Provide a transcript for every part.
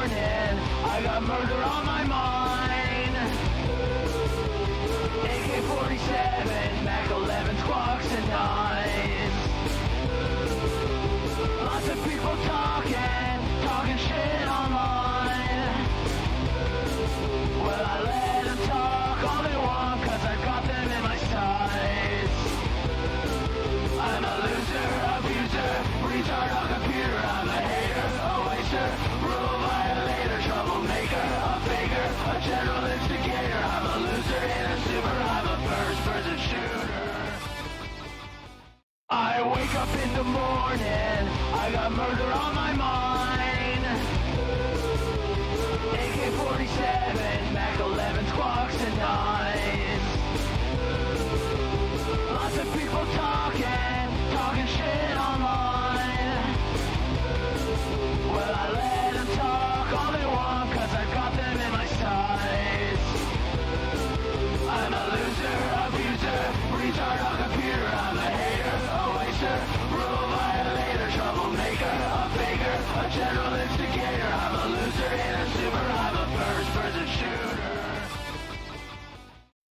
morning, I got murder on my mind. AK-47, Mac 11, squawks and knives. Lots of people talking shit online. Well, I let them talk all they want, cause I got them in my sights. I'm a loser, abuser, retard on computer. I'm a hater, a waster, rule violator, troublemaker, a faker, a general instigator. I'm a loser and a super, I'm a first-person shooter. I wake up in the morning, I got murder on my mind. AK-47, Mac 11, squawks and knives. Lots of people talking shit online. Well, I let them talk all they want, cause I got them in my sights. I'm a loser, abuser, retard on computer. I'm a hater, a waster, rule violator, troublemaker, a faker, a general instigator. I'm a loser and a super, I'm a first-person shooter.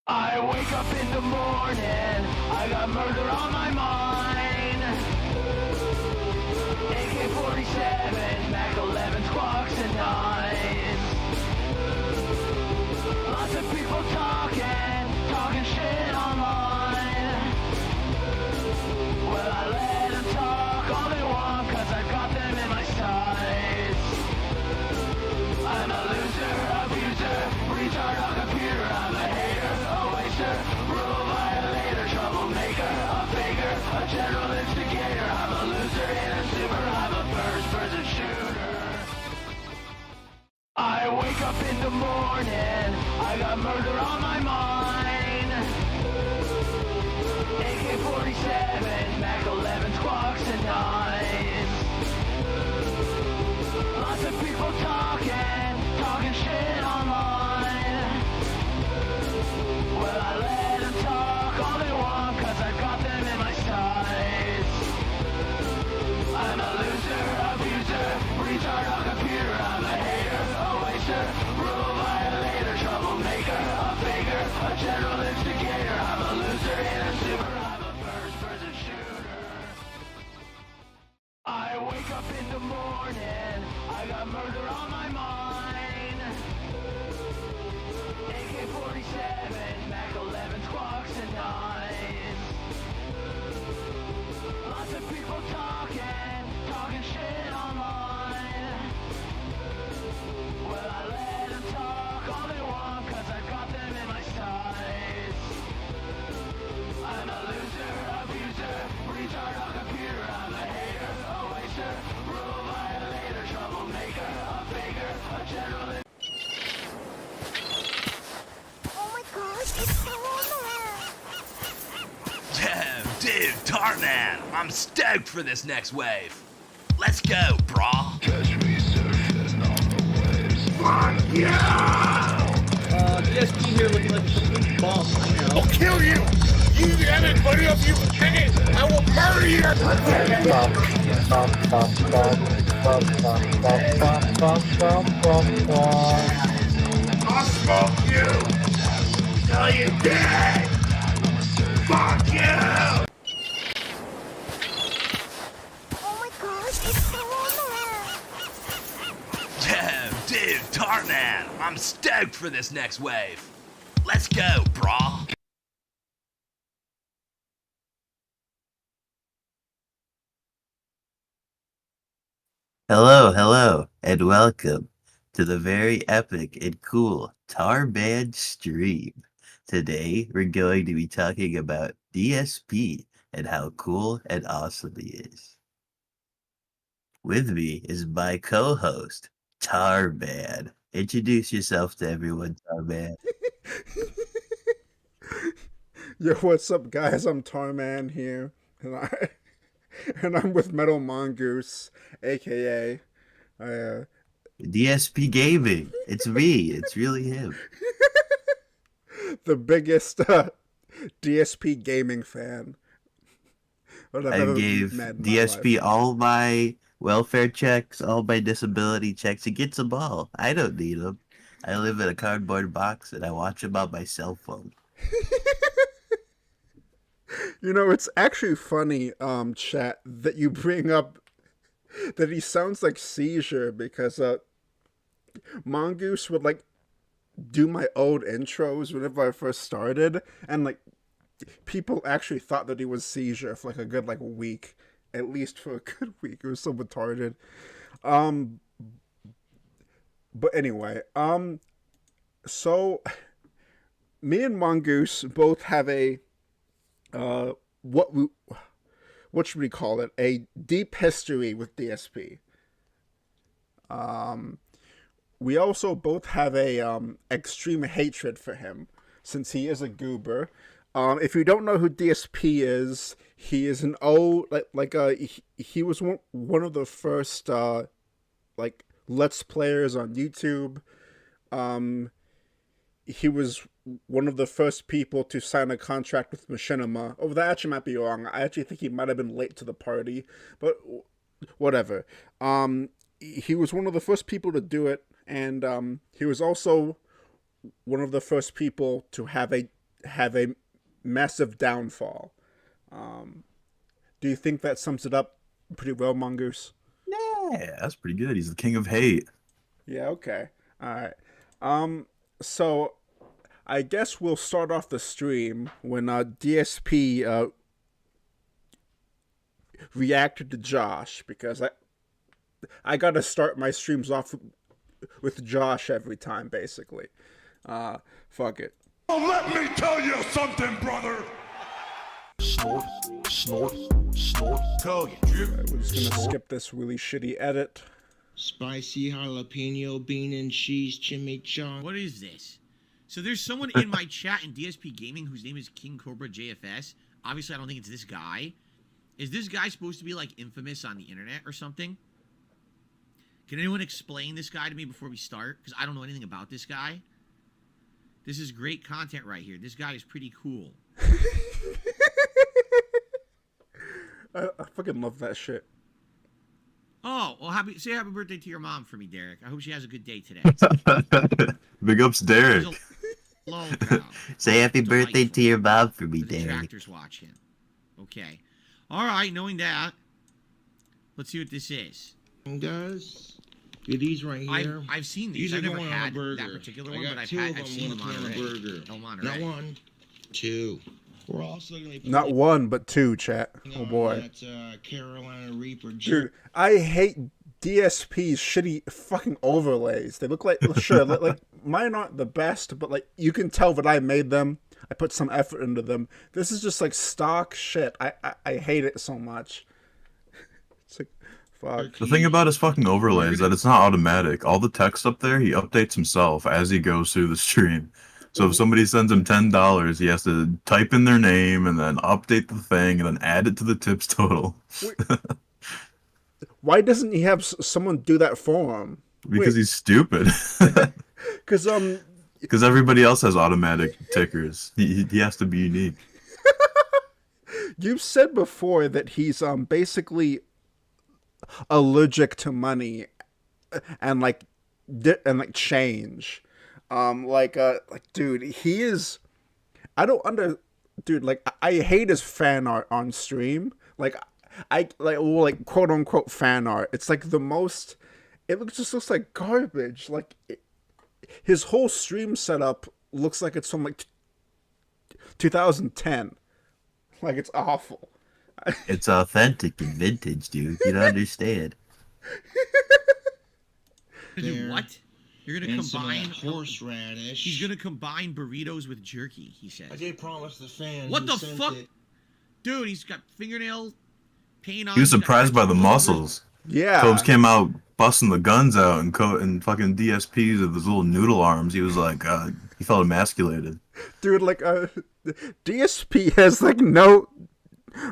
I wake up in the morning, I got murder on my mind. AK-47, Mac 11, squawks and knives. Lots of people talking shit online. Well, I let them talk all they want, cause I got them in my sights. I'm a loser, abuser, retard on computer. I'm a hater, a waster, rule violator, troublemaker, a faker, a general instigator. I'm a loser and a super, I'm a first-person shooter. I wake up in the morning, I got murder on my mind. AK-47, Mac 11, squawks and knives. Lots of people talking shit online. Well, I let them talk all they want, cause I got them in my sights. I'm a loser, abuser, retard on computer. I'm a hater, a waster, rule violator, troublemaker, a faker, a general instigator. I'm a loser and a super, I'm a first-person shooter. I wake up in the morning, I got murder on my mind. AK-47, Mac 11, squawks and knives. Lots of people talking shit online. Well, I let them talk all they want, cause I got them in my sights. I'm a loser, abuser, retard on computer. I'm a hater, a waster, rule violator, troublemaker, a faker, a general. Oh my gosh, it's so Damn, dude, Tarman, I'm stoked for this next wave. Let's go, brah. Catch me surfing on the waves. Fuck yeah! DSP here looking like a complete boss right now. I'll kill you! You anybody of you can! I will murder you! I'll smoke you! Till you're dead! Fuck you! Oh my gosh, it's so Damn, dude, Tarman, I'm stoked for this next wave. Let's go, brah. Hello, and welcome to the very epic and cool Tar Band stream. Today, we're going to be talking about DSP and how cool and awesome he is. With me is my co-host, Tarman. Introduce yourself to everyone, Tarman. Yo, what's up, guys? I'm Tarman here, and I'm with Metal Mongoose, aka DSP Gaming. It's me. It's really him. the biggest DSP gaming fan. I gave DSP all my welfare checks, all my disability checks. He gets them all. I don't need them. I live in a cardboard box and I watch them on my cell phone. You know, it's actually funny, chat, that you bring up that he sounds like Seizure because Mongoose would like do my old intros whenever I first started, and like people actually thought that he was Seizure for like a good like week, at least for a good week. It was so retarded. But anyway, so me and Mongoose both have a what should we call it? A deep history with DSP. We also both have a extreme hatred for him since he is a goober. If you don't know who DSP is, he is an old he was one of the first like Let's Players on YouTube. He was one of the first people to sign a contract with Machinima. Oh, that actually might be wrong. I actually think he might have been late to the party, but whatever. He was one of the first people to do it, and he was also one of the first people to have a massive downfall. Do you think that sums it up pretty well, Mongoose? Yeah, that's pretty good. He's the king of hate. Yeah, okay. All right. So I guess we'll start off the stream when DSP reacted to Josh, because I gotta start my streams off with Josh every time, basically. Fuck it. Oh, let me tell you something, brother. Snort, snort, snort. Tell you, Jim. We're just gonna skip this really shitty edit. Spicy jalapeno bean and cheese chimichurri. What is this? So there's someone in my chat in DSP Gaming whose name is King Cobra JFS. Obviously, I don't think it's this guy. Is this guy supposed to be like infamous on the internet or something? Can anyone explain this guy to me before we start? Because I don't know anything about this guy. This is great content right here. This guy is pretty cool. I fucking love that shit. Oh, well, say happy birthday to your mom for me, Derek. I hope she has a good day today. Big ups, Derek. Say happy birthday to your mom for me, The Derek. detractors watching. Okay. All right, knowing that, let's see what this is. Guys, these right here. I've seen these. These I've are never going on a had burger. that particular I one, got but two of I've them seen them on on a Monterey. burger. Oh, Monterey. Not one, two. We're also gonna be Not one, but two, chat. Oh boy. That, Carolina Reaper. Dude, I hate DSP's shitty fucking overlays. They look like, sure, like mine aren't the best, but like you can tell that I made them. I put some effort into them. This is just like stock shit. I hate it so much. It's like, fuck. The thing about his fucking overlay is that it's not automatic. All the text up there, he updates himself as he goes through the stream. So if somebody sends him $10, he has to type in their name and then update the thing and then add it to the tips total. Why doesn't he have someone do that for him? Because he's stupid. Because everybody else has automatic tickers. He has to be unique. You've said before that he's basically allergic to money and like change. Dude, he is. I don't dude. Like, I hate his fan art on stream. Like, quote unquote fan art. It's like the most. It just looks like garbage. Like, his whole stream setup looks like it's from like 2010. Like, it's awful. It's authentic and vintage, dude. You don't understand. What? You're gonna combine horseradish. He's gonna combine burritos with jerky. He says. I did promise the fans. What the fuck, dude? He's got fingernail paint on. He was surprised by the muscles. Yeah. Cobes came out busting the guns out and fucking DSPs with his little noodle arms. He was like, he felt emasculated. Dude, like, DSP has like no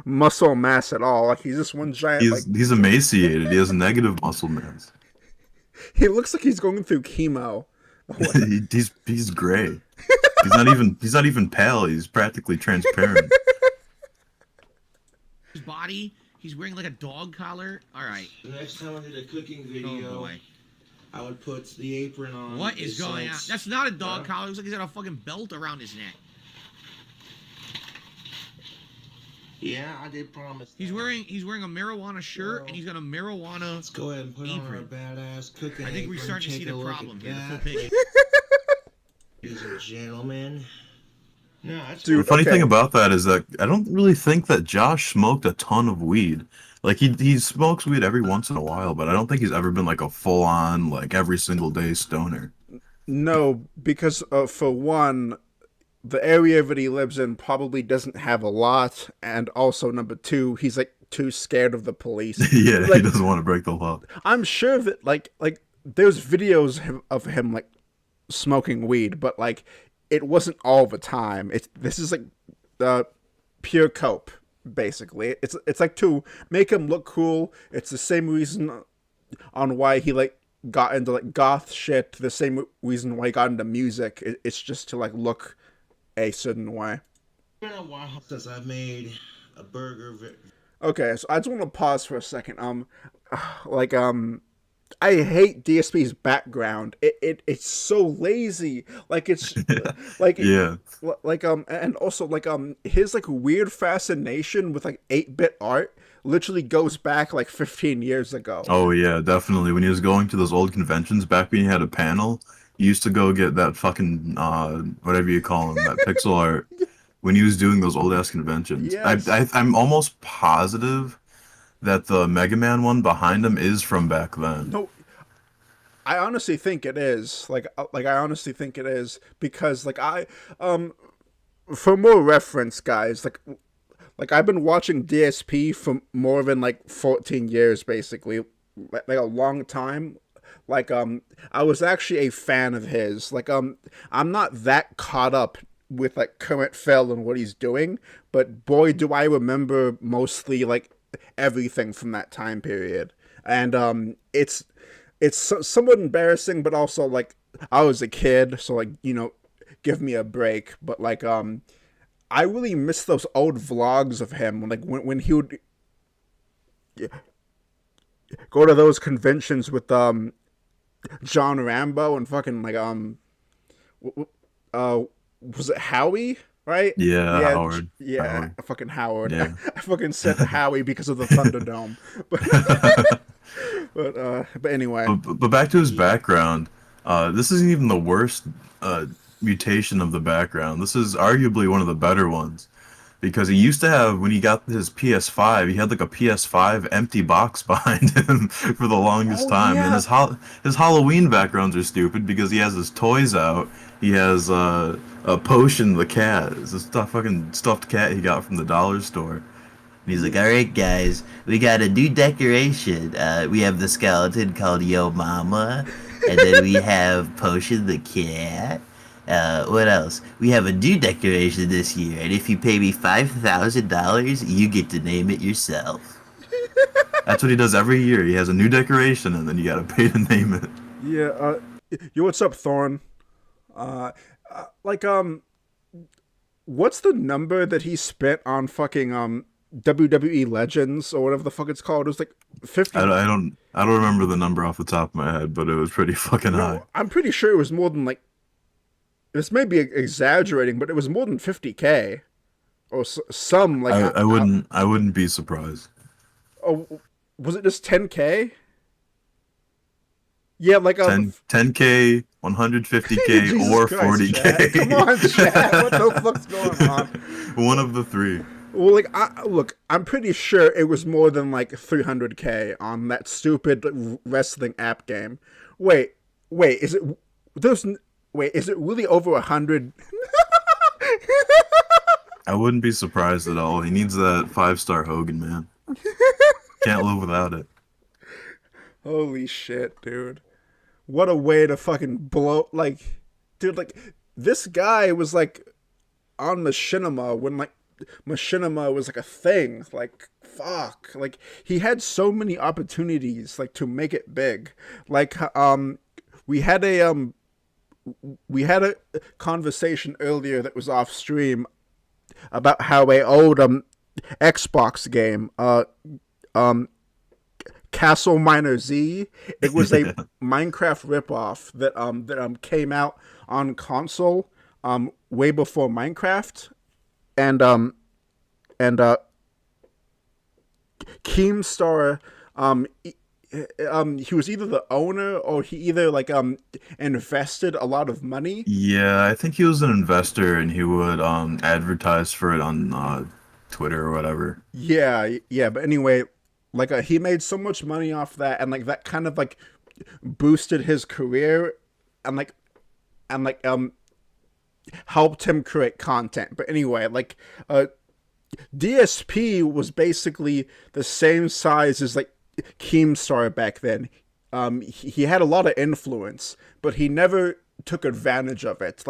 muscle mass at all. Like, he's just one giant. He's emaciated. He has negative muscle mass. He looks like he's going through chemo. he's gray. He's not even pale. He's practically transparent. His body, He's wearing like a dog collar. All right. The next time I did a cooking Oh video, boy. I would put the apron on. What is It going on? says- That's not a dog collar. It looks like he's got a fucking belt around his neck. Yeah, I did promise. He's wearing a marijuana shirt and he's got a marijuana. Let's go ahead and put on our apron. badass cooking. I think we're apron. starting to Take see a the look problem at here. The full that. picture. Ladies and gentlemen. No, that's Dude, The funny okay. thing about that is that I don't really think that Josh smoked a ton of weed. Like he smokes weed every once in a while, but I don't think he's ever been like a full on like every single day stoner. No, because for one, the area that he lives in probably doesn't have a lot, and also number two, he's like too scared of the police. Yeah, Like, he doesn't want to break the law. I'm sure that like there's videos of him like smoking weed, but like it wasn't all the time. This is like pure cope, basically. It's like to make him look cool. It's the same reason on why he like got into like goth shit. The same reason why he got into music. It's just to like look a certain way. It's been a while since I've made a burger. Okay, so I just want to pause for a second. I hate DSP's background. It's so lazy. Like it's like Yeah. and also like his like weird fascination with like 8-bit art literally goes back like 15 years ago. Oh yeah, definitely. When he was going to those old conventions back when he had a panel, he used to go get that fucking whatever you call him, that pixel art when he was doing those old ass conventions. Yes. I'm almost positive that the Mega Man one behind him is from back then. No, I honestly think it is. Like I honestly think it is because like for more reference, guys, like I've been watching DSP for more than like 14 years, basically, like a long time. Like I was actually a fan of his. Like I'm not that caught up with like current Phil and what he's doing, but boy, do I remember mostly like everything from that time period. And it's somewhat embarrassing, but also like I was a kid, so like, you know, give me a break. But like I really miss those old vlogs of him, like when he would go to those conventions with John Rambo and fucking like was it Howie, right? Yeah, Howard. Yeah, Howard. fucking Howard. Yeah. I fucking said Howie because of the Thunderdome. But anyway. But back to his background. This isn't even the worst mutation of the background. This is arguably one of the better ones. Because he used to have, when he got his PS5, he had like a PS5 empty box behind him for the longest time. Yeah. And his Halloween backgrounds are stupid because he has his toys out. He has a Potion the cat. It's a fucking stuffed cat he got from the dollar store. And he's like, all right, guys, we got a new decoration. We have the skeleton called Yo Mama, and then we have Potion the cat. What else? We have a new decoration this year, and if you pay me $5,000, you get to name it yourself. That's what he does every year. He has a new decoration, and then you gotta pay to name it. Yeah, yo, what's up, Thorn? What's the number that he spent on fucking WWE Legends or whatever the fuck it's called? It was like 50. I don't remember the number off the top of my head, but it was pretty fucking high. No, I'm pretty sure it was more than like. This may be exaggerating, but it was more than 50K, or some like. I wouldn't be surprised. Oh, was it just 10K? Yeah, like 10K, 150K, Jesus or Christ, 40K. Chad. Come on, Chad. What the fuck's going on? One of the three. Well, like, look, I'm pretty sure it was more than like 300K on that stupid wrestling app game. Wait, is it? Is it really over 100? I wouldn't be surprised at all. He needs that 5-star Hogan, man. Can't live without it. Holy shit, dude. What a way to fucking blow. Like, dude, like, this guy was like on Machinima when like Machinima was like a thing. Like, fuck. Like, he had so many opportunities like to make it big. Like, we had a conversation earlier that was off stream about how a old Xbox game Castle Miner Z. It was a Minecraft ripoff that came out on console way before Minecraft, and Keemstar he was either the owner or he either invested a lot of money. Yeah, I think he was an investor and he would advertise for it on Twitter or whatever. Yeah, but anyway, he made so much money off that, and that kind of boosted his career, and helped him create content. But anyway, DSP was basically the same size as Keemstar back then. He had a lot of influence, but he never took advantage of it.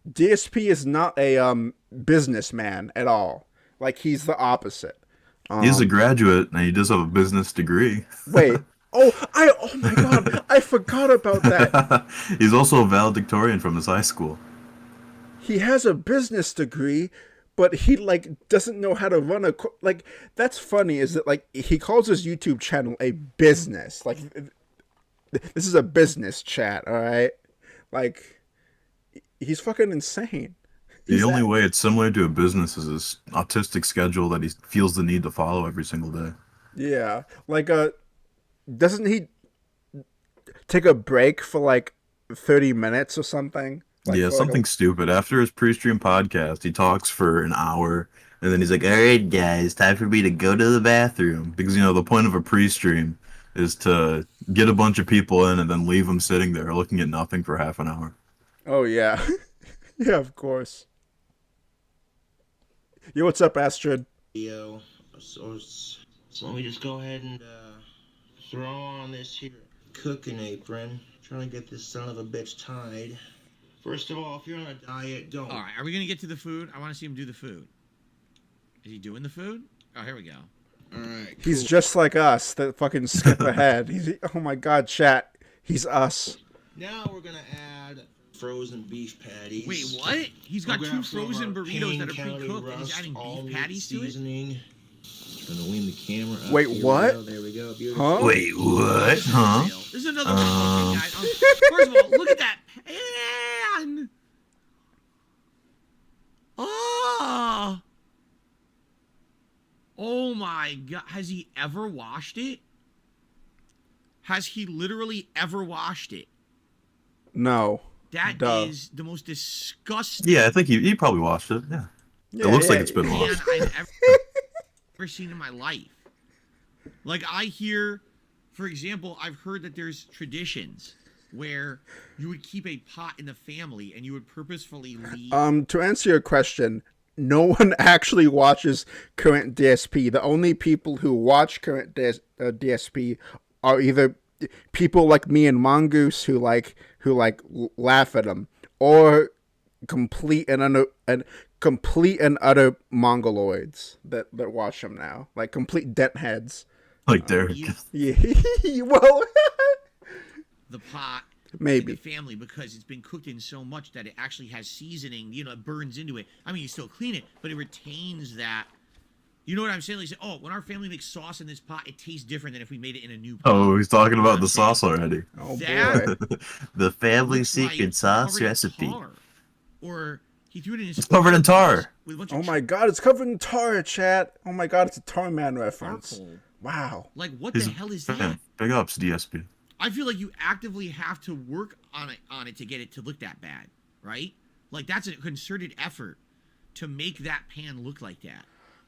DSP is not a businessman at all. He's the opposite. He's a graduate and he does have a business degree. Wait. Oh my god, I forgot about that. He's also a valedictorian from his high school. He has a business degree, but he doesn't know how to run that's funny, is that he calls his YouTube channel a business. This is a business chat, all right? He's fucking insane. The only way it's similar to a business is his autistic schedule that he feels the need to follow every single day. Yeah. Doesn't he take a break for 30 minutes or something? Yeah, something stupid. After his pre-stream podcast, he talks for an hour, and then he's like, all right, guys, time for me to go to the bathroom. Because, the point of a pre-stream is to get a bunch of people in and then leave them sitting there looking at nothing for half an hour. Oh, yeah. Yeah, of course. Yo, what's up, Astrid? Yo, so let me just go ahead and throw on this here cooking apron. Trying to get this son of a bitch tied. First of all, if you're on a diet, don't. All right, are we gonna get to the food? I want to see him do the food. Is he doing the food? Oh, here we go. All right. He's just like us that fucking skip ahead. Oh my god, chat. He's us. Now we're gonna add frozen beef patties. Wait, what? He's got 2 frozen burritos that are pre-cooked, and he's adding beef patties to it? Gonna lean the camera up. Wait, what? There we go. Beautiful. Huh? Wait, what? Huh? This is another one, guys. First of all, look at that pan! Oh! Oh my god. Has he ever washed it? Has he literally ever washed it? No. That is the most disgusting. Yeah, I think he probably watched it. Yeah. It looks like it's been washed. I've ever seen in my life. I hear, for example, I've heard that there's traditions where you would keep a pot in the family and you would purposefully leave. To answer your question, no one actually watches current DSP. The only people who watch current DSP are either people like me and Mongoose who laugh at him, or complete and utter mongoloids that watch him now, complete dent heads. Like Derek. Yeah. Well, the pot maybe in the family because it's been cooked in so much that it actually has seasoning. It burns into it. I mean, you still clean it, but it retains that. You know what I'm saying? Like, oh, when our family makes sauce in this pot, it tastes different than if we made it in a new pot. Oh, he's talking about the sauce already. Oh, boy. The family secret sauce recipe. Or he threw it in his... It's covered in tar. Oh my god, it's covered in tar, chat. Oh my god, it's a Tar Man reference. Charcoal. Wow. What the hell is that? Big ups, DSP. I feel like you actively have to work on it to get it to look that bad, right? That's a concerted effort to make that pan look like that.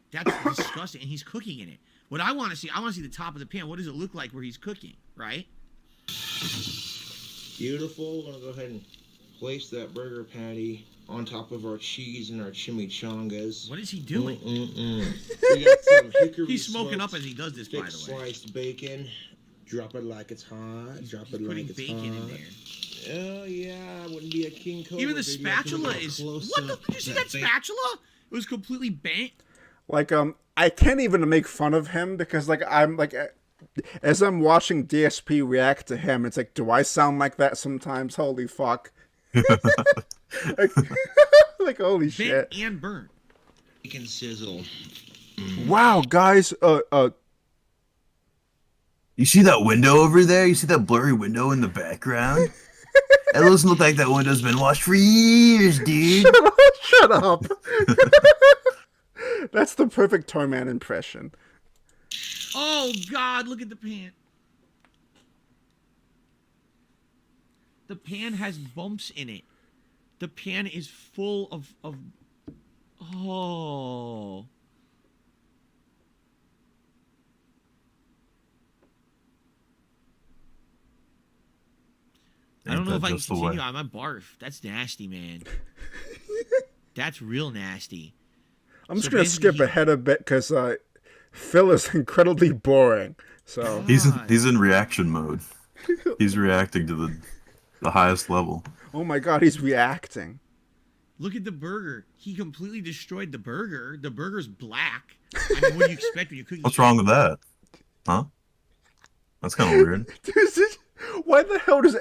That's disgusting, and he's cooking in it. What I want to see the top of the pan. What does it look like where he's cooking, right? Beautiful. We're gonna go ahead and place that burger patty on top of our cheese and our chimichangas. What is he doing? We got some hickory He's smoking up as he does this, by the way. Sliced bacon. Drop it like it's hot. Drop it like it's bacon in there. Oh yeah, I wouldn't be a King Cobra. Even the spatula is. What? Did you see that spatula? It was completely bent. I can't even make fun of him because I'm as I'm watching DSP react to him, it's do I sound like that sometimes? Holy fuck. Holy shit. And burnt. Bacon sizzle. Wow, guys, You see that window over there? You see that blurry window in the background? It doesn't look like that window's been washed for years, dude. Shut up. That's the perfect Tarman impression. Oh God, look at the pan. The pan has bumps in it. The pan is full of oh. I don't know if I can continue. I'm a barf. That's nasty, man. That's real nasty. I'm just gonna skip ahead a bit because Phil is incredibly boring. So he's in reaction mode. He's reacting to the highest level. Oh my God, he's reacting. Look at the burger. He completely destroyed the burger. The burger's black. I mean, what do you expect when you cook? What's wrong with that? Huh? That's kind of weird. Why the hell does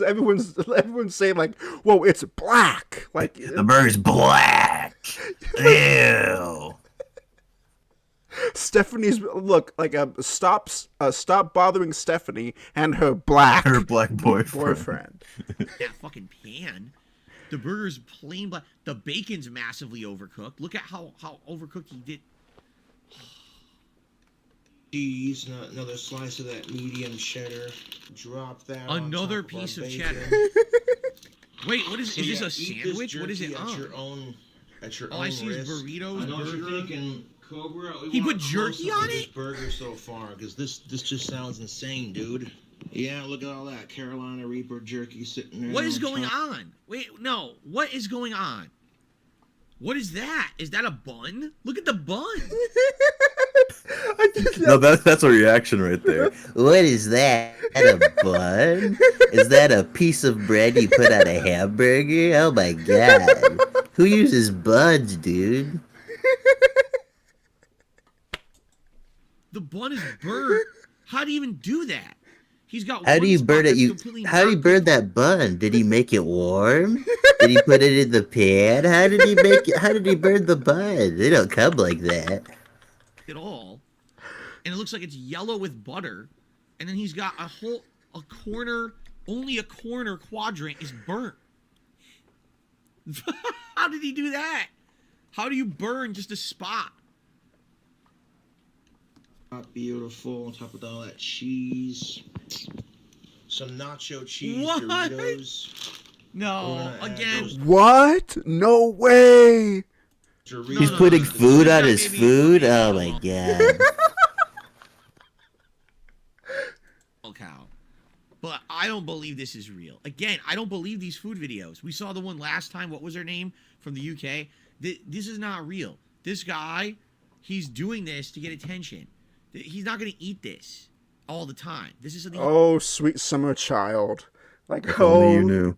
everyone say like, whoa, it's black? Like the burger's black. Ew. Stephanie's look like stop bothering Stephanie and her black boyfriend. That fucking pan. The burger's plain black. The bacon's massively overcooked. Look at how overcooked he did. Cheese, another slice of that medium cheddar. Drop that. Another piece of cheddar. Wait, what is? So is this a sandwich? What is it? At your own I see his burritos. I know what you're thinking, Cobra. He put jerky on it. This burger so far, because this just sounds insane, dude. Yeah, look at all that Carolina Reaper jerky sitting there. What is going on? Wait, no. What is going on? What is that? Is that a bun? Look at the bun. No, that's a reaction right there. What is that? A bun? Is that a piece of bread you put on a hamburger? Oh my God. Who uses buns, dude? The bun is burnt. How do you even do that? He's got. How do you burn it? How do you burn that bun? Did he make it warm? Did he put it in the pan? How did he make it? How did he burn the bun? They don't come like that. At all, and it looks like it's yellow with butter, and then he's got a corner. Only a corner quadrant is burnt. How did he do that? How do you burn just a spot? Beautiful, on top of all that cheese. Some nacho cheese what? Doritos. No, again. What? No way. He's putting food on his food? Oh my God. Oh, cow. But I don't believe this is real. Again, I don't believe these food videos. We saw the one last time. What was her name? From the UK. This is not real. This guy, he's doing this to get attention. He's not going to eat this all the time. This is something. Oh, sweet summer child. Like, only you knew.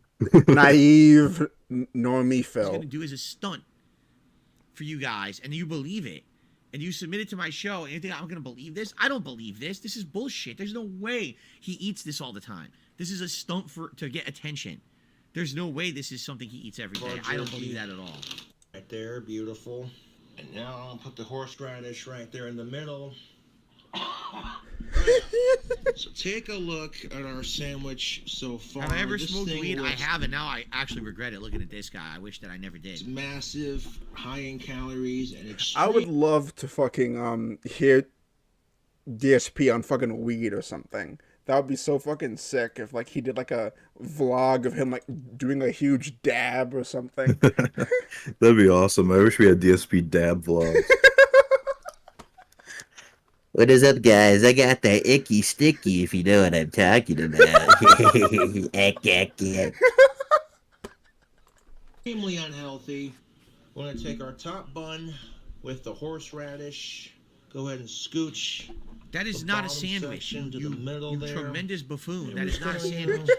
Naive normie Phil. He's going to do as a stunt for you guys, and you believe it. And you submit it to my show, and you think I'm going to believe this? I don't believe this. This is bullshit. There's no way he eats this all the time. This is a stunt to get attention. There's no way this is something he eats every day. I don't believe that at all. Right there, beautiful. And now I'll put the horseradish right there in the middle. So take a look at our sandwich so far. Have I ever smoked weed? I have, and now I actually regret it looking at this guy. I wish that I never did. It's massive, high in calories, and I would love to fucking hear DSP on fucking weed or something. That would be so fucking sick if like he did like a vlog of him like doing a huge dab or something. That'd be awesome. I wish we had DSP dab vlogs. What is up, guys? I got the icky sticky, if you know what I'm talking about. Extremely unhealthy. We're going to take our top bun with the horseradish. Go ahead and scooch. That is not a sandwich. You tremendous buffoon. That is not a sandwich.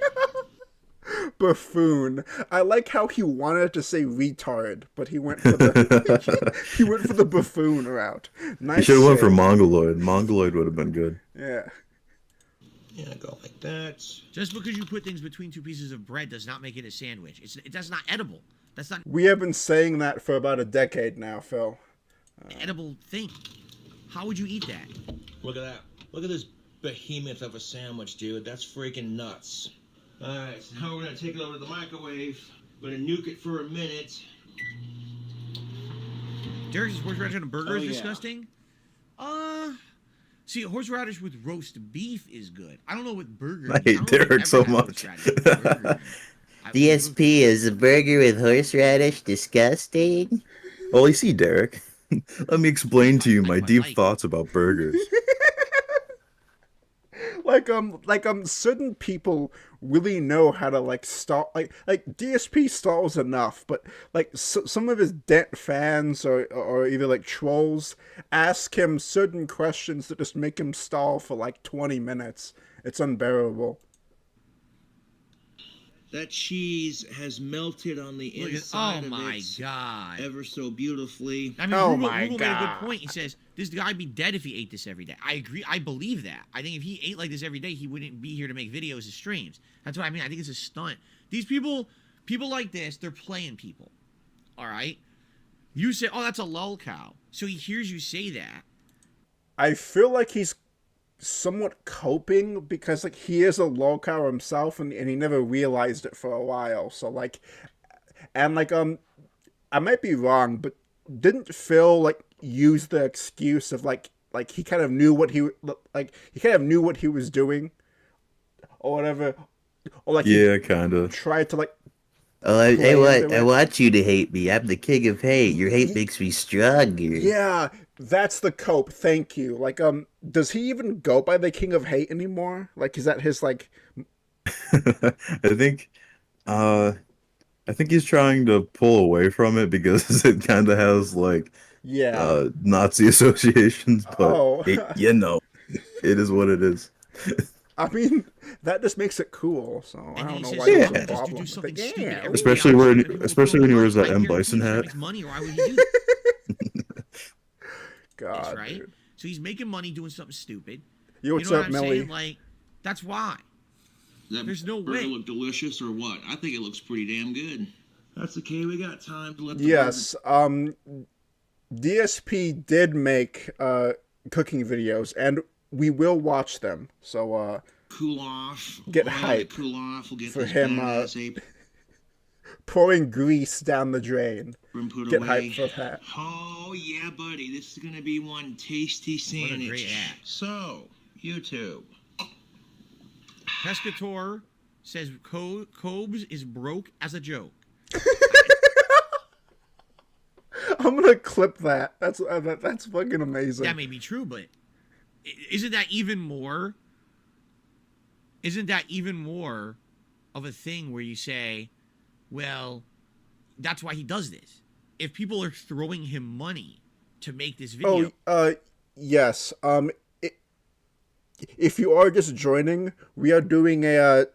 Buffoon. I like how he wanted to say retard, but he went for the he went for the buffoon route. Nice. He should have went for mongoloid. Mongoloid would have been good. Yeah. Yeah, go like that. Just because you put things between two pieces of bread does not make it a sandwich. That's not edible. That's not. We have been saying that for about a decade now, Phil. Edible thing. How would you eat that? Look at that. Look at this behemoth of a sandwich, dude. That's freaking nuts. Alright, so now we're gonna take it over to the microwave. We're gonna nuke it for a minute. Derek's horseradish on a burger is yeah. disgusting. See, horseradish with roast beef is good. I don't know with burgers. I hate Derek so much. DSP is a burger with horseradish disgusting? Well, you see, Derek, let me explain to you my deep thoughts about burgers. like certain people really know how to like stall, like DSP stalls enough, but like some of his dent fans or either like trolls ask him certain questions that just make him stall for like 20 minutes. It's unbearable. That cheese has melted on the inside of it. Oh my god! Ever so beautifully. I mean, Rugal made a good point. He says this guy would be dead if he ate this every day. I agree. I believe that. I think if he ate like this every day, he wouldn't be here to make videos and streams. That's what I mean. I think it's a stunt. These people like this, they're playing people. All right. You say, "Oh, that's a lol cow," so he hears you say that. I feel like he's somewhat coping because like he is a lolcow himself and he never realized it for a while. So like, and like I might be wrong, but didn't Phil like use the excuse of like he kind of knew what he was doing or whatever, or like yeah, kind of tried to like. Oh, I want you to hate me. I'm the king of hate. Your hate makes me stronger. Yeah, that's the cope. Thank you. Like, does he even go by the King of Hate anymore? Like, is that his like? I think he's trying to pull away from it because it kind of has like Nazi associations. But it is what it is. I mean, that just makes it cool. So I don't know why there's a problem with it. Yeah. Especially when he wears that M. Bison hat. Money, or why would he do that? God, that's right. Dude. So he's making money doing something stupid. Yo, what's you know up, what I'm Millie? saying? Like, that's why. There's no burger way. Look delicious or what? I think it looks pretty damn good. That's okay. We got time to let. Yes. DSP did make cooking videos, and we will watch them. So cool off. Get hype. Cool off. We'll get for him. Pouring grease down the drain. Get hype for that. Oh yeah, buddy. This is gonna be one tasty sandwich. What a great ad. So, YouTube. Pescator says Cobes is broke as a joke. I'm gonna clip that. That's fucking amazing. That may be true, but isn't that even more? Isn't that even more of a thing where you say, well, that's why he does this? If people are throwing him money to make this video. Oh, yes. If you are just joining, we are doing a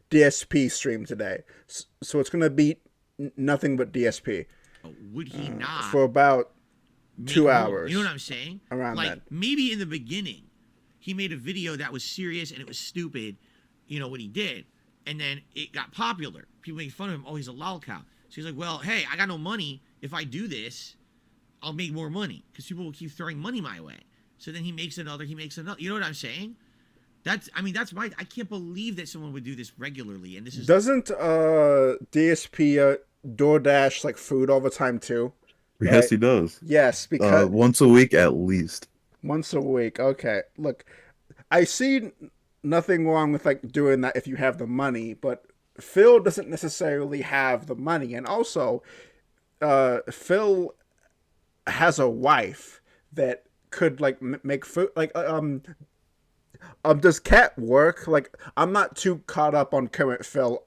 DSP stream today, so it's gonna be nothing but DSP. Would he not? For about 2 hours. You know what I'm saying? Around like, that. Maybe in the beginning, he made a video that was serious and it was stupid, you know, what he did. And then it got popular. People make fun of him. Oh, he's a lol cow. So he's like, well, hey, I got no money. If I do this, I'll make more money. Because people will keep throwing money my way. So then he makes another. You know what I'm saying? I can't believe that someone would do this regularly. And this is. Doesn't DSP DoorDash like food all the time too? Yes, right? he does. Yes, because once a week at least. Once a week. Okay. Look, I see nothing wrong with like doing that if you have the money, but Phil doesn't necessarily have the money, and also Phil has a wife that could like make food. Like does Cat work? Like, I'm not too caught up on current Phil.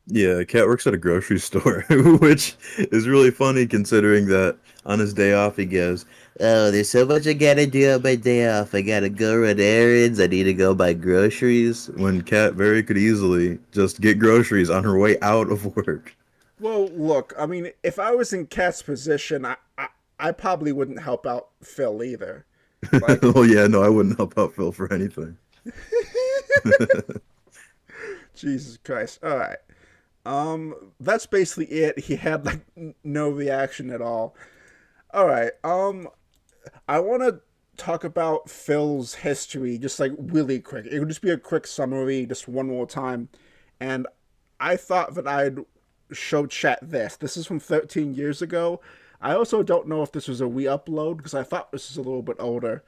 Yeah, Cat works at a grocery store, which is really funny considering that on his day off he goes, oh, there's so much I gotta do on my day off. I gotta go run errands. I need to go buy groceries. When Cat very could easily just get groceries on her way out of work. Well, look, I mean, if I was in Cat's position, I probably wouldn't help out Phil either. Like, oh yeah, no, I wouldn't help out Phil for anything. Jesus Christ. All right. That's basically it. He had like no reaction at all. All right. I want to talk about Phil's history just like really quick. It would just be a quick summary, just one more time. And I thought that I'd show chat this. This is from 13 years ago. I also don't know if this was a re-upload because I thought this was a little bit older.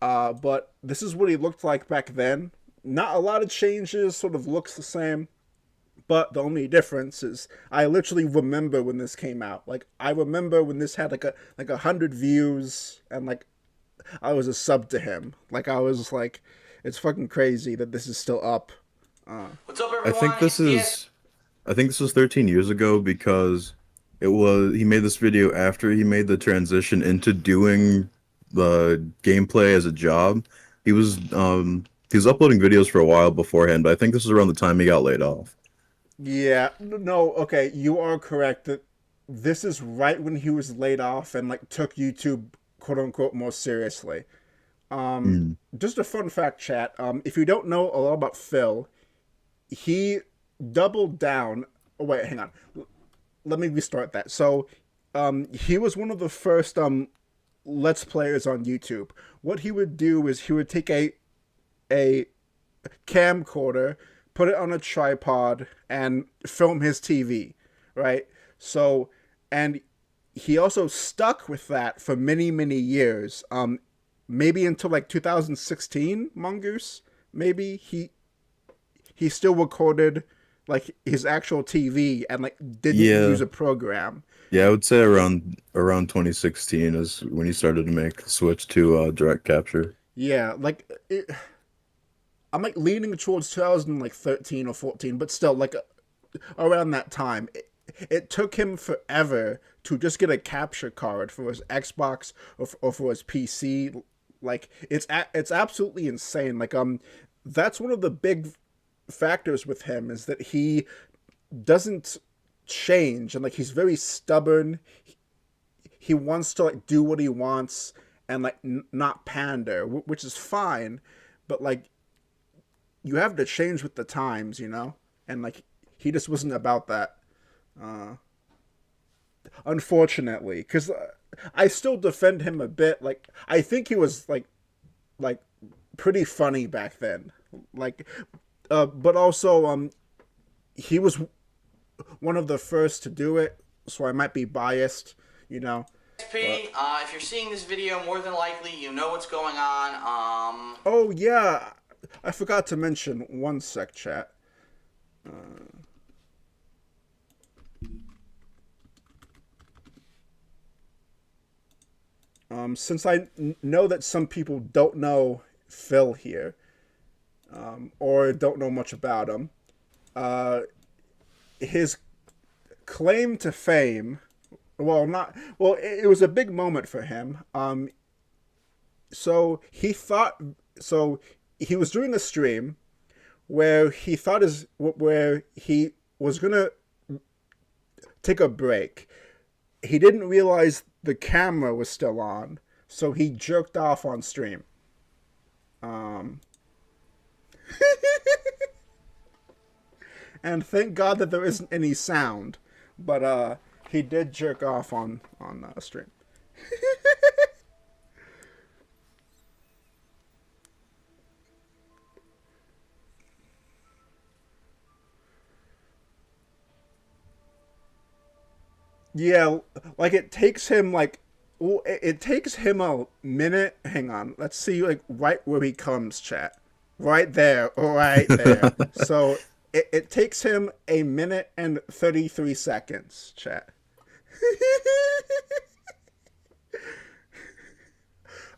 But this is what he looked like back then. Not a lot of changes, sort of looks the same. But the only difference is I literally remember when this came out. Like, I remember when this had like 100 views and like I was a sub to him. Like, I was like, it's fucking crazy that this is still up. What's up, I everyone? think this is I think this was 13 years ago because he made this video after he made the transition into doing the gameplay as a job. He was uploading videos for a while beforehand, but I think this was around the time he got laid off. Yeah, no, okay, you are correct that this is right when he was laid off and like took YouTube quote unquote more seriously. Just a fun fact, chat. If you don't know a lot about Phil, he doubled down. Oh wait, hang on. Let me restart that. So, he was one of the first Let's Players on YouTube. What he would do is he would take a camcorder, put it on a tripod, and film his TV, right? So, and he also stuck with that for many, many years. Maybe until like 2016, Mongoose. Maybe he still recorded like his actual TV and like didn't use a program. Yeah, I would say around 2016 is when he started to make the switch to direct capture. Yeah, like I'm like leaning towards 2013 or 14, but still like around that time. It took him forever to just get a capture card for his Xbox or for his PC. Like it's absolutely insane. Like that's one of the big factors with him is that he doesn't change and like he's very stubborn. He wants to like do what he wants and like not pander, which is fine, but like you have to change with the times, you know? And like he just wasn't about that. Unfortunately, because I still defend him a bit. Like I think he was like pretty funny back then. Like, but also he was one of the first to do it, so I might be biased, you know. DSP, if you're seeing this video, more than likely you know what's going on. Oh yeah, I forgot to mention. One sec, chat. Since I know that some people don't know Phil here, or don't know much about him, his claim to fame, it was a big moment for him. So he was doing a stream where he was gonna take a break. He didn't realize the camera was still on, so he jerked off on stream. And thank God that there isn't any sound, but he did jerk off on stream. Yeah, like it takes him it takes him a minute. Hang on, let's see, like right where he comes, chat. Right there, right there. So it takes him a minute and 33 seconds, chat.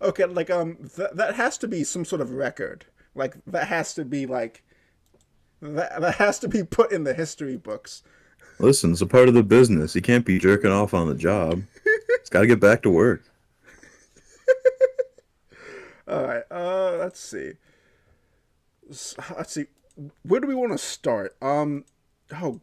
Okay, like that has to be some sort of record. Like that has to be like that has to be put in the history books. Listen, it's a part of the business. You can't be jerking off on the job. It's got to get back to work. All right. Let's see. Where do we want to start? Oh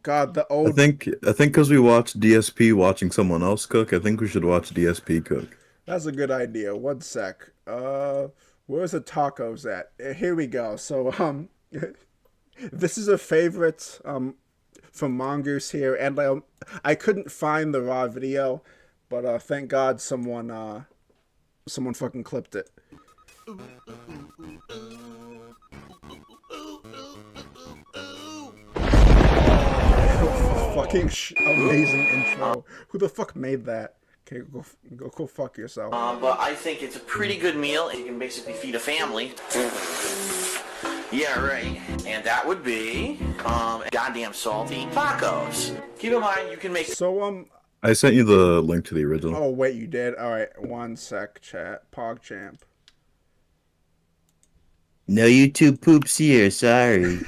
God, the old. I think because we watched DSP watching someone else cook, I think we should watch DSP cook. That's a good idea. One sec. Where's the tacos at? Here we go. So this is a favorite from Mongoose here, and I couldn't find the raw video, but thank God someone fucking clipped it. Fucking amazing intro. Who the fuck made that? Okay, go fuck yourself. But I think it's a pretty good meal. You can basically feed a family. Yeah, right. And that would be goddamn salty tacos. Keep in mind, you can make. So I sent you the link to the original. Oh wait, you did. All right, one sec, chat. PogChamp. No YouTube poops here. Sorry.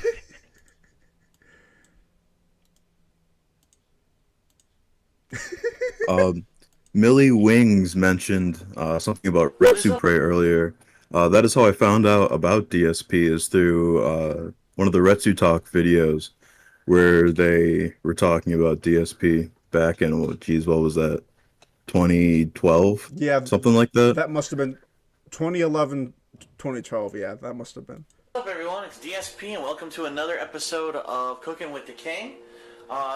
Millie Wings mentioned something about Red Supre earlier. That is how I found out about DSP, is through one of the Retsu Talk videos where they were talking about DSP back in, what was that? 2012? Yeah. Something like that? That must have been 2011, 2012. Yeah, that must have been. What's up, everyone? It's DSP, and welcome to another episode of Cooking with the King.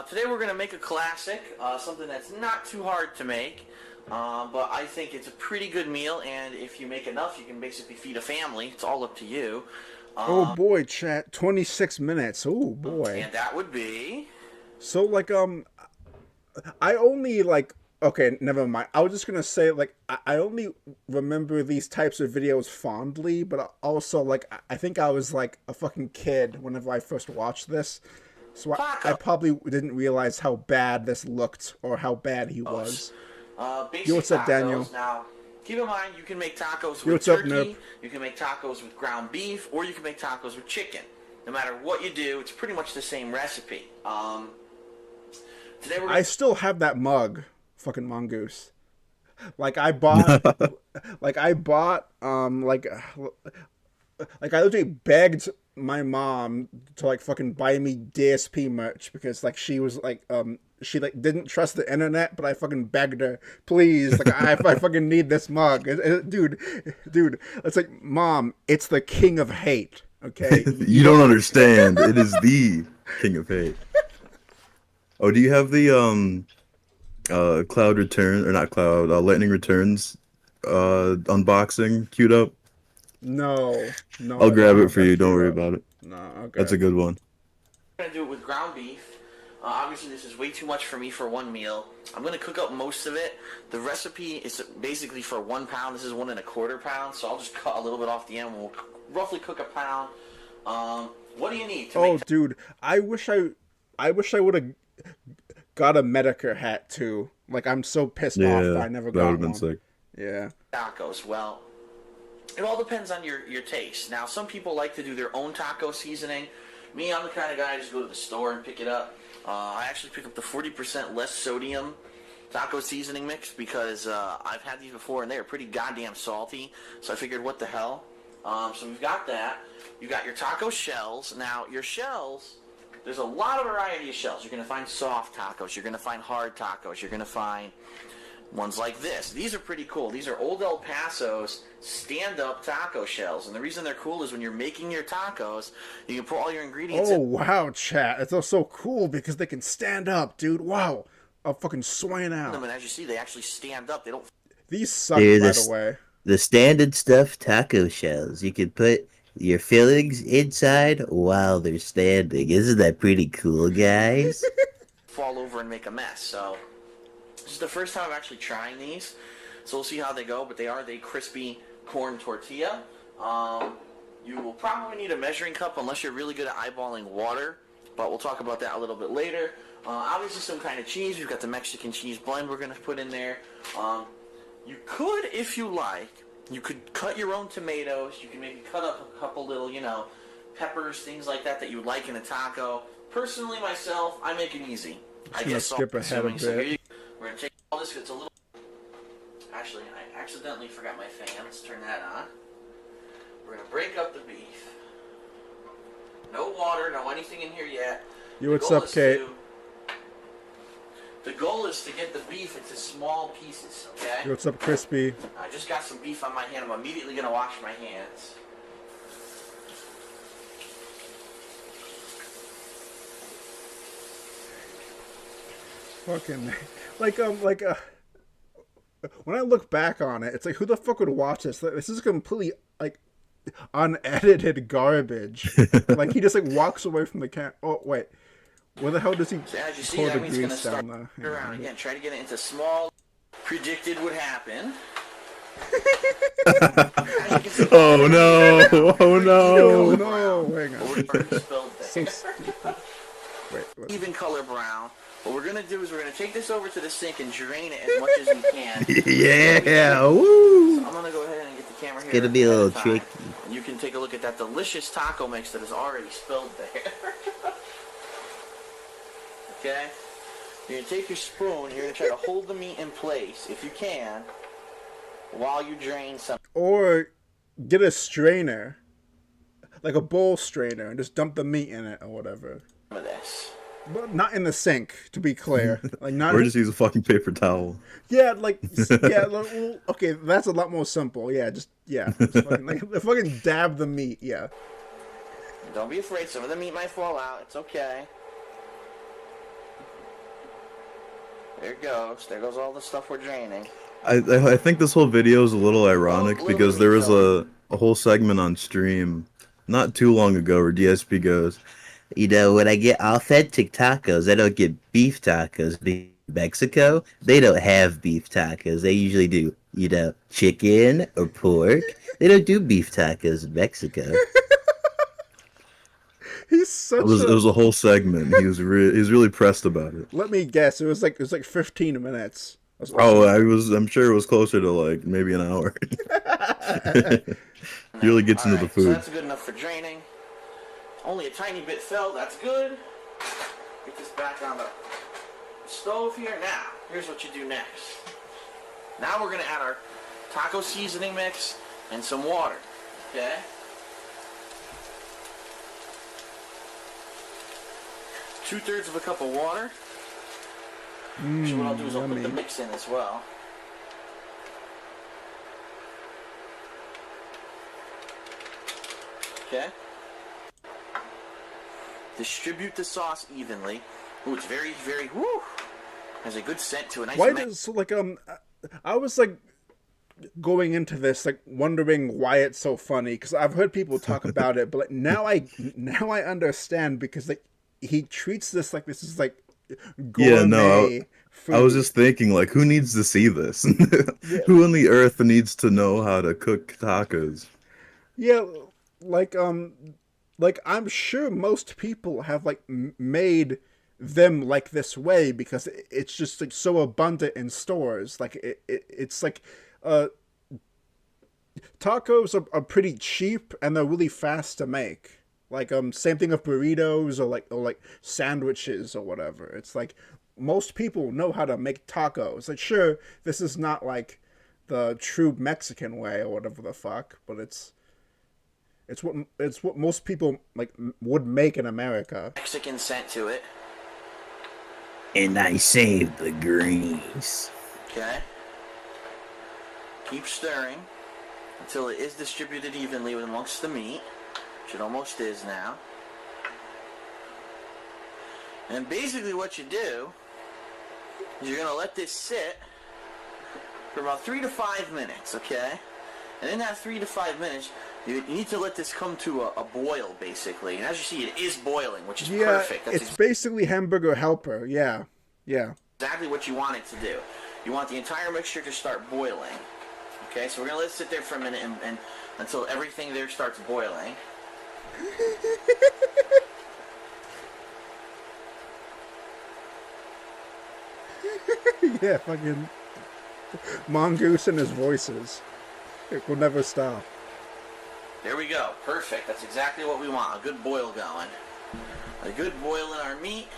Today we're going to make a classic, something that's not too hard to make, but I think it's a pretty good meal, and if you make enough, you can basically feed a family. It's all up to you. Oh boy, chat, 26 minutes. Oh boy. And that would be... So, like, I only, like, okay, never mind. I was just gonna say, like, I only remember these types of videos fondly, but also, like, I think I was, like, a fucking kid whenever I first watched this. So I probably didn't realize how bad this looked or how bad he was. Yo, what's up, Daniel? Now, keep in mind, you can make tacos Yo, with what's up, turkey, Nip? you can make tacos with ground beef, or you can make tacos with chicken. No matter what you do, it's pretty much the same recipe. Today I still have that mug, fucking mongoose. Like I bought, like I literally begged my mom to like fucking buy me DSP merch because like she was like she like didn't trust the internet, but I fucking begged her, please, like I fucking need this mug, dude. It's like, Mom, it's the King of Hate, okay? You don't understand. It is the King of Hate. Oh, do you have the Cloud Return, or not Cloud, Lightning Returns unboxing queued up? No. I'll grab it for you. Don't worry about it. No, okay. That's a good one. I'm gonna do it with ground beef. Obviously, this is way too much for me for one meal. I'm gonna cook up most of it. The recipe is basically for 1 pound. This is 1 1/4 pounds, so I'll just cut a little bit off the end. We'll roughly cook a pound. What do you need to make? Dude, I wish I would have got a Medicare hat too. Like, I'm so pissed off that I never got that one. would have been sick. Yeah. Tacos. Well, it all depends on your taste. Now, some people like to do their own taco seasoning. Me, I'm the kind of guy I just go to the store and pick it up. I actually pick up the 40% less sodium taco seasoning mix because I've had these before and they are pretty goddamn salty. So I figured, what the hell? So we've got that. You got your taco shells. Now, your shells, there's a lot of variety of shells. You're going to find soft tacos. You're going to find hard tacos. You're going to find ones like this. These are pretty cool. These are Old El Paso's stand-up taco shells. And the reason they're cool is when you're making your tacos, you can put all your ingredients in. Oh, wow, chat. It's also so cool because they can stand up, dude. Wow. I'm fucking swaying out. And as you see, they actually stand up. They don't... These suck, by the way. The standard stuff taco shells. You can put your fillings inside while they're standing. Isn't that pretty cool, guys? fall over and make a mess. So this is the first time I'm actually trying these, so we'll see how they go. But they are the crispy corn tortilla. You will probably need a measuring cup unless you're really good at eyeballing water, but we'll talk about that a little bit later. Obviously some kind of cheese. We've got the Mexican cheese blend we're going to put in there. You could, if you like, you could cut your own tomatoes. You can maybe cut up a couple little, peppers, things like that you would like in a taco. Personally, myself, I make it easy. I get skip ahead a bit. So we're going to take all this. It's a little... Actually, I accidentally forgot my fan. Let's turn that on. We're going to break up the beef. No water, no anything in here yet. What's up, Kate? The goal is to get the beef into small pieces, okay? What's up, Crispy? I just got some beef on my hand. I'm immediately going to wash my hands. Fucking, when I look back on it, it's like, who the fuck would watch this? Like, this is completely like unedited garbage. Like he just like walks away from the camera. Oh wait, where the hell does he So as you see, pour that the means it's going to grease start down there? around again. Try to get it into small. Predicted would happen. Oh no! Oh no! No, hang But on. we've already spilled there. So stupid. Wait, Even color brown. What we're going to do is we're going to take this over to the sink and drain it as much as we can. Yeah, woo! So I'm going to go ahead and get the camera here. It's gonna be a ahead little of time. tricky. And you can take a look at that delicious taco mix that is already spilled there. Okay? You're going to take your spoon, you're going to try to hold the meat in place, if you can, while you drain some or get a strainer, like a bowl strainer, and just dump the meat in it or whatever. of this. But not in the sink, to be clear. Like not. Or just use a fucking paper towel. Yeah, like yeah. Like, well, okay, that's a lot more simple. Yeah, just fucking, like fucking dab the meat. Yeah. Don't be afraid, some of the meat might fall out. It's okay. There it goes. There goes all the stuff we're draining. I think this whole video is a little ironic little because bit there was so. a whole segment on stream not too long ago where DSP goes, You know, when I get authentic tacos, I don't get beef tacos. In Mexico, they don't have beef tacos. They usually do, you know, chicken or pork. They don't do beef tacos in Mexico. He's such it was a whole segment. He was really pressed about it. Let me guess. It was like 15 minutes. I'm sure it was closer to like maybe an hour. He really gets into the So food. that's good enough for draining. Only a tiny bit fell. That's good. Get this back on the stove here. Now, here's what you do next. Now we're going to add our taco seasoning mix and some water. Okay? Two-thirds of a cup of water. So what I'll do is I'll put the mix in as well. Okay? Distribute the sauce evenly. Ooh, it's very, very, woo! Has a good scent to it. Nice Why mix. does like I was like going into this like wondering why it's so funny because I've heard people talk about it, but like, now I understand because like he treats this like this is like gourmet Yeah, no, food. I was just thinking, like, who needs to see this? Who on the earth needs to know how to cook tacos? Yeah, like I'm sure most people have like made them like this way because it's just like so abundant in stores. Like it's like tacos are pretty cheap and they're really fast to make. Like same thing with burritos or like sandwiches or whatever. It's like most people know how to make tacos. Like sure, this is not like the true Mexican way or whatever the fuck, but it's what most people like would make in America. Mexican scent to it. And I saved the grease. Okay? Keep stirring until it is distributed evenly amongst the meat, which it almost is now. And basically what you do is you're going to let this sit for about 3 to 5 minutes, okay? And in that 3 to 5 minutes, you need to let this come to a boil, basically. And as you see, it is boiling, which is perfect. That's it's basically hamburger helper. Yeah. exactly what you want it to do. You want the entire mixture to start boiling. Okay, so we're going to let it sit there for a minute and until everything there starts boiling. Yeah, fucking mongoose and his voices. It will never stop. There we go. Perfect. That's exactly what we want. A good boil going. A good boil in our meat.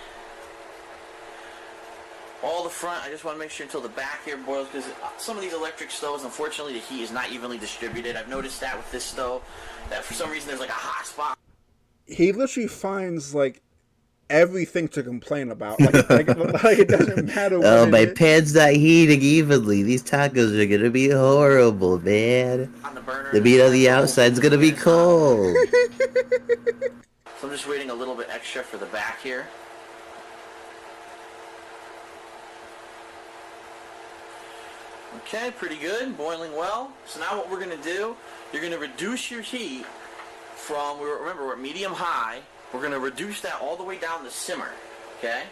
All the front, I just want to make sure until the back here boils because some of these electric stoves, unfortunately, the heat is not evenly distributed. I've noticed that with this stove, that for some reason there's like a hot spot. He literally finds like everything to complain about. Like it doesn't matter what Oh, it my is. pan's not heating evenly. These tacos are gonna be horrible, man. On the burner. The meat on the outside's gonna be cold. So I'm just waiting a little bit extra for the back here. Okay, pretty good. Boiling well. So now what we're going to do, you're going to reduce your heat from, remember, we're at medium high. We're going to reduce that all the way down to simmer. Okay?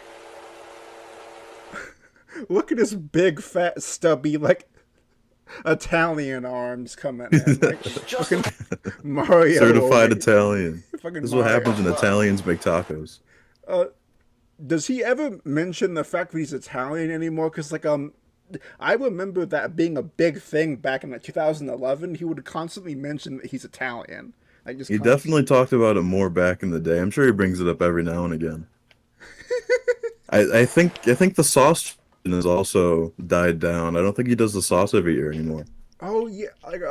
Look at his big, fat, stubby, like, Italian arms coming in. Like, fucking Mario. Certified Italian. Fucking This is what Mario. happens when Italians make tacos. Does he ever mention the fact that he's Italian anymore? Because, like, I remember that being a big thing back in like 2011. He would constantly mention that he's Italian. Like, just He definitely talked about it more back in the day. I'm sure he brings it up every now and again. I think the sauce has also died down. I don't think he does the sauce every year anymore. Oh yeah, like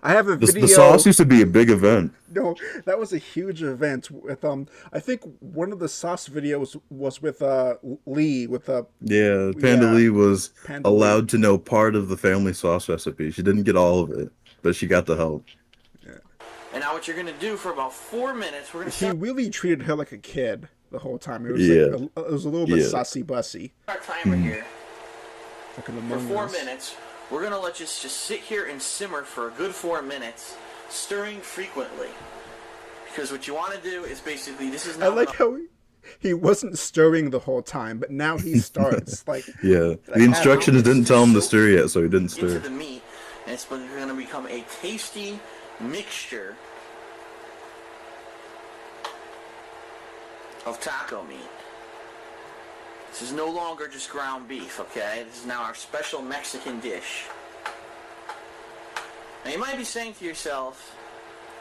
I have a video. The sauce used to be a big event. No, that was a huge event with I think one of the sauce videos was with Lee with Yeah, Panda Lee was Panda allowed Lee. to know part of the family sauce recipe. She didn't get all of it, but she got the help. And now what you're going to do for about 4 minutes, we're going to He start really treated her like a kid the whole time. It was Yeah. like it was a little bit Yeah. sussy bussy. our timer here. Fucking For Among 4 Us. minutes, we're going to let you just sit here and simmer for a good 4 minutes, stirring frequently. Because what you want to do is basically, this is I not like how he wasn't stirring the whole time, but now he starts like. Yeah, Like, the instructions didn't tell him to stir yet, so he didn't into stir. the meat, and it's going to become a tasty mixture of taco meat. This is no longer just ground beef, okay? This is now our special Mexican dish. Now you might be saying to yourself,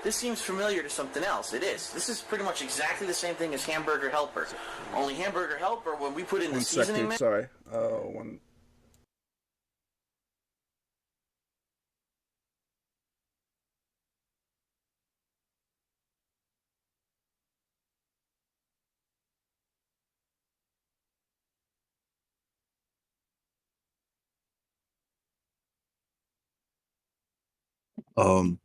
this seems familiar to something else. It is. This is pretty much exactly the same thing as Hamburger Helper. Only Hamburger Helper, when we put in the One seasoning second, mix, sorry. One. Um,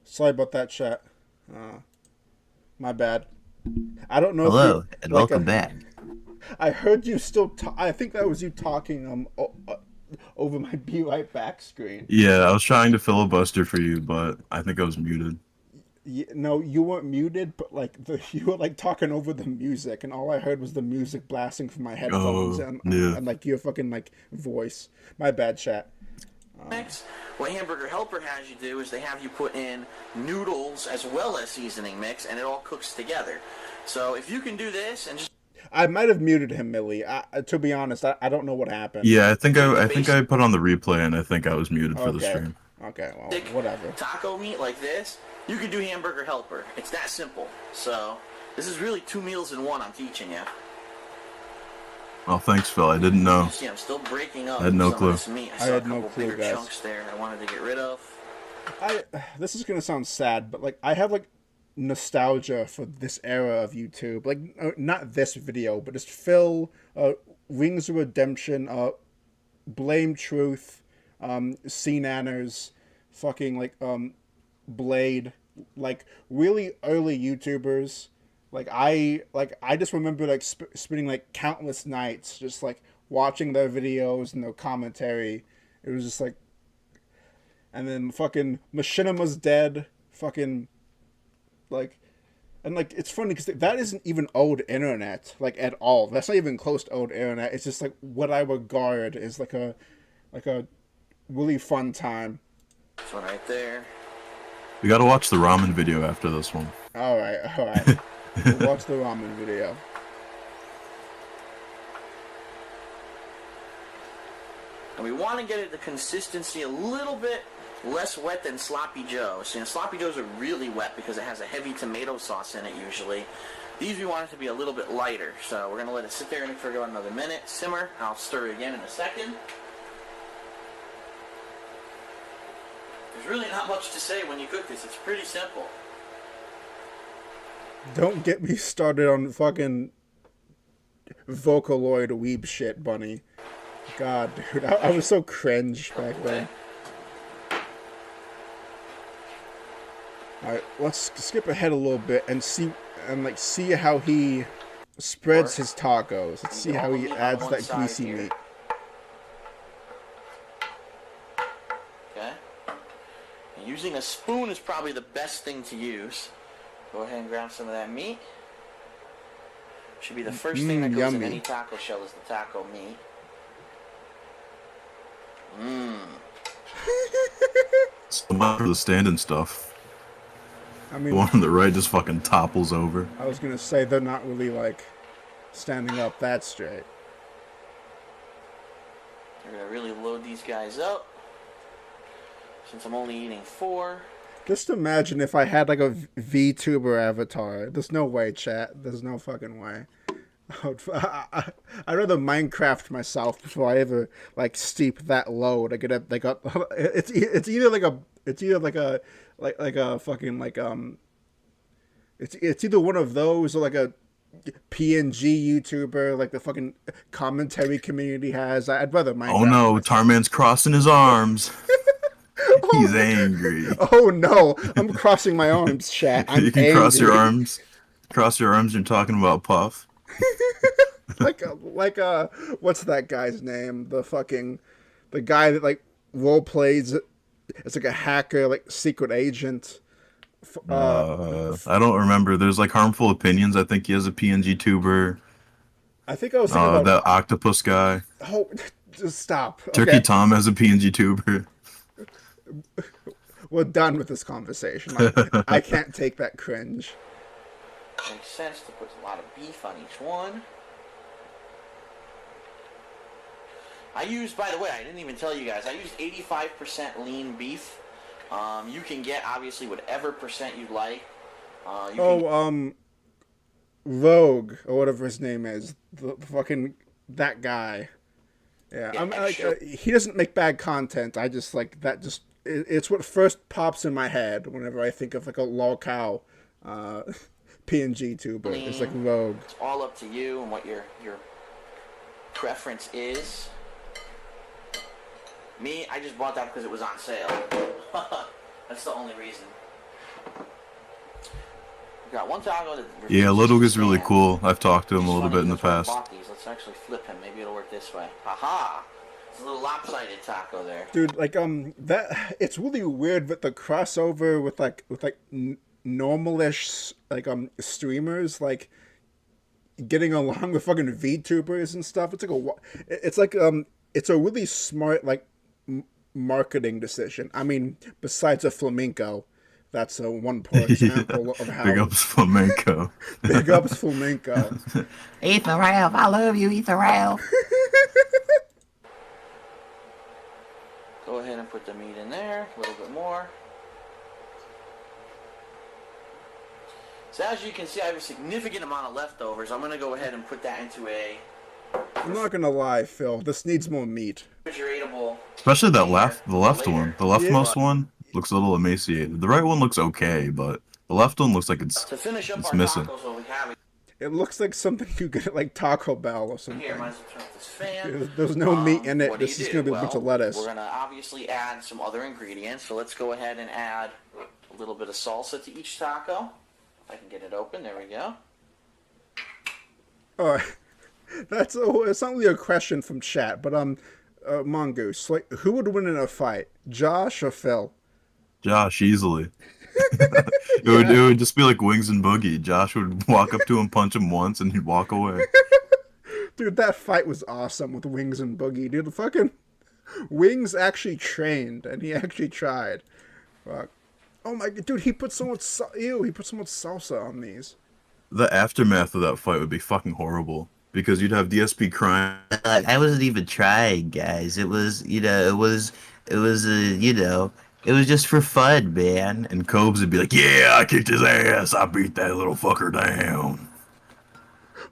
Sorry about that, chat. My bad. I don't know. Hello, if you, and like, welcome back. I heard you still. I think that was you talking over my "Be Right Back" screen. yeah, I was trying to filibuster for you, but I think I was muted. No, you weren't muted, but like you were like talking over the music, and all I heard was the music blasting from my headphones and like your fucking like voice. My bad, chat. mix. What Hamburger Helper has you do is they have you put in noodles as well as seasoning mix, and it all cooks together. So if you can do this and just I might have muted him, Millie. To be honest, I don't know what happened. Yeah, I think I put on the replay, and I think I was muted for the stream. Okay, well, whatever. taco meat like this, you can do Hamburger Helper. It's that simple. So this is really 2 meals in one I'm teaching you. Oh, thanks, Phil. I didn't know. You see, I'm still breaking up I had no some clue. of this meat. I saw had a no couple clue, bigger guys. chunks there I wanted to get rid of. This is gonna sound sad, but like I have like nostalgia for this era of YouTube. Like not this video, but just Phil, Rings of Redemption, Blame Truth, C-Nanners, fucking like Blade, like really early YouTubers. Like I just remember like spending like countless nights just like watching their videos and their commentary. It was just like, and then fucking Machinima's dead. Fucking like, and like it's funny because that isn't even old internet like at all. That's not even close to old internet. It's just like what I regard as like a really fun time. This one right there. We gotta watch the ramen video after this one. All right. We'll watch the ramen video. And we want to get it the consistency a little bit less wet than Sloppy Joe's. You know, Sloppy Joe's are really wet because it has a heavy tomato sauce in it usually. These we want it to be a little bit lighter. So we're going to let it sit there for about another minute, simmer. I'll stir it again in a second. There's really not much to say when you cook this. It's pretty simple. Don't get me started on fucking Vocaloid weeb shit, Bunny. God, dude, I was so cringe back then. Alright, let's skip ahead a little bit and see how he spreads his tacos. Let's see how he adds that greasy meat. Okay. And using a spoon is probably the best thing to use. Go ahead and grab some of that meat. Should be the first thing that goes in any taco shell is the taco meat. It's the one for the standing stuff. I mean, the one on the right just fucking topples over. I was gonna say they're not really like standing up that straight. We're gonna really load these guys up. Since I'm only eating 4. Just imagine if I had like a VTuber avatar. There's no way, chat. There's no fucking way. I'd rather Minecraft myself before I ever like steep that low to get it. Like it's either one of those or like a PNG YouTuber like the fucking commentary community has. I'd rather Minecraft. Oh no, Tarman's crossing his arms. He's angry. Oh no, I'm crossing my arms, chat. I'm You can angry. cross your arms. Cross your arms. You're talking about Puff. like what's that guy's name? The guy that like role plays. It's like a hacker, like secret agent. I don't remember. There's like Harmful Opinions. I think he has a PNG tuber. I think I was thinking about that octopus guy. Oh, just stop. Turkey Okay. Tom has a PNG tuber. We're done with this conversation. I can't take that cringe. Makes sense to put a lot of beef on each one. I used, by the way, I didn't even tell you guys, I used 85% lean beef. You can get, obviously, whatever percent you'd like. Rogue, or whatever his name is. The fucking, that guy. Yeah, Yeah, I'm like, sure. he doesn't make bad content. I just, like, that just, it's what first pops in my head whenever I think of, like, a lolcow PNG tuber. It's like Rogue. It's all up to you and what your preference is. Me, I just bought that because it was on sale. That's the only reason. We got one taco. Yeah, Little is really cool. I've talked to him a little bit in the past. Bought these. Let's actually flip him. Maybe it'll work this way. Haha! It's a little lopsided taco there. Dude, like that it's really weird with the crossover with like normalish like streamers like getting along with fucking VTubers and stuff. It's a really smart like marketing decision. I mean, besides a flamenco, that's a one poor example of how. Big ups flamenco. Big ups flamenco. Ethan Ralph, I love you, Ethan Ralph. Go ahead and put the meat in there, a little bit more. So as you can see, I have a significant amount of leftovers. I'm going to go ahead and put that into a I'm not gonna lie, Phil. This needs more meat. Refrigeratable. Especially the left one. The leftmost one looks a little emaciated. The right one looks okay, but the left one looks like it's missing. Tacos, what we have It looks like something you get at like Taco Bell or something. here, might as well turn off this fan. There's no meat in it. What do This you is do? gonna be a bunch of lettuce. We're gonna obviously add some other ingredients. So let's go ahead and add a little bit of salsa to each taco. If I can get it open, there we go. Oh, it's not really a question from chat, but Mongoose, like, who would win in a fight, Josh or Phil? Josh, easily. It would just be like Wings and Boogie. Josh would walk up to him, punch him once, and he'd walk away. Dude, that fight was awesome with Wings and Boogie. Dude, the fucking Wings actually trained, and he actually tried. Fuck. Oh my god, dude, he put so much salsa on these. The aftermath of that fight would be fucking horrible. Because you'd have DSP crying. I wasn't even trying, guys. It was, it was just for fun, man. And Cobes would be like, yeah, I kicked his ass. I beat that little fucker down.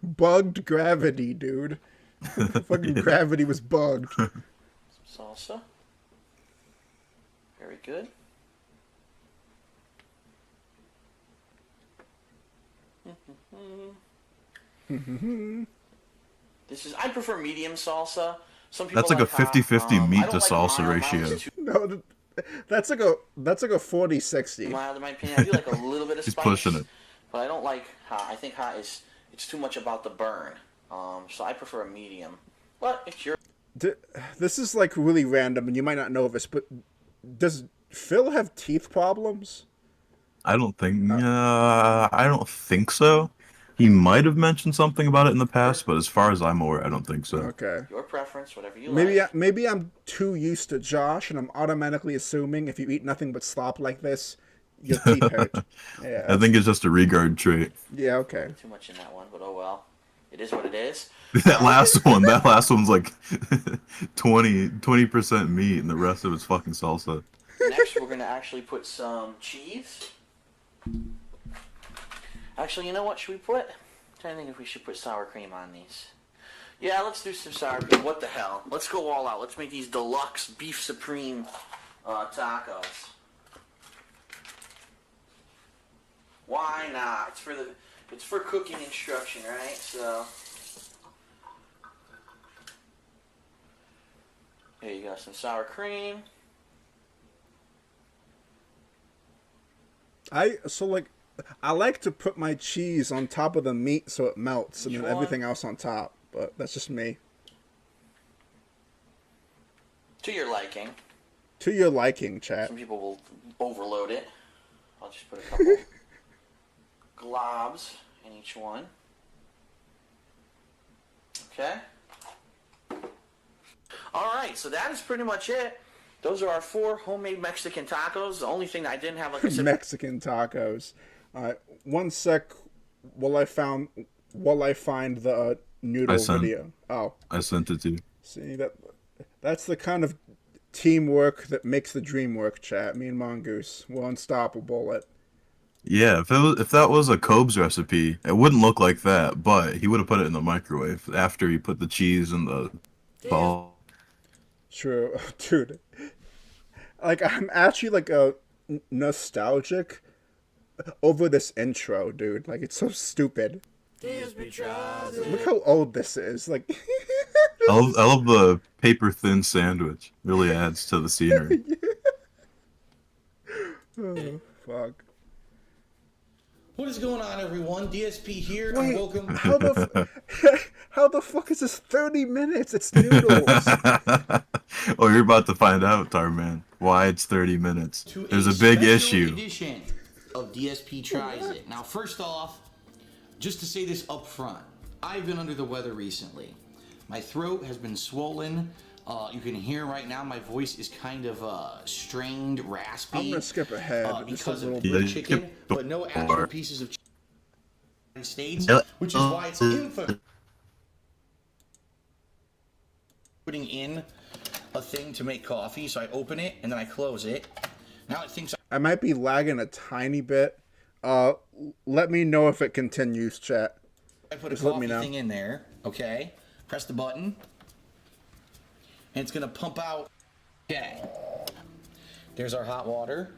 Bugged gravity, dude. Fucking gravity was bugged. Some salsa. Very good. I prefer medium salsa. Some people That's like a 50-50 meat to salsa ratio. No, that's like a 40-60. Mild in my opinion. I do like a little bit of He's spice. pushing it. But I don't like hot. I think hot it's too much about the burn. So I prefer a medium. But it's your... This is like really random, and you might not know this, but does Phil have teeth problems? I don't think so. He might have mentioned something about it in the past, but as far as I'm aware, I don't think so. Okay. Your preference, whatever you like. Maybe I'm too used to Josh, and I'm automatically assuming if you eat nothing but slop like this, your teeth hurt. Yeah. I think it's just a regard trait. Yeah, okay. Too much in that one, but oh well. It is what it is. That last one's like 20% meat, and the rest of it's fucking salsa. Next, we're going to actually put some cheese. Actually, you know what should we put? I'm trying to think if we should put sour cream on these. Yeah, let's do some sour cream. What the hell? Let's go all out. Let's make these deluxe beef supreme tacos. Why not? It's for cooking instruction, right? So here you go, some sour cream. I like to put my cheese on top of the meat so it melts, and then everything else on top. But that's just me. To your liking. To your liking, chat. Some people will overload it. I'll just put a couple globs in each one. Okay. Alright, so that is pretty much it. Those are our 4 homemade Mexican tacos. The only thing that I didn't have, like I said... Mexican tacos. One sec while I find the noodle video. Oh. I sent it to you. See, that's the kind of teamwork that makes the dream work, chat. Me and Mongoose. We're unstoppable at... Yeah, if that was a Cobes recipe, it wouldn't look like that, but he would have put it in the microwave after he put the cheese in the ball. True. Dude. Like, I'm actually, like, nostalgic over this intro, dude. Like, it's so stupid. Look how old this is. Like, I love the paper-thin sandwich. Really adds to the scenery. Oh, fuck. What is going on, everyone? DSP here, and welcome. How the fuck is this 30 minutes? It's noodles. Oh, you're about to find out, Tarman, why it's 30 minutes. There's a big issue. Edition of DSP Tries It. Now, first off, just to say this up front, I've been under the weather recently. My throat has been swollen. You can hear right now my voice is kind of strained, raspy. I'm gonna skip ahead because just a of little bit. chicken, but no actual pieces of chicken in the States, which is why it's infamous. Putting in a thing to make coffee, so I open it and then I close it. Now it thinks I might be lagging a tiny bit. Let me know if it continues, chat. I put a Just let me coffee know. thing in there, okay? Press the button. And it's gonna pump out. Okay. There's our hot water.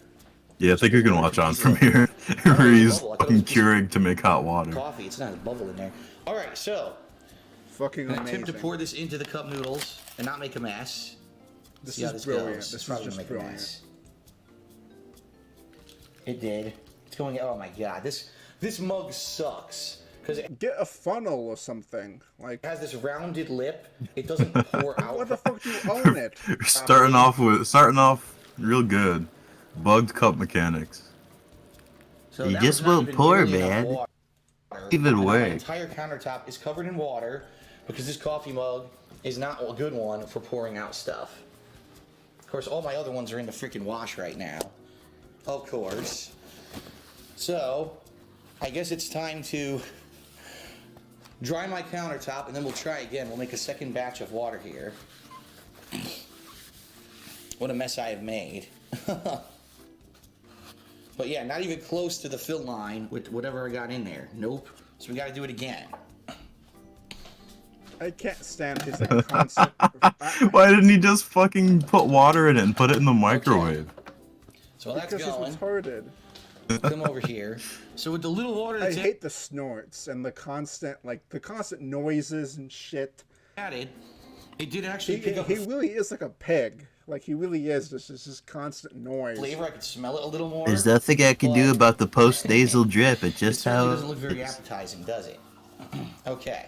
Yeah, I think you can watch on from here. Where he's fucking curing to make hot water. Coffee, it's not a bubble in there. Alright, so. Fucking I'm amazing. attempt to pour this into the cup noodles and not make a mess. This See how is this brilliant. goes. This It's is probably just gonna make brilliant. a mess. It did. It's going. Oh my god, this mug sucks. Because get a funnel or something. Like it has this rounded lip. It doesn't pour out. What the fuck do you own it? starting off real good. Bugged cup mechanics. So You that just was not won't even pour, nearly enough man. water. Even And worse. My entire countertop is covered in water because this coffee mug is not a good one for pouring out stuff. Of course, all my other ones are in the freaking wash right now. Of course. So, I guess it's time to dry my countertop and then we'll try again. We'll make a second batch of water here. What a mess I have made. But yeah, not even close to the fill line with whatever I got in there. Nope. So we gotta do it again. I can't stand his like constant. Why didn't he just fucking put water in it and put it in the microwave? So that's because going. he's retarded. Come over here. So with the little water I that's hate the snorts and the constant noises and shit. added, it did actually pick up He really is like a pig. Like he really is. Just constant noise. flavor. I could smell it a little more. There's nothing I can do about the post-nasal drip. It's It just certainly how doesn't look very it's- appetizing, does it? Okay.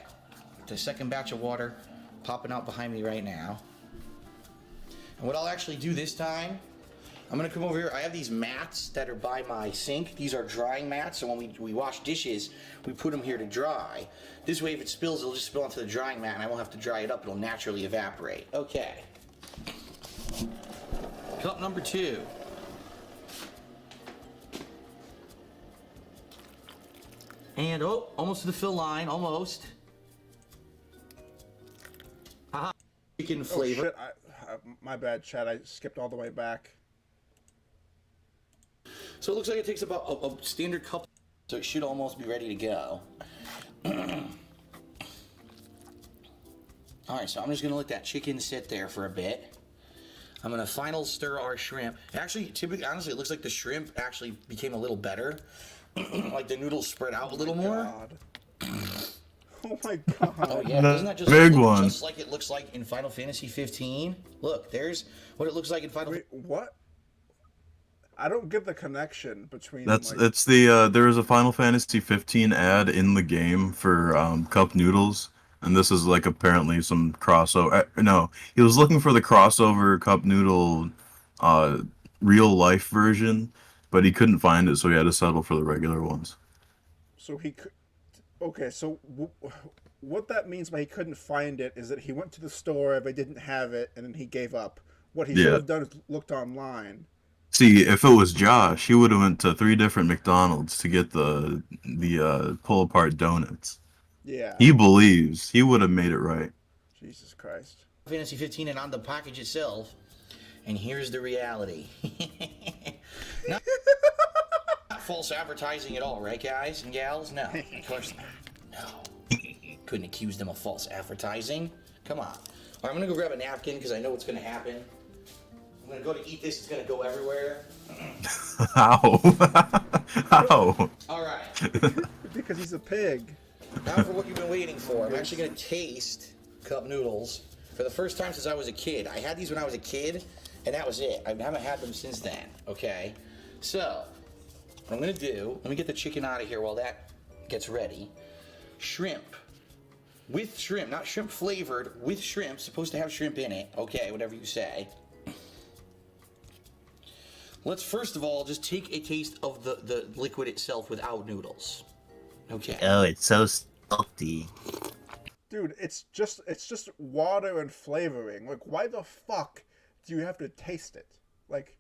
The second batch of water popping out behind me right now. And what I'll actually do this time, I'm gonna come over here. I have these mats that are by my sink. These are drying mats, so when we wash dishes, we put them here to dry. This way, if it spills, it'll just spill onto the drying mat, and I won't have to dry it up. It'll naturally evaporate. Okay. Cup number 2. And oh, almost to the fill line, almost. Haha. Chicken flavor. Oh shit! My bad, Chad. I skipped all the way back. So it looks like it takes about a standard cup, so it should almost be ready to go. Alright, so I'm just going to let that chicken sit there for a bit. I'm going to final stir our shrimp. Actually, typically, honestly, it looks like the shrimp actually became a little better. Like the noodles spread out a little more. Oh my god. Oh yeah, doesn't that just Big look one. just like it looks like in Final Fantasy 15? Look, there's what it looks like in Final Wait, what? I don't get the connection between. It's the there is a Final Fantasy 15 ad in the game for cup noodles, and this is like apparently some crossover. No, he was looking for the crossover cup noodle, real life version, but he couldn't find it, so he had to settle for the regular ones. So he could. Okay, so what that means by he couldn't find it is that he went to the store, they didn't have it, and then he gave up. What he should have done is looked online. See, if it was Josh, he would have went to 3 different McDonald's to get the pull apart donuts. Yeah. He believes he would have made it right. Jesus Christ. Fantasy 15 and on the package itself. And here's the reality. Not false advertising at all, right, guys and gals? No, of course not. No. Couldn't accuse them of false advertising. Come on. All right, I'm going to go grab a napkin because I know what's going to happen. I'm going to go to eat this. It's going to go everywhere. How? How? All right. Because he's a pig. Now for what you've been waiting for. I'm actually going to taste cup noodles for the first time since I was a kid. I had these when I was a kid, and that was it. I haven't had them since then, okay? So, what I'm going to do, let me get the chicken out of here while that gets ready. Shrimp. With shrimp, not shrimp flavored, with shrimp. Supposed to have shrimp in it. Okay, whatever you say. Let's first of all just take a taste of the liquid itself without noodles. Okay. Oh, it's so salty. Dude, it's just water and flavoring. Like, why the fuck do you have to taste it? Like,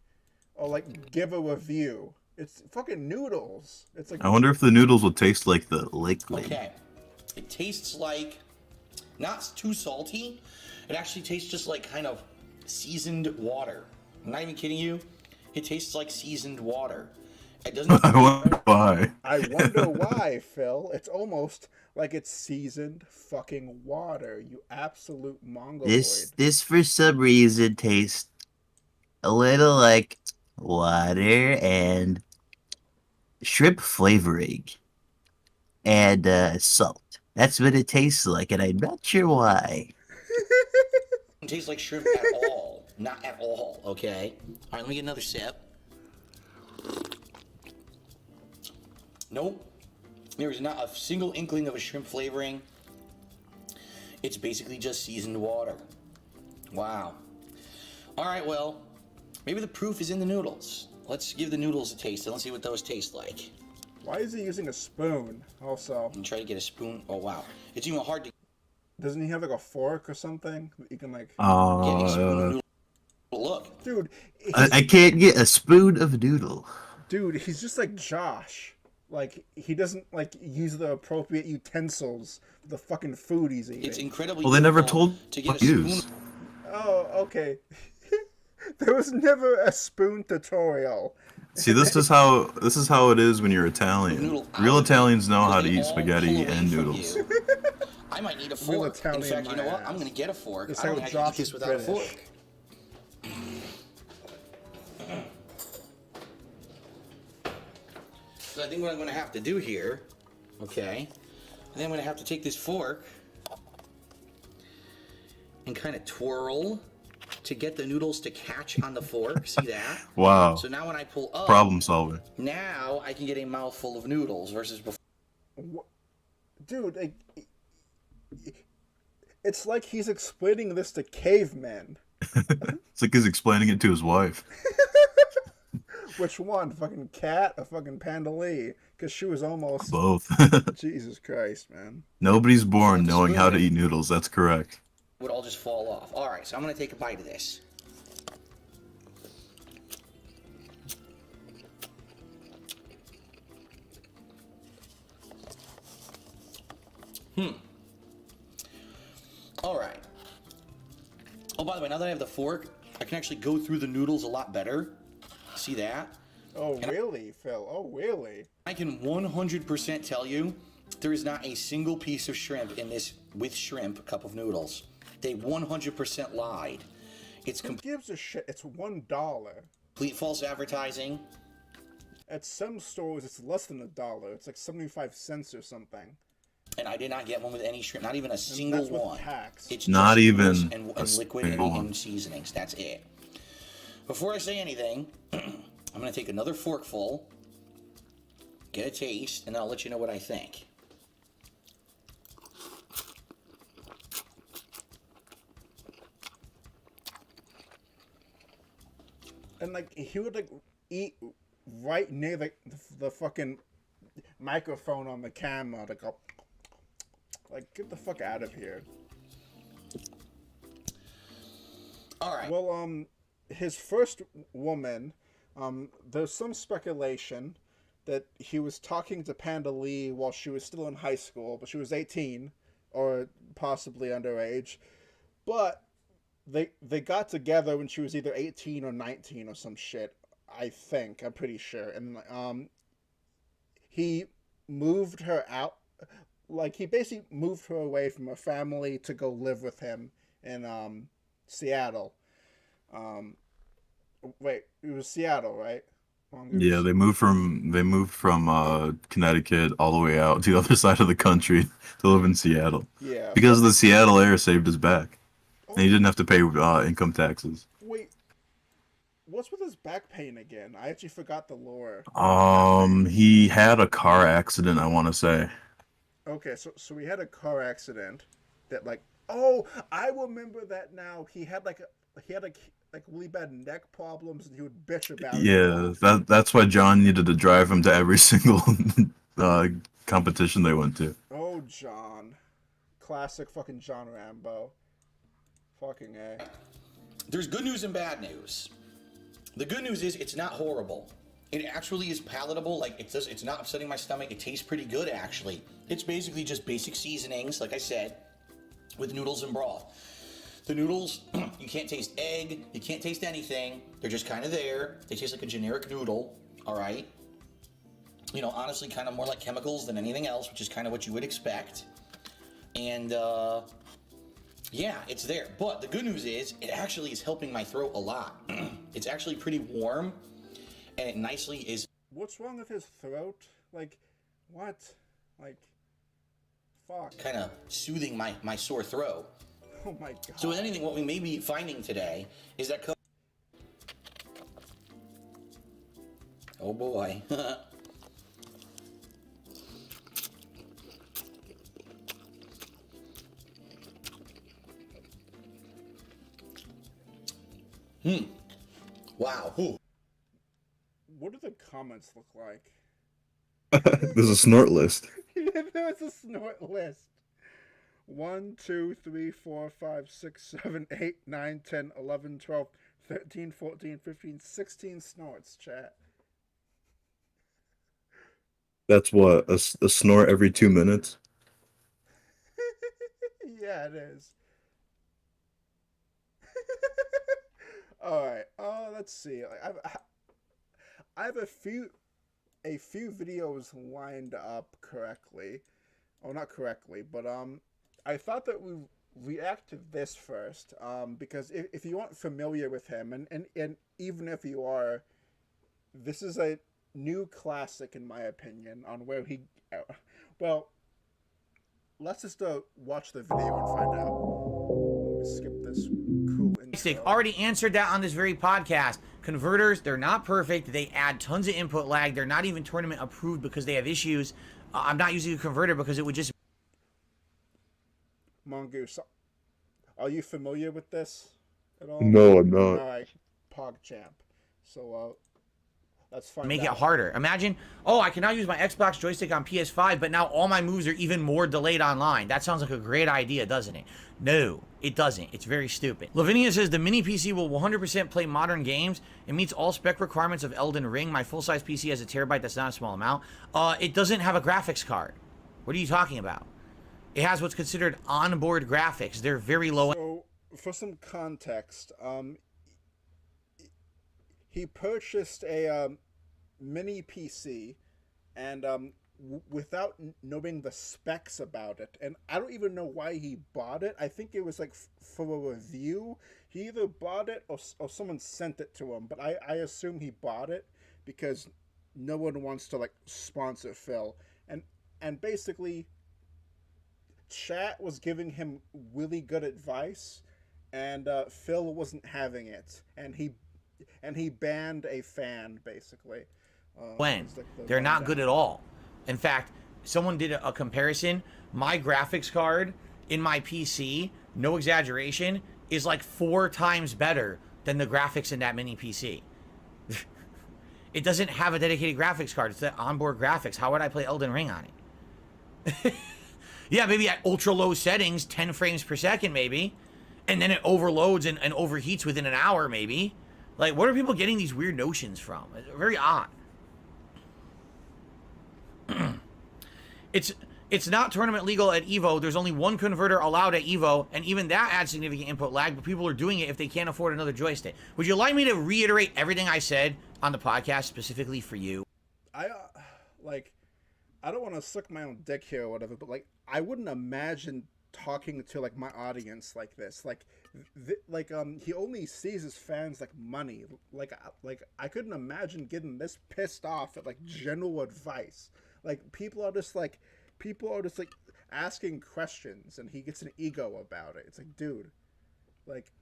or like give a review. It's fucking noodles. It's like. I wonder if the noodles will taste like the liquid. Okay. It tastes like, not too salty. It actually tastes just like kind of seasoned water. I'm not even kidding you. It tastes like seasoned water. It doesn't. I wonder why. I wonder why, Phil. It's almost like it's seasoned fucking water. You absolute mongoloid. This for some reason tastes a little like water and shrimp flavoring and salt. That's what it tastes like, and I'm not sure why. It tastes like shrimp at all. Not at all, okay? All right, let me get another sip. Nope. There's not a single inkling of a shrimp flavoring. It's basically just seasoned water. Wow. All right, well, maybe the proof is in the noodles. Let's give the noodles a taste and let's see what those taste like. Why is he using a spoon? Also, And try to get a spoon. Oh, wow. It's even hard to doesn't he have like a fork or something that you can like? get a spoon of noodle. Look. Dude, I can't get a spoon of noodle. dude, he's just like Josh. Like he doesn't like use the appropriate utensils for the fucking food he's eating. It's incredibly Well, they never difficult told to get what a use. spoon. Oh, okay. There was never a spoon tutorial. See, this is how it is when you're Italian. Real Italians know how to eat spaghetti and noodles. I might need a Real fork. In Italian fact, you know what? my I'm ass. going to get a fork. It's I don't like know how to eat Josh this is without a British. fork. So I think what I'm going to have to do here, okay, I think I'm going to have to take this fork and kind of twirl to get the noodles to catch on the fork. See that? Wow. So now when I pull up, Problem solving. now I can get a mouthful of noodles versus before. Dude, like, it's like he's explaining this to cavemen. It's like he's explaining it to his wife. Which one? Fucking cat or fucking Panda Lee? Because she was almost... Both. Jesus Christ, man. Nobody's born knowing how to eat noodles. That's correct. Would all just fall off. All right, so I'm going to take a bite of this. All right. Oh, by the way, now that I have the fork, I can actually go through the noodles a lot better. See that? Oh, really, Phil? Oh, really? I can 100% tell you there is not a single piece of shrimp in this with shrimp cup of noodles. They 100% lied. It's Who gives a shit? It's $1. complete false advertising. At some stores, it's less than $1. It's like 75 cents or something. And I did not get one with any shrimp, not even a single that's with one. tax. It's Not just even noodles a and liquid single one. and seasonings. That's it. Before I say anything, I'm going to take another forkful, get a taste, and then I'll let you know what I think. And like he would like eat right near the fucking microphone on the camera, like get the fuck out of here. All right. Well, his first woman, there's some speculation that he was talking to Panda Lee while she was still in high school, but she was 18 or possibly underage. But they got together when she was either 18 or 19 or some shit. I think. I'm pretty sure. And he moved her out. Like, he basically moved her away from her family to go live with him in Seattle. Wait, it was Seattle, right? Mongoose? Yeah, they moved from Connecticut all the way out to the other side of the country to live in Seattle. Yeah. Because the Seattle air saved his back. And he didn't have to pay income taxes. Wait, what's with his back pain again? I actually forgot the lore. He had a car accident, I want to say. Okay, so he had a car accident that like, oh, I remember that now. He had like really bad neck problems, and he would bitch about it. Yeah, that's why John needed to drive him to every single competition they went to. Oh, John, classic fucking John Rambo. Fucking A. There's good news and bad news. The good news is it's not horrible. It actually is palatable. Like it's not upsetting my stomach. It tastes pretty good actually. It's basically just basic seasonings, like I said, with noodles and broth. The noodles, you can't taste egg. You can't taste anything. They're just kind of there. They taste like a generic noodle. All right. you know, honestly kind of more like chemicals than anything else, which is kind of what you would expect. And yeah, it's there. But the good news is it actually is helping my throat a lot. It's actually pretty warm, and it nicely is. What's wrong with his throat? Like, what? Like, fuck. Kind of soothing my sore throat. Oh my god. So with anything, what we may be finding today is that... Oh boy. Wow. What do the comments look like? There's a snort list. There's a snort list. 1, 2, 3, 4, 5, 6, 7, 8, 9, 10, 11, 12, 13, 14, 15, 16 snorts, chat. That's what, a snort every 2 minutes? Yeah, it is. Alright, let's see. I have a few videos lined up correctly. Oh, not correctly, but I thought that we react to this first, because if you aren't familiar with him, and even if you are, this is a new classic in my opinion on where he, well, let's just watch the video and find out. Let me skip this cool intro. Already answered that on this very podcast. Converters, they're not perfect. They add tons of input lag. They're not even tournament approved because they have issues. I'm not using a converter because it would just... Mongoose, are you familiar with this at all? No, I'm not. Alright, PogChamp. So, let's find make out. it harder. Imagine, oh, I can now use my Xbox joystick on PS5, but now all my moves are even more delayed online. That sounds like a great idea, doesn't it? No, it doesn't. It's very stupid. Lavinia says the mini PC will 100% play modern games. It meets all spec requirements of Elden Ring. My full-size PC has a terabyte. That's not a small amount. It doesn't have a graphics card. What are you talking about? It has what's considered onboard graphics. They're very low. So, for some context, he purchased a mini PC, and without knowing the specs about it, and I don't even know why he bought it. I think it was like for a review. He either bought it or someone sent it to him, but I assume he bought it because no one wants to like sponsor Phil, and basically chat was giving him really good advice, and Phil wasn't having it, and he banned a fan basically. When they're not good at all. In fact, someone did a comparison. My graphics card in my PC, no exaggeration, is like 4 times better than the graphics in that mini PC. It doesn't have a dedicated graphics card. It's the onboard graphics. How would I play Elden Ring on it? Yeah, maybe at ultra low settings, 10 frames per second maybe, and then it overloads and overheats within an hour maybe. Like, what are people getting these weird notions from? It's very odd. It's not tournament legal at EVO. There's only one converter allowed at EVO, and even that adds significant input lag, but people are doing it if they can't afford another joystick. Would you like me to reiterate everything I said on the podcast specifically for you? I don't want to suck my own dick here or whatever, but like, I wouldn't imagine talking to like my audience like this. He only sees his fans like money. Like I couldn't imagine getting this pissed off at like general advice. Like people are just like asking questions, and he gets an ego about it. It's like, dude, like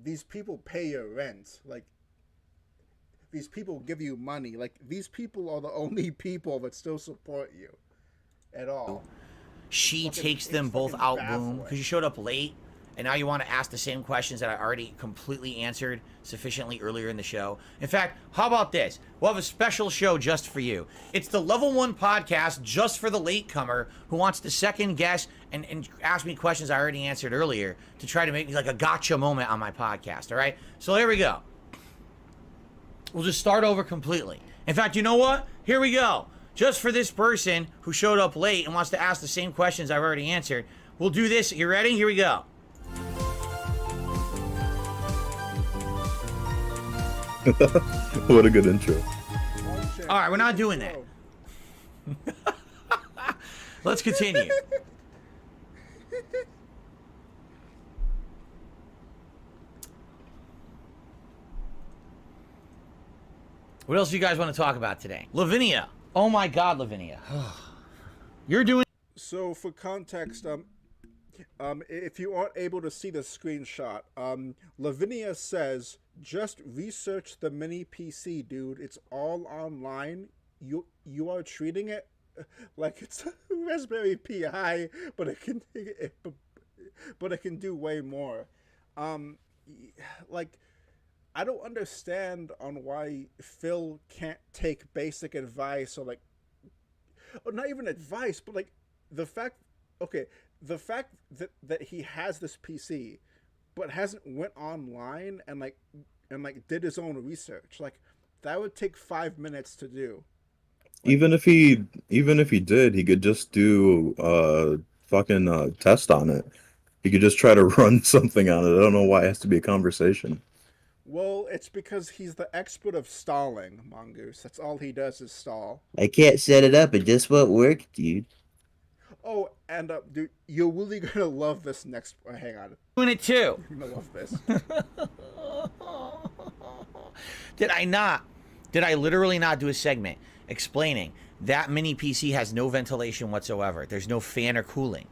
these people pay your rent. Like these people give you money. Like these people are the only people that still support you at all. She takes them both out, boom, because you showed up late, and now you want to ask the same questions that I already completely answered sufficiently earlier in the show. In fact, how about this? We'll have a special show just for you. It's the Level 1 podcast just for the latecomer who wants to second guess and ask me questions I already answered earlier to try to make me like a gotcha moment on my podcast, all right? So here we go. We'll just start over completely. In fact, you know what? Here we go. Just for this person who showed up late and wants to ask the same questions I've already answered, we'll do this. You ready? Here we go. What a good intro. All right, we're not doing that. Let's continue. What else do you guys want to talk about today? Lavinia. Oh my God, Lavinia. You're doing... So for context, if you aren't able to see the screenshot, Lavinia says, just research the mini PC, dude. It's all online. You are treating it like it's a Raspberry Pi, but it can do way more. Like, I don't understand on why Phil can't take basic advice or not even advice, but like the fact that he has this PC, but hasn't went online and did his own research. Like, that would take 5 minutes to do. Even if he did, he could just do fucking test on it. He could just try to run something on it. I don't know why it has to be a conversation. Well, it's because he's the expert of stalling, Mongoose. That's all he does is stall. I can't set it up. It just won't work, dude. Oh, and dude, you're really gonna love this next. Hang on. Doing it too. You're gonna love this. Did I not? Did I literally not do a segment explaining that mini PC has no ventilation whatsoever? There's no fan or cooling.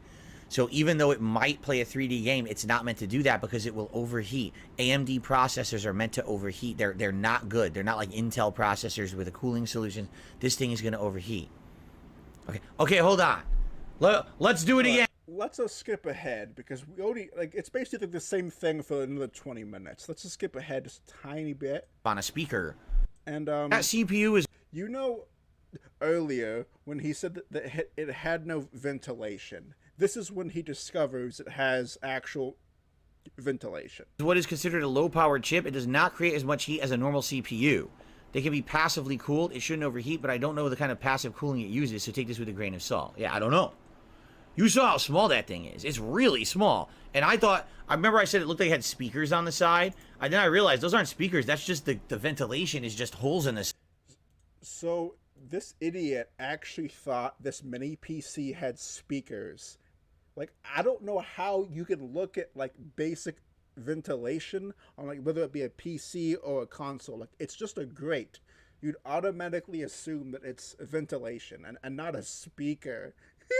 So even though it might play a 3D game, it's not meant to do that because it will overheat. AMD processors are meant to overheat. They're not good. They're not like Intel processors with a cooling solution. This thing is going to overheat. Okay, hold on. Let's do it again. Let's just skip ahead because we already it's basically the same thing for another 20 minutes. Let's just skip ahead just a tiny bit. On a speaker. And that CPU is... You know, earlier when he said that it had no ventilation. This is when he discovers it has actual ventilation. What is considered a low-powered chip, it does not create as much heat as a normal CPU. They can be passively cooled. It shouldn't overheat, but I don't know the kind of passive cooling it uses, so take this with a grain of salt. Yeah, I don't know. You saw how small that thing is. It's really small. And I remember I said it looked like it had speakers on the side. Then I realized those aren't speakers. That's just the ventilation is just holes in this. So this idiot actually thought this mini PC had speakers. Like, I don't know how you can look at like basic ventilation on like whether it be a PC or a console. Like, it's just a grate. You'd automatically assume that it's ventilation and not a speaker.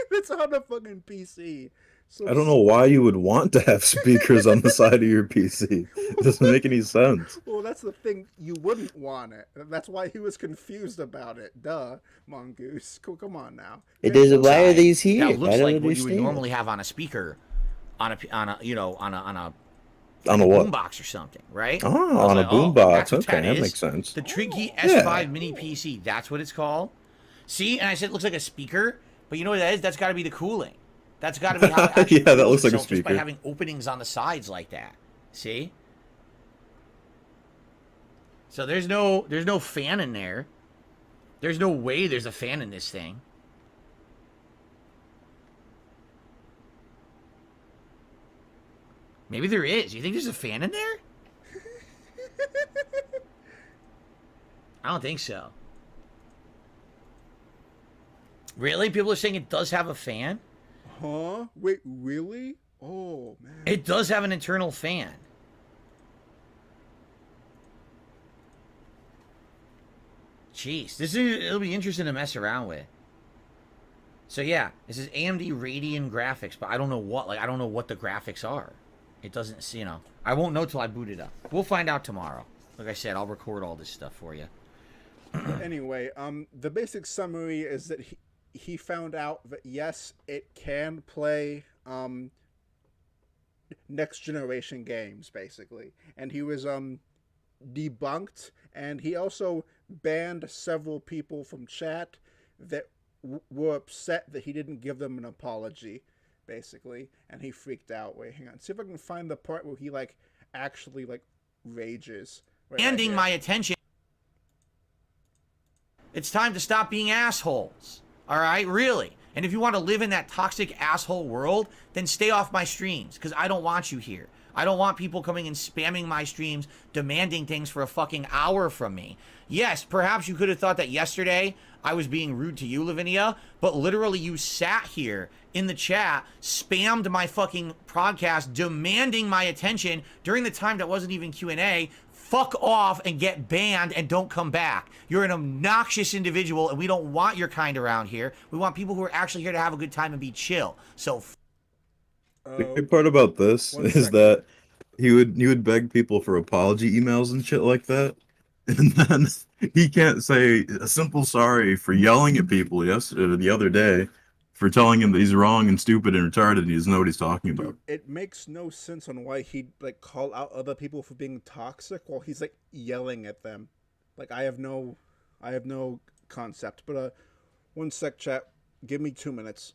It's on a fucking PC. So I don't know why you would want to have speakers on the side of your PC. It doesn't make any sense. Well, that's the thing. You wouldn't want it. That's why he was confused about it. Duh, Mongoose. Come on now. It doesn't. Why are these here? That looks like what you would normally have on a speaker, on a what? boombox or something, right? Oh, on a boombox. Okay, that makes sense. The Tricky S5 Mini PC. That's what it's called. See, and I said it looks like a speaker, but you know what that is? That's got to be the cooling. That's got to be how it actually yeah, that looks like a speaker. Just by having openings on the sides like that. See? So there's no fan in there. There's no way there's a fan in this thing. Maybe there is. You think there's a fan in there? I don't think so. Really? People are saying it does have a fan? Huh? Wait, really? Oh, man. It does have an internal fan. Jeez. It'll be interesting to mess around with. So yeah, this is AMD Radeon graphics, but I don't know what. I don't know what the graphics are. It doesn't, I won't know till I boot it up. We'll find out tomorrow. Like I said, I'll record all this stuff for you. Anyway, the basic summary is that he found out that yes, it can play next generation games basically, and he was debunked, and he also banned several people from chat that were upset that he didn't give them an apology basically, and he freaked out. Wait, hang on, see if I can find the part where he actually rages. Ending my attention. It's time to stop being assholes. All right, really. And if you want to live in that toxic asshole world, then stay off my streams, because I don't want you here. I don't want people coming and spamming my streams, demanding things for a fucking hour from me. Yes, perhaps you could have thought that yesterday I was being rude to you, Lavinia, but literally you sat here in the chat, spammed my fucking podcast, demanding my attention during the time that wasn't even Q&A. Fuck off and get banned and don't come back. You're an obnoxious individual, and we don't want your kind around here. We want people who are actually here to have a good time and be chill. So The good part about this is that he would beg people for apology emails and shit like that, and then he can't say a simple sorry for yelling at people yesterday or the other day for telling him that he's wrong and stupid and retarded and he doesn't know what he's talking about. It makes no sense on why he'd like call out other people for being toxic while he's like yelling at them. Like I have no concept. But one sec, chat. Give me 2 minutes.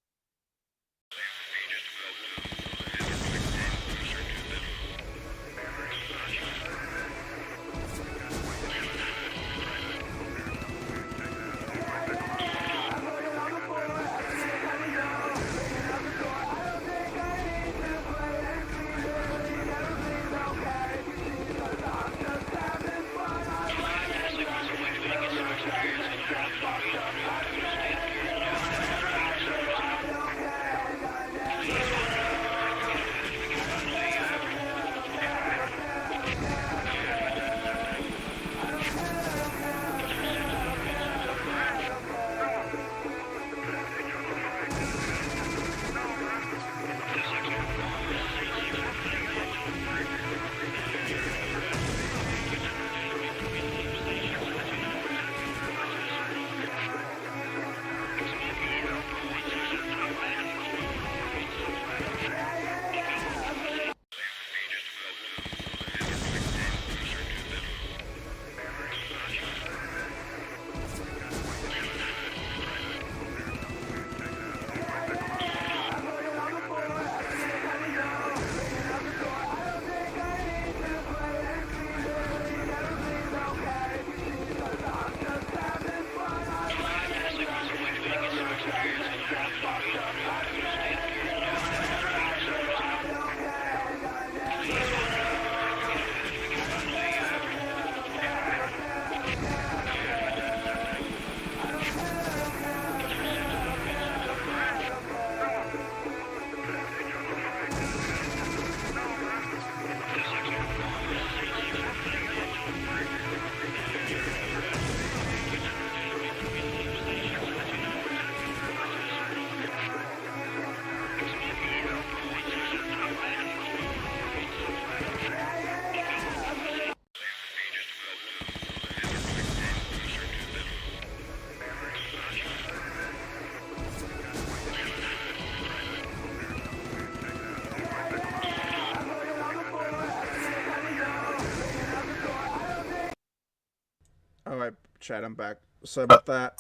Alright, chat, I'm back. Sorry about that.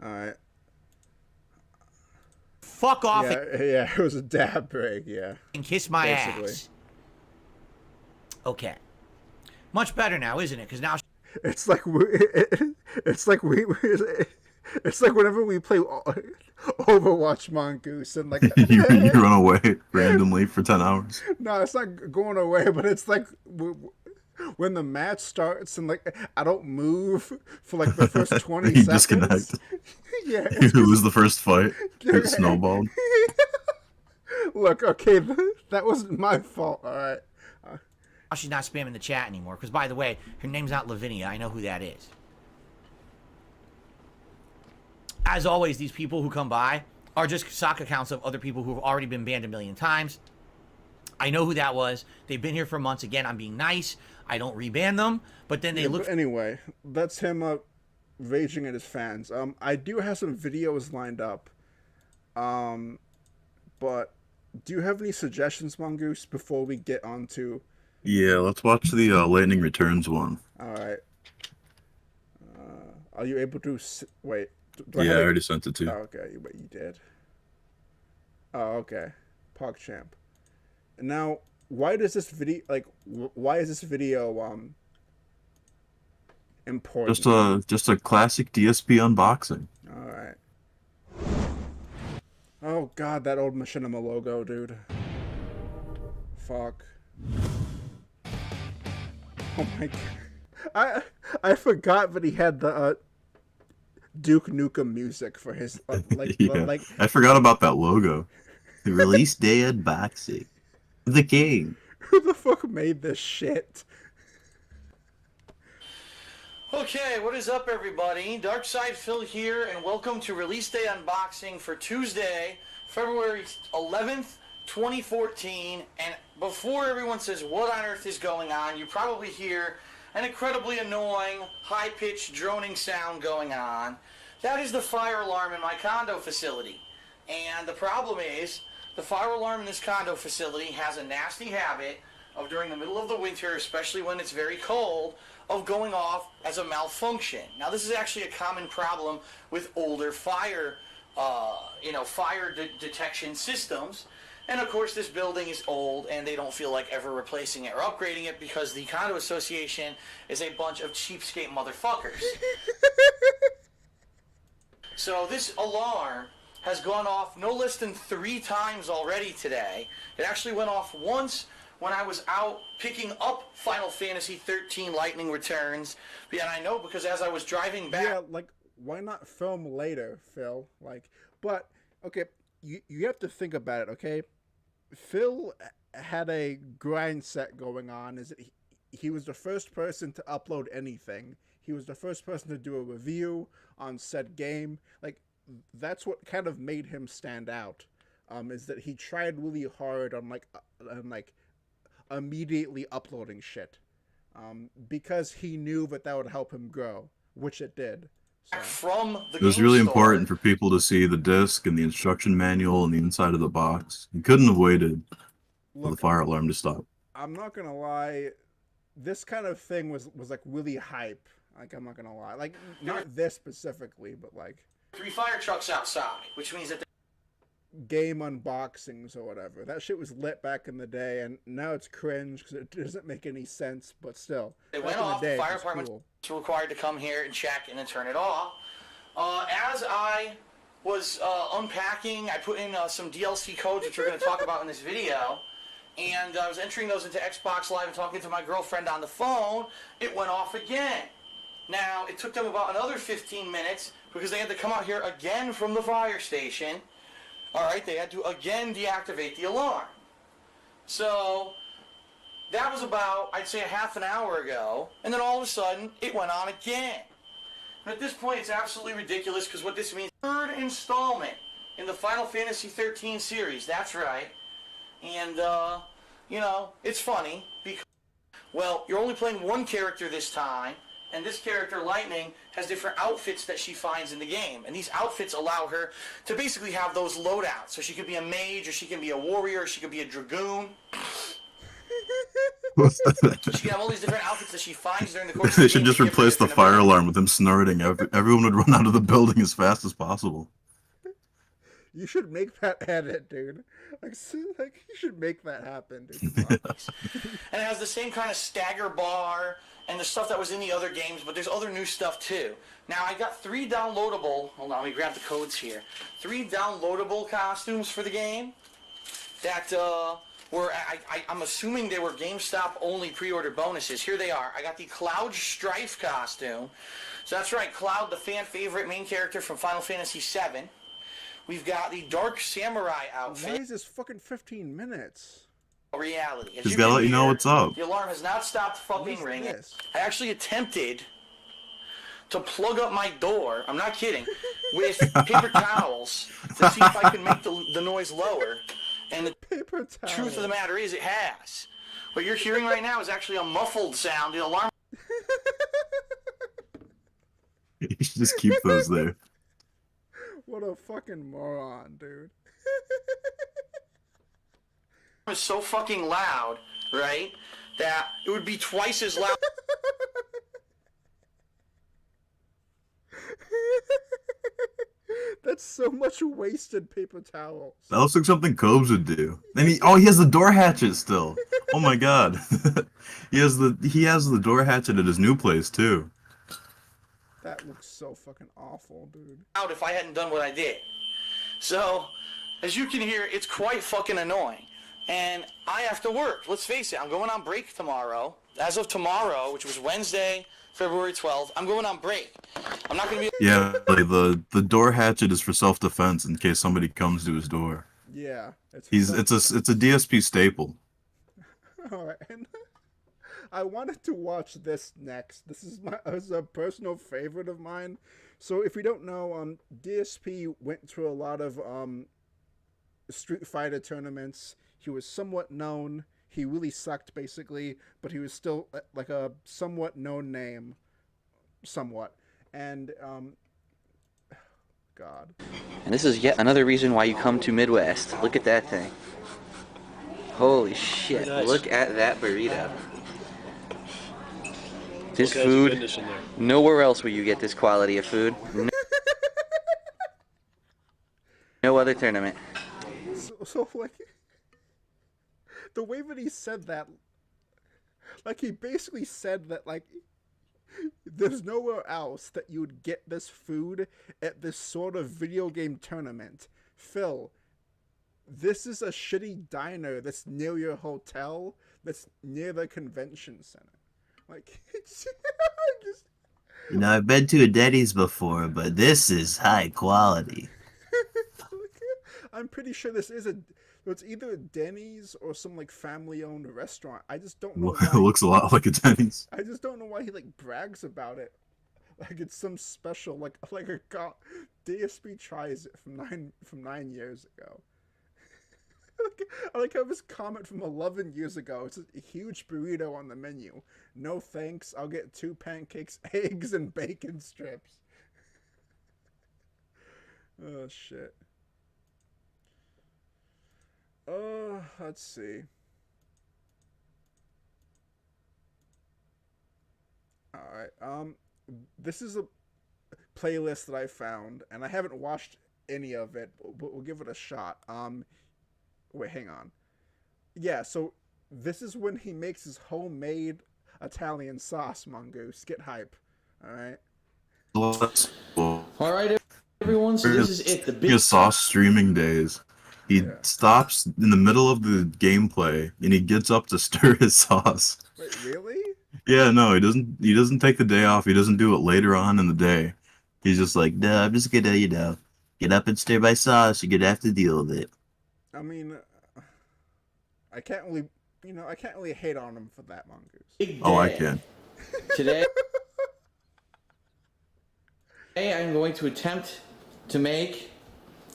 Alright. fuck off yeah, it was a dab break, yeah. And kiss my basically. ass. Okay. Much better now, isn't it? Because now it's like whenever we play Overwatch Mongoose and like you run away randomly for 10 hours. No, it's not going away, but it's like when the match starts and like I don't move for like the first 20 you seconds. Disconnect. Yeah. It was the first fight. It snowballed. Look, okay, that wasn't my fault. All right. she's not spamming the chat anymore. Because by the way, her name's not Lavinia. I know who that is. As always, these people who come by are just sock accounts of other people who have already been banned a million times. I know who that was. They've been here for months. Again, I'm being nice. I don't reban them. But then they look... Anyway, that's him raging at his fans. I do have some videos lined up. But do you have any suggestions, Mongoose, before we get on to... Yeah, let's watch the Lightning Returns one. Alright. Are you able to... Wait. Yeah, I already sent it to you. Oh, okay, but you did. Oh, okay. PogChamp. Now, why does this video why is this video important? Just a classic DSP unboxing. All right. Oh god, that old Machinima logo, dude. Fuck. Oh my god. I forgot that he had the Duke Nukem music for his Yeah, I forgot about that logo. The release day unboxing. The King. Who the fuck made this shit? Okay, what is up, everybody? Darkside Phil here, and welcome to Release Day Unboxing for Tuesday, February 11th, 2014. And before everyone says what on earth is going on, you probably hear an incredibly annoying, high-pitched, droning sound going on. That is the fire alarm in my condo facility. And the problem is, the fire alarm in this condo facility has a nasty habit of, during the middle of the winter, especially when it's very cold, of going off as a malfunction. Now, this is actually a common problem with older fire detection systems. And of course, this building is old, and they don't feel like ever replacing it or upgrading it because the condo association is a bunch of cheapskate motherfuckers. So this alarm has gone off no less than 3 times already today. It actually went off once when I was out picking up Final Fantasy 13 Lightning Returns. And I know because as I was driving back... Yeah, like, why not film later, Phil? Like, but, okay, you have to think about it, okay? Phil had a grind set going on. Is that he was the first person to upload anything. He was the first person to do a review on said game. Like, that's what kind of made him stand out. Is that he tried really hard on like immediately uploading shit. Because he knew that would help him grow, which it did. So. From the It was really important for people to see the disc and the instruction manual and the inside of the box. You couldn't have waited for the fire alarm to stop. I'm not gonna lie, this kind of thing was like really hype. Like, I'm not gonna lie, like, not this specifically, but like 3 fire trucks outside, which means that game unboxings or whatever. That shit was lit back in the day, and now it's cringe because it doesn't make any sense. But still, they went off. The fire department was required to come here and check and then turn it off. As I was unpacking, I put in some DLC codes, which we're going to talk about in this video, and I was entering those into Xbox Live and talking to my girlfriend on the phone. It went off again. Now, it took them about another 15 minutes because they had to come out here again from the fire station. All right, they had to again deactivate the alarm. So that was about, I'd say, a half an hour ago, and then all of a sudden, it went on again. And at this point, it's absolutely ridiculous because what this means, 3rd installment in the Final Fantasy 13 series. That's right. And, you know, it's funny because, well, you're only playing one character this time, and this character, Lightning, has different outfits that she finds in the game. And these outfits allow her to basically have those loadouts. So she could be a mage, or she can be a warrior, or she could be a dragoon. So she can have all these different outfits that she finds during the course of the game. They should just replace the fire alarm with him snorting. Everyone would run out of the building as fast as possible. You should make that edit, dude. Like you should make that happen, dude. And it has the same kind of stagger bar and the stuff that was in the other games, but there's other new stuff too. Now, I got 3 downloadable, hold on, let me grab the codes here. 3 downloadable costumes for the game that were, I'm assuming they were GameStop only pre-order bonuses. Here they are. I got the Cloud Strife costume. So that's right, Cloud, the fan favorite main character from Final Fantasy VII. We've got the Dark Samurai outfit. Why is this fucking 15 minutes? Reality. He's gotta let you know what's up. The alarm has not stopped fucking ringing. I actually attempted to plug up my door, I'm not kidding, with paper towels to see if I could make the noise lower. And the truth of the matter is it has. What you're hearing right now is actually a muffled sound. The alarm... You should just keep those there. What a fucking moron, dude. It's so fucking loud, right, that it would be twice as loud. That's so much wasted paper towels. That looks like something Cobes would do. And he has the door hatchet still. Oh my god. he has the door hatchet at his new place too. That looks so fucking awful, dude. Out if I hadn't done what I did. So as you can hear, it's quite fucking annoying. And I have to work. Let's face it, I'm going on break tomorrow. As of tomorrow, which was Wednesday, February 12th, I'm going on break. I'm not going to be... Yeah, like the door hatchet is for self-defense in case somebody comes to his door. Yeah. It's a DSP staple. Alright, and I wanted to watch this next. This is a personal favorite of mine. So if you don't know, DSP went to a lot of Street Fighter tournaments. He was somewhat known. He really sucked, basically, but he was still like a somewhat known name. Somewhat. And, God. And this is yet another reason why you come to Midwest. Look at that thing. Holy shit. Nice. Look at that burrito. This food, nowhere else will you get this quality of food. No other tournament. So like, the way that he said that, like, he basically said that, like, there's nowhere else that you would get this food at this sort of video game tournament. Phil, this is a shitty diner that's near your hotel, that's near the convention center. Like, it's just... You know, I've been to a Denny's before, but this is high quality. I'm pretty sure this is it's either a Denny's or some, like, family-owned restaurant. I just don't know why. It looks a lot like a Denny's. I just don't know why he, like, brags about it. Like it's some special, like a DSP tries it from 9 years ago. I like how this comment from 11 years ago. It's a huge burrito on the menu. No thanks. I'll get 2 pancakes, eggs, and bacon strips. Oh shit. Let's see. Alright, this is a playlist that I found, and I haven't watched any of it, but we'll give it a shot. Wait, hang on. Yeah, so this is when he makes his homemade Italian sauce, Mongoose. Get hype, alright? Alright, everyone, so this is it. The big sauce streaming days. He stops in the middle of the gameplay and he gets up to stir his sauce. Wait, really? Yeah, no, he doesn't take the day off. He doesn't do it later on in the day. He's just like, no, I'm just gonna, get up and stir my sauce. You're gonna have to deal with it. I mean, I can't really hate on him for that, Mongoose. Oh, I can. Today I'm going to attempt to make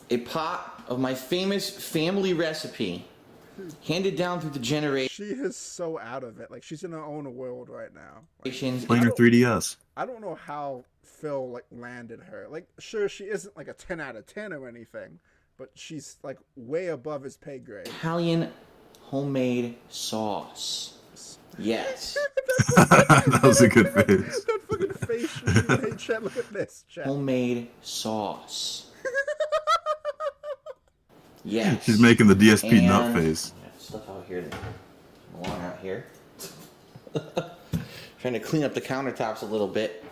a pot of my famous family recipe, handed down through the generations. She is so out of it. Like, she's in her own world right now. Playing her 3DS. I don't know how Phil, like, landed her. Like, sure, she isn't, like, a 10 out of 10 or anything, but she's, like, way above his pay grade. Italian homemade sauce. Yes. That was a good face. That fucking face. Hey, Chet, look at this, Chet. Homemade sauce. Yes. She's making the DSP nut face. Stuff out here that belong out here. Trying to clean up the countertops a little bit,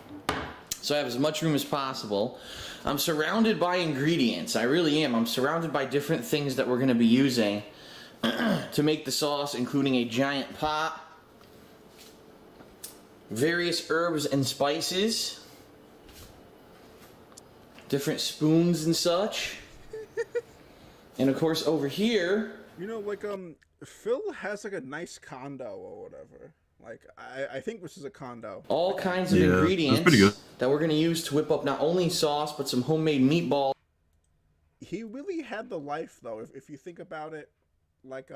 so I have as much room as possible. I'm surrounded by ingredients. I really am. I'm surrounded by different things that we're going to be using to make the sauce, including a giant pot, various herbs and spices, different spoons and such. And of course, over here, Phil has like a nice condo or whatever. Like, I think this is a condo. All kinds of ingredients that we're gonna use to whip up not only sauce but some homemade meatball. He really had the life, though. If you think about it, like,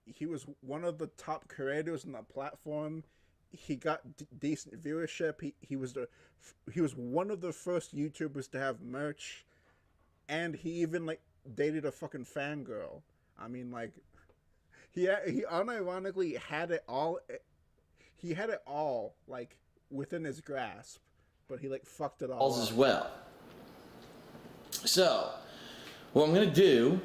he was one of the top creators on the platform. He got decent viewership. He was one of the first YouTubers to have merch, and he even like dated a fucking fangirl. I mean, like, he unironically had it all. He had it all like within his grasp, but he like fucked it all as well. So, what I'm gonna do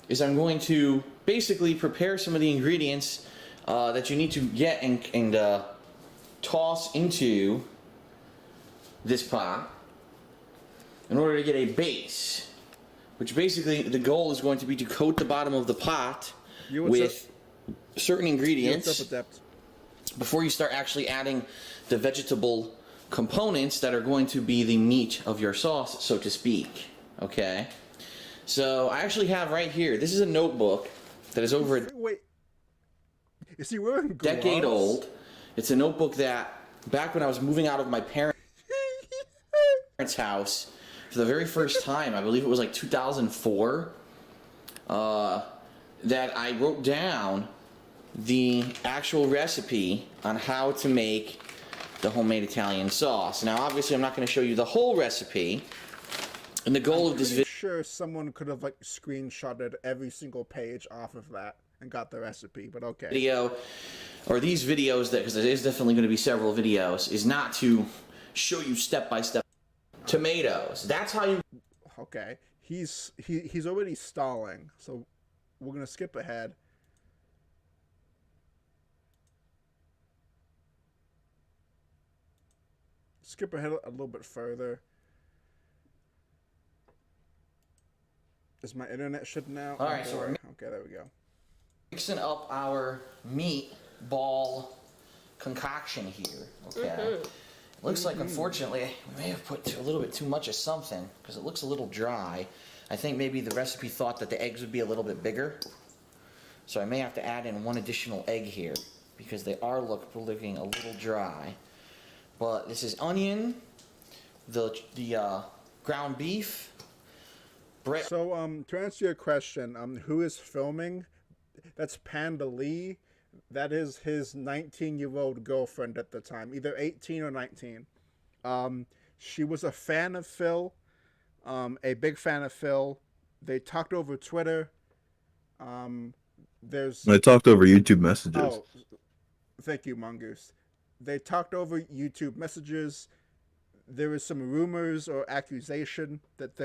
is I'm going to basically prepare some of the ingredients that you need to get and toss into this pot in order to get a base. which basically the goal is going to be to coat the bottom of the pot with certain ingredients before you start actually adding the vegetable components that are going to be the meat of your sauce, so to speak. Okay? So I actually have right here, this is a notebook that is over is he wearing a decade old. It's a notebook that, back when I was moving out of my parents' house for the very first time, I believe it was like 2004, that I wrote down the actual recipe on how to make the homemade Italian sauce. Now, obviously, I'm not going to show you the whole recipe. And the goal of this video... sure someone could have, like, screenshotted every single page off of that and got the recipe, but okay. Video, or these videos, that because there is definitely going to be several videos, is not to show you step-by-step tomatoes. That's how you... Okay. He's already stalling, so we're going to skip ahead. Skip ahead a little bit further. Is my internet shutting out? All right, so we're okay, there we go. Mixing up our meatball concoction here. Okay. Looks like, unfortunately, we may have put a little bit too much of something because it looks a little dry. I think maybe the recipe thought that the eggs would be a little bit bigger. So I may have to add in one additional egg here because they are looking a little dry. But this is onion, the ground beef, bread. So, to answer your question, who is filming? That's Panda Lee. That is his 19-year-old girlfriend at the time, either 18 or 19. She was a fan of Phil, a big fan of Phil. They talked over Twitter. They talked over YouTube messages. Oh, thank you, Mongoose. They talked over YouTube messages. There was some rumors or accusation that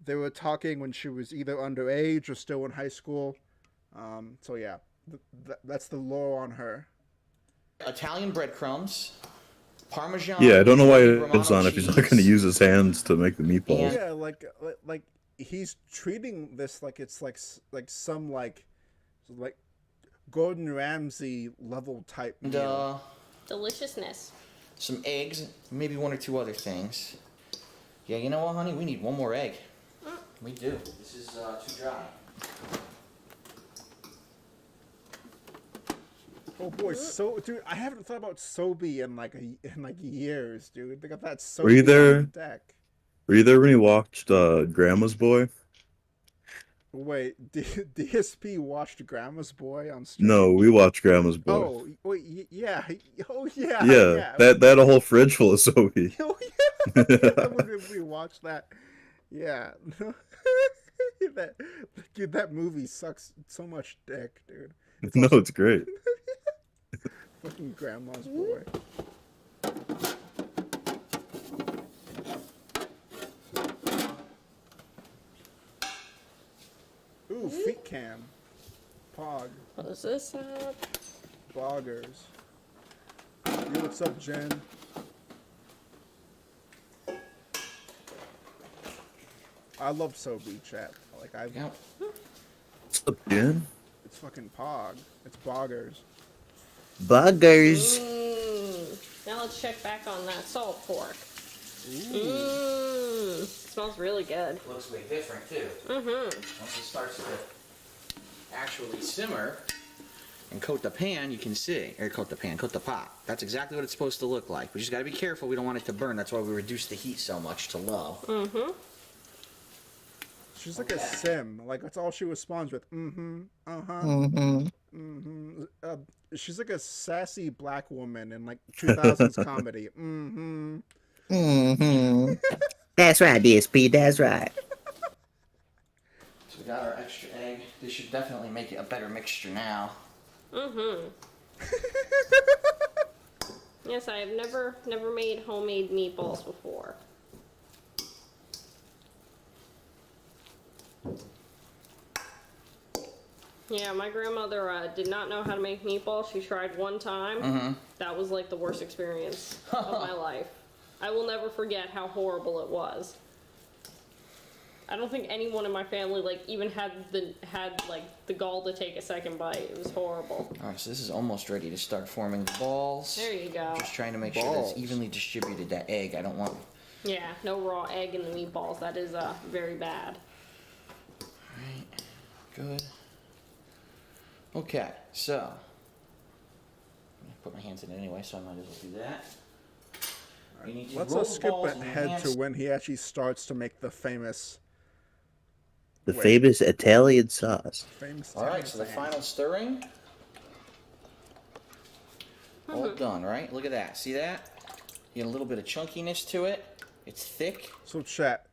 they were talking when she was either underage or still in high school. So yeah, that's the lore on her. Italian breadcrumbs, Parmesan. Yeah, I don't know why it's on if he's not going to use his hands to make the meatballs. Yeah, like he's treating this like it's like some like Gordon Ramsay level type meal. Deliciousness. Some eggs, maybe one or two other things. Yeah, you know what, honey? We need one more egg. We do. This is too dry. Oh boy, dude, I haven't thought about Sobe in years, dude. They got that Sobe Were you there? on deck. Were you there when he watched Grandma's Boy? Wait, DSP watched Grandma's Boy on stream? No, we watched Grandma's Boy. Oh, wait, yeah. Oh, yeah. Yeah, that had a whole fridge full of Sobe. Oh, yeah. We watched that. Yeah. that movie sucks so much dick, dude. It's great. Fucking Grandma's Boy. Ooh, feet cam. Pog. What is this at? Boggers. Yo, what's up, Jen? I love Sobe, chat. What's up, Jen? It's fucking Pog. It's Boggers. Buggers. Now let's check back on that salt pork. Smells really good. Looks way different too. Once it starts to actually simmer and coat the pan, you can see, or coat the pot. That's exactly what it's supposed to look like. We just got to be careful. We don't want it to burn. That's why we reduce the heat so much to low. She's like a sim. Like, that's all she responds with. She's like a sassy black woman in like 2000s comedy. That's right, DSP. That's right. So we got our extra egg. This should definitely make it a better mixture now. Yes, I have never made homemade meatballs before. Yeah, my grandmother did not know how to make meatballs. She tried one time. That was like the worst experience of my life. I will never forget how horrible it was. I don't think anyone in my family like even had the gall to take a second bite. It was horrible. All right, so this is almost ready to start forming the balls. There you go. Just trying to make sure that it's evenly distributed. That egg, I don't want. Yeah, no raw egg in the meatballs. That is very bad. All right, good. Okay, so I'm gonna put my hands in it anyway, so I might as well do that. Let's skip ahead to when he actually starts to make the famous... The famous Italian sauce. All right, so the final stirring. All done, right? Look at that. See that? You get a little bit of chunkiness to it. It's thick. So, chat,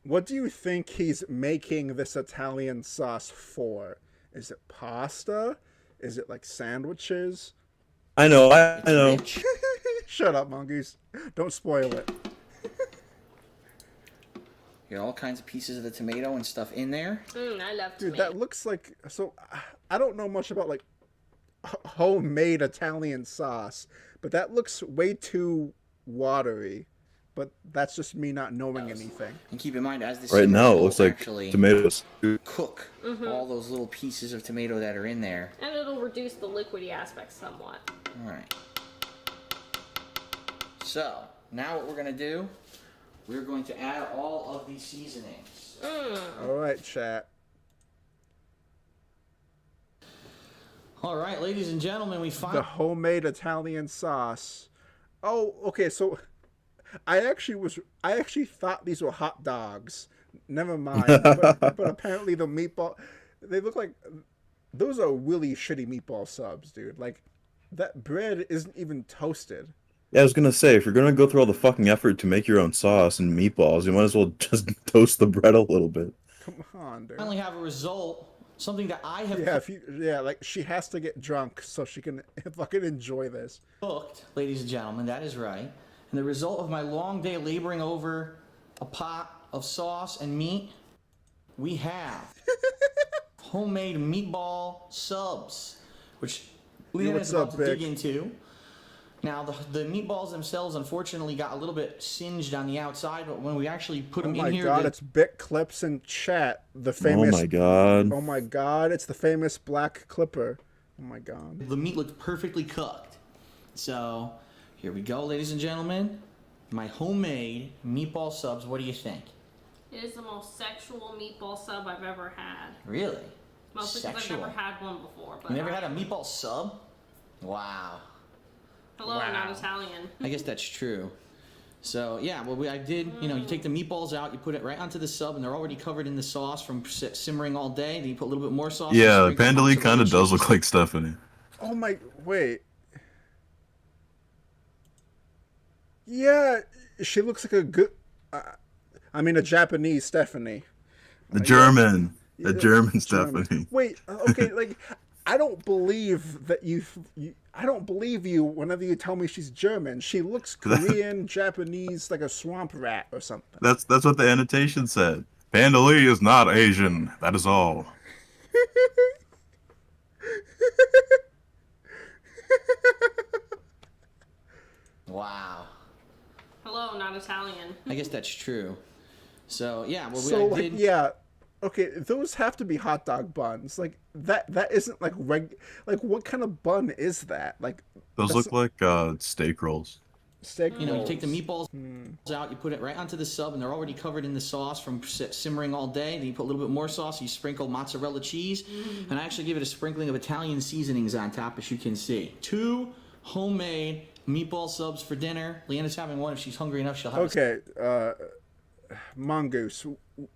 what do you think he's making this Italian sauce for? Is it pasta? Is it like sandwiches? I know, I know. Shut up, mongoose. Don't spoil it. You got all kinds of pieces of the tomato and stuff in there. I love Dude, tomato. that looks like... So, I don't know much about, like, homemade Italian sauce, but that looks way too watery. But that's just me not knowing anything. And keep in mind, as this Right now, it looks like actually tomatoes. cook all those little pieces of tomato that are in there. And it'll reduce the liquidy aspect somewhat. All right. So, now what we're going to do, we're going to add all of these seasonings. All right, chat. All right, ladies and gentlemen, we The homemade Italian sauce. Oh, okay, so I actually thought these were hot dogs. Never mind. but apparently the meatball, they look like, those are really shitty meatball subs, dude. Like, that bread isn't even toasted. Yeah, I was gonna say, if you're gonna go through all the fucking effort to make your own sauce and meatballs, you might as well just toast the bread a little bit. Come on, dude. Finally have a result, something that I have like she has to get drunk so she can fucking enjoy this. cooked, ladies and gentlemen, that is right. And the result of my long day laboring over a pot of sauce and meat, we have homemade meatball subs, which Leanne is about to dig into. Now, the meatballs themselves, unfortunately, got a little bit singed on the outside, but when we actually put them in here... Oh my god, it's Bit Clips in chat. The famous... Oh my god. Oh my god, it's the famous black clipper. Oh my god. The meat looked perfectly cooked. So, here we go, ladies and gentlemen. My homemade meatball subs, what do you think? It is the most sexual meatball sub I've ever had. Really? Mostly because I've never had one before. But You never had a meatball sub? Wow. Hello, I'm not Italian. I guess that's true. So, yeah, well, I did, you take the meatballs out, you put it right onto the sub, and they're already covered in the sauce from simmering all day. Then you put a little bit more sauce. Yeah, Pandali kind of does look like Stephanie. Oh my... Wait. Yeah, she looks like a good... I mean, a Japanese Stephanie. The German. The German Stephanie. Wait, okay, like... I don't believe that I don't believe you whenever you tell me she's German. She looks Korean, Japanese, like a swamp rat or something. That's what the annotation said. Pandali is not Asian. That is all. Wow. Hello, not Italian. I guess that's true. So, yeah, well, So, I like, did... yeah, okay, those have to be hot dog buns. Like, that isn't, like, like, what kind of bun is that? Like, Those look like steak rolls. Steak rolls. You take the meatballs out, you put it right onto the sub, and they're already covered in the sauce from simmering all day. Then you put a little bit more sauce, you sprinkle mozzarella cheese, and I actually give it a sprinkling of Italian seasonings on top, as you can see. 2 homemade meatball subs for dinner. Leanna's having one. If she's hungry enough, she'll have Okay, Mongoose,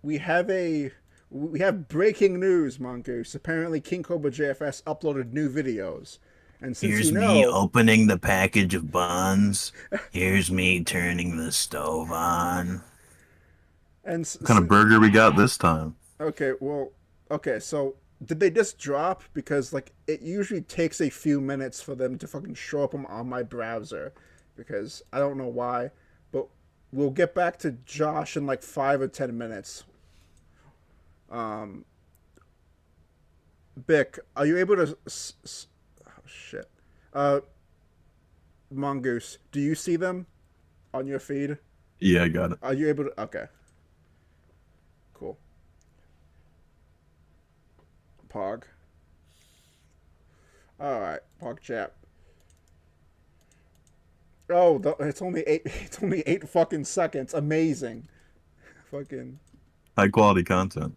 we have breaking news, Mongoose. Apparently, King Cobra JFS uploaded new videos. And since Here's me opening the package of buns. Here's me turning the stove on. And What kind of burger we got this time? Okay, well, okay, so did they just drop? Because, like, it usually takes a few minutes for them to fucking show up on my browser. Because I don't know why. But we'll get back to Josh in, like, 5 or 10 minutes. Bick, are you able to... Oh, shit. Mongoose, do you see them on your feed? Yeah, I got it. Are you able to... Okay. Pog. All right, Pog Chap. Oh, it's only 8. It's only 8 fucking seconds. Amazing. Fucking. High quality content.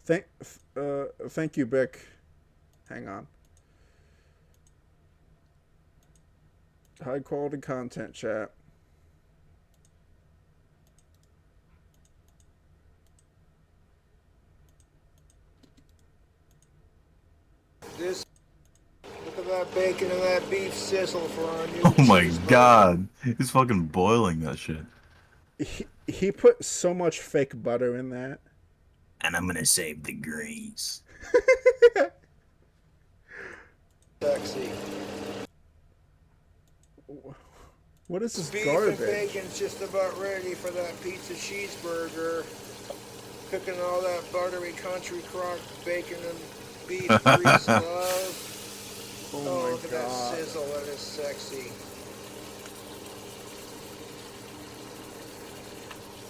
Thank you, Bick. Hang on. High quality content, chat. Look at that bacon and that beef sizzle for our new Oh my cheeseburger. god. He's fucking boiling that shit. He put so much fake butter in that. And I'm gonna save the grease. Sexy. What is this Beef garbage? and bacon's just about ready for that pizza cheeseburger. Cooking all that buttery country crock bacon and beef grease, love. Oh my look at God. that sizzle, that is sexy.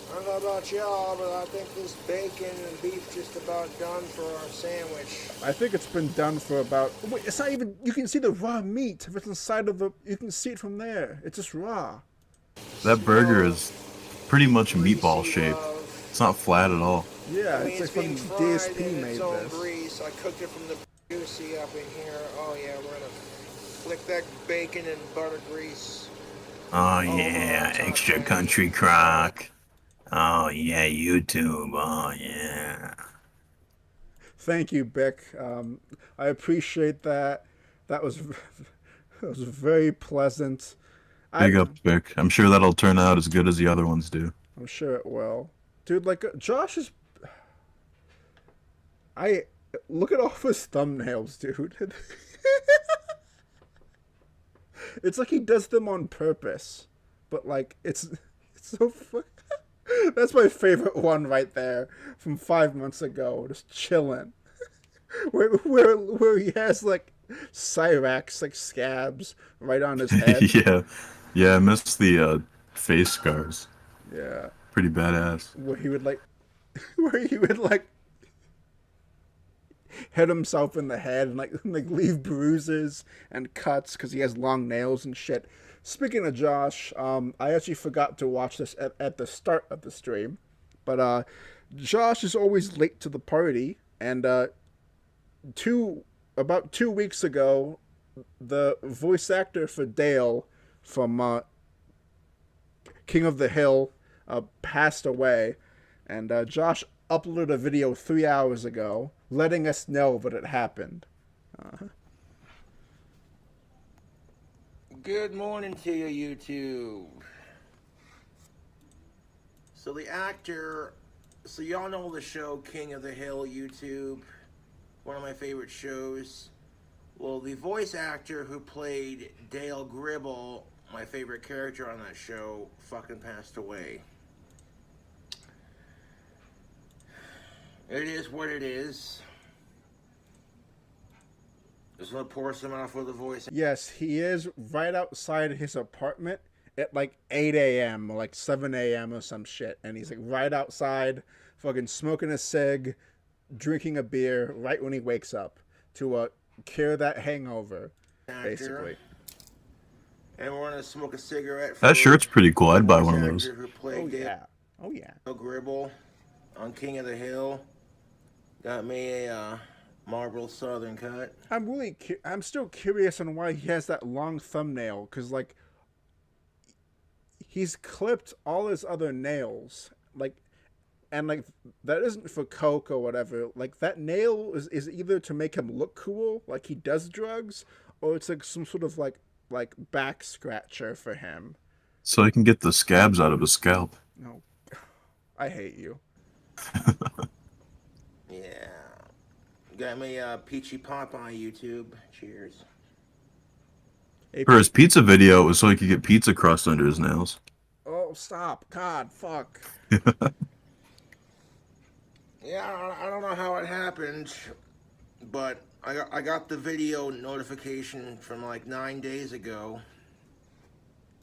I don't know about y'all, but I think this bacon and beef just about done for our sandwich. I think it's been done for about. Wait, it's not even. You can see the raw meat. If it's inside of the, you can see it from there. It's just raw. That burger is pretty much meatball shaped. It's not flat at all. Yeah, I mean, it's like being from fried DSP in made its own this. grease. I cooked it from the juicy up in here. Oh yeah, we're gonna flick that bacon and butter grease. Oh yeah, extra country crock. Oh yeah, YouTube. Oh yeah. Thank you, Bick. I appreciate that. That was that was very pleasant. Big up, Vic. I'm sure that'll turn out as good as the other ones do. I'm sure it will, dude. Like Josh is. I look at all of his thumbnails, dude. It's like he does them on purpose, but like it's so fun. That's my favorite one right there from 5 months ago, just chilling, where he has like Cyrax like scabs right on his head. yeah, I missed the face scars. Yeah, pretty badass. Where he would like hit himself in the head and like leave bruises and cuts because he has long nails and shit. Speaking of Josh, I actually forgot to watch this at the start of the stream, but Josh is always late to the party, and about 2 weeks ago, the voice actor for Dale from King of the Hill passed away, and Josh uploaded a video 3 hours ago letting us know that it happened. Good morning to you, YouTube. So the actor, so y'all know the show King of the Hill, YouTube, one of my favorite shows. Well, the voice actor who played Dale Gribble, my favorite character on that show, fucking passed away. It is what it is. Just gonna pour some out for the voice. Yes, he is right outside his apartment at like 8 a.m. or like 7 a.m. or some shit. And he's like right outside, fucking smoking a cig, drinking a beer right when he wakes up to cure that hangover, basically. And we're gonna smoke a cigarette. That shirt's pretty cool. I'd buy one of those. Oh yeah. Oh yeah. Gribble on King of the Hill. Got me a Marlboro Southern cut. I'm still curious on why he has that long thumbnail, because like he's clipped all his other nails, like, and like that isn't for coke or whatever. Like that nail is either to make him look cool, like he does drugs, or it's like some sort of like back scratcher for him. So he can get the scabs out of his scalp. No, I hate you. Yeah. Got me a Peachy Pop on YouTube. Cheers. For his pizza video, it was so he could get pizza crust under his nails. Oh, stop. God, fuck. Yeah, I don't know how it happened, but I got the video notification from like 9 days ago.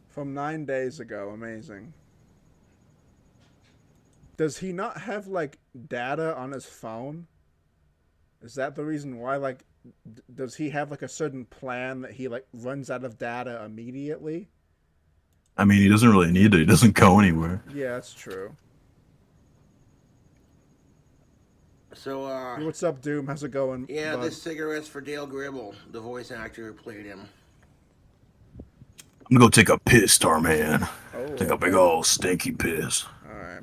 From 9 days ago. Amazing. Does he not have like data on his phone? Is that the reason why? Like, does he have like a certain plan that he like runs out of data immediately? I mean, he doesn't really need it. He doesn't go anywhere. Yeah, that's true. So, Hey, what's up, Doom? How's it going? yeah, bud? this cigarette's for Dale Gribble, the voice actor who played him. I'm gonna go take a piss, Starman. Oh, Take a big old stinky piss. All right.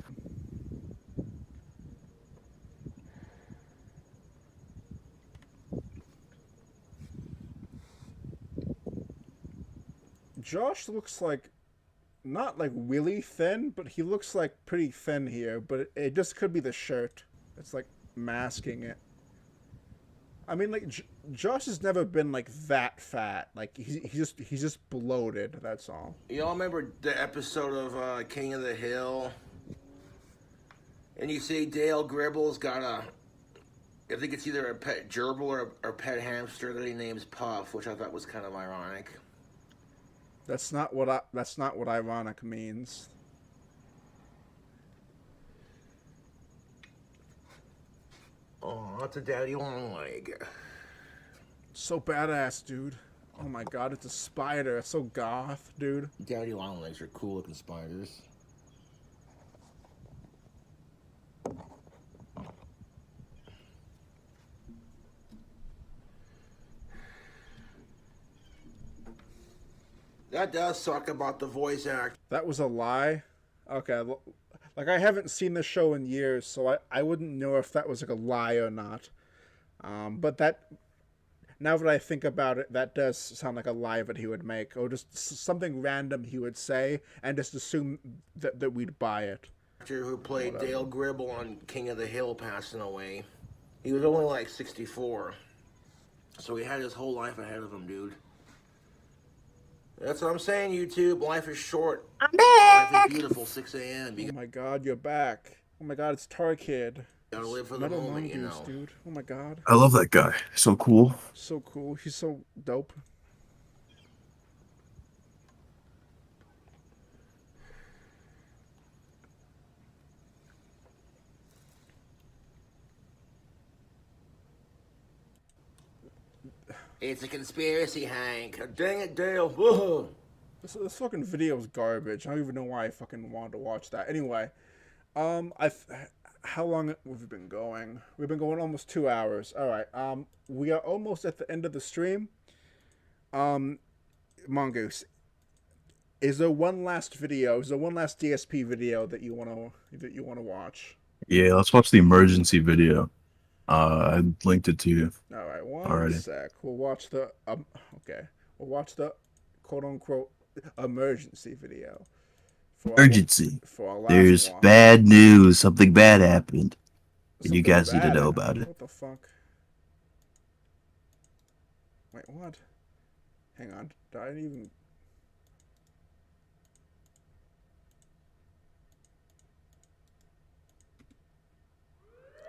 Josh looks like not like really thin, but he looks like pretty thin here. But it just could be the shirt. It's like masking it. I mean, like Josh has never been like that fat. Like he's just bloated. That's all. Y'all remember the episode of King of the Hill? And you see Dale Gribble's got I think it's either a pet gerbil or a pet hamster that he names Puff, which I thought was kind of ironic. That's not what ironic means. Oh, that's a daddy long leg. So badass, dude. Oh my god, it's a spider. It's so goth, dude. Daddy long legs are cool looking spiders. That does suck about the voice act. That was a lie? Okay, like I haven't seen the show in years, so I wouldn't know if that was like a lie or not. But that, now that I think about it, that does sound like a lie that he would make, or just something random he would say, and just assume that we'd buy it. Actor who played Dale Gribble on King of the Hill passing away. He was only like 64. So he had his whole life ahead of him, dude. That's what I'm saying, YouTube. Life is short. I'm back. Life is beautiful. 6 a.m. Oh my god, you're back. Oh my god, it's Tar Kid. Gotta live for the Metal moment, you mongoose, know. dude. Oh my god. I love that guy. So cool. So cool. He's so dope. It's a conspiracy, Hank. Dang it, Dale. Whoa. This fucking video is garbage. I don't even know why I fucking wanted to watch that. Anyway, how long have we been going? We've been going almost 2 hours. All right. We are almost at the end of the stream. Mongoose, is there one last video? Is there one last DSP video that you wanna watch? Yeah, let's watch the emergency video. I linked it to you. All right, one already. sec. We'll watch the We'll watch the quote unquote emergency video. Emergency. For our last There's one. bad news. Something bad happened. And you Something guys need to bad know happened. about it. What the fuck? Wait, what? Hang on. Did I even...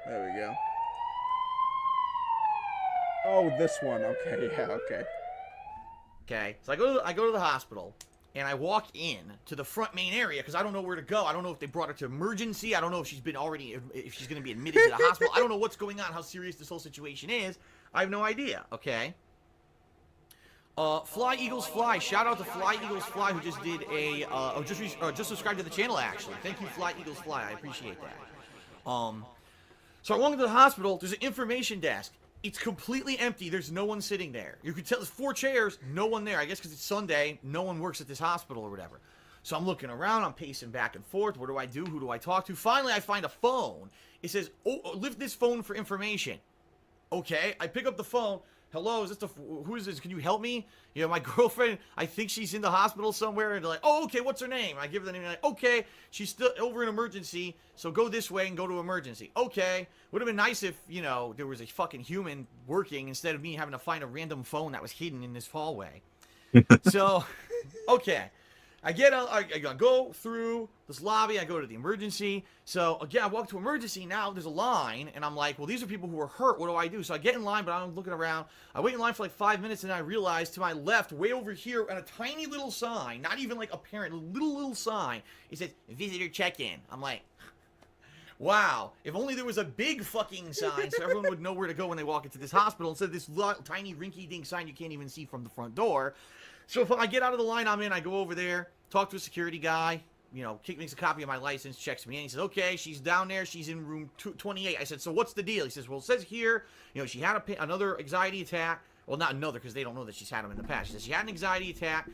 There we go. Oh, this one. Okay, yeah, okay. Okay, so I go to the hospital, and I walk in to the front main area because I don't know where to go. I don't know if they brought her to emergency. I don't know if she's going to be admitted to the hospital. I don't know what's going on, how serious this whole situation is. I have no idea. Okay. Fly Eagles Fly. Shout out to Fly Eagles Fly who just did just subscribed to the channel actually. Thank you, Fly Eagles Fly. I appreciate that. So I walk into the hospital. There's an information desk. It's completely empty. There's no one sitting there. You could tell there's 4 chairs, no one there. I guess because it's Sunday, no one works at this hospital or whatever. So I'm looking around. I'm pacing back and forth. What do I do? Who do I talk to? Finally, I find a phone. It says, "Oh, lift this phone for information." Okay, I pick up the phone. Hello, is this who is this? Can you help me? You know, my girlfriend, I think she's in the hospital somewhere. And they're like, "Oh, okay, what's her name?" I give her the name. Like, "Okay, she's still over in emergency, so go this way and go to emergency." Okay, would have been nice if, you know, there was a fucking human working instead of me having to find a random phone that was hidden in this hallway. So, okay. I go through this lobby, I go to the emergency. So, again, I walk to emergency, now there's a line, and I'm like, well, these are people who are hurt, what do I do? So I get in line, but I'm looking around. I wait in line for like 5 minutes, and I realize to my left, way over here, on a tiny little sign, not even like apparent, little sign, it says, visitor check-in. I'm like, wow, if only there was a big fucking sign so everyone would know where to go when they walk into this hospital instead of this tiny rinky-dink sign you can't even see from the front door. So if I get out of the line I'm in, I go over there, talk to a security guy, you know, makes a copy of my license, checks me in. He says, okay, she's down there. She's in room 28. I said, so what's the deal? He says, well, it says here, you know, she had another anxiety attack. Well, not another, because they don't know that she's had them in the past. She says she had an anxiety attack.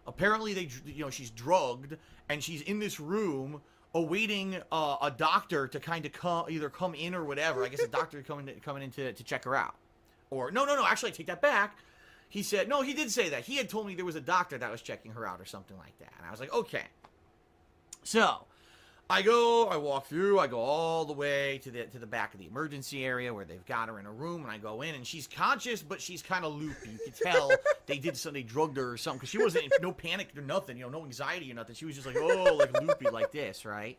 Apparently, she's drugged, and she's in this room awaiting a doctor to kind of either come in or whatever. I guess a doctor coming in to check her out. Or, no. Actually, I take that back. He said, no, he did say that. He had told me there was a doctor that was checking her out or something like that. And I was like, okay. So, I walk through, I go all the way to the back of the emergency area where they've got her in a room, and I go in, and she's conscious, but she's kind of loopy. You could tell they drugged her or something, because she wasn't, no panic or nothing, you know, no anxiety or nothing. She was just like, oh, like loopy like this, right?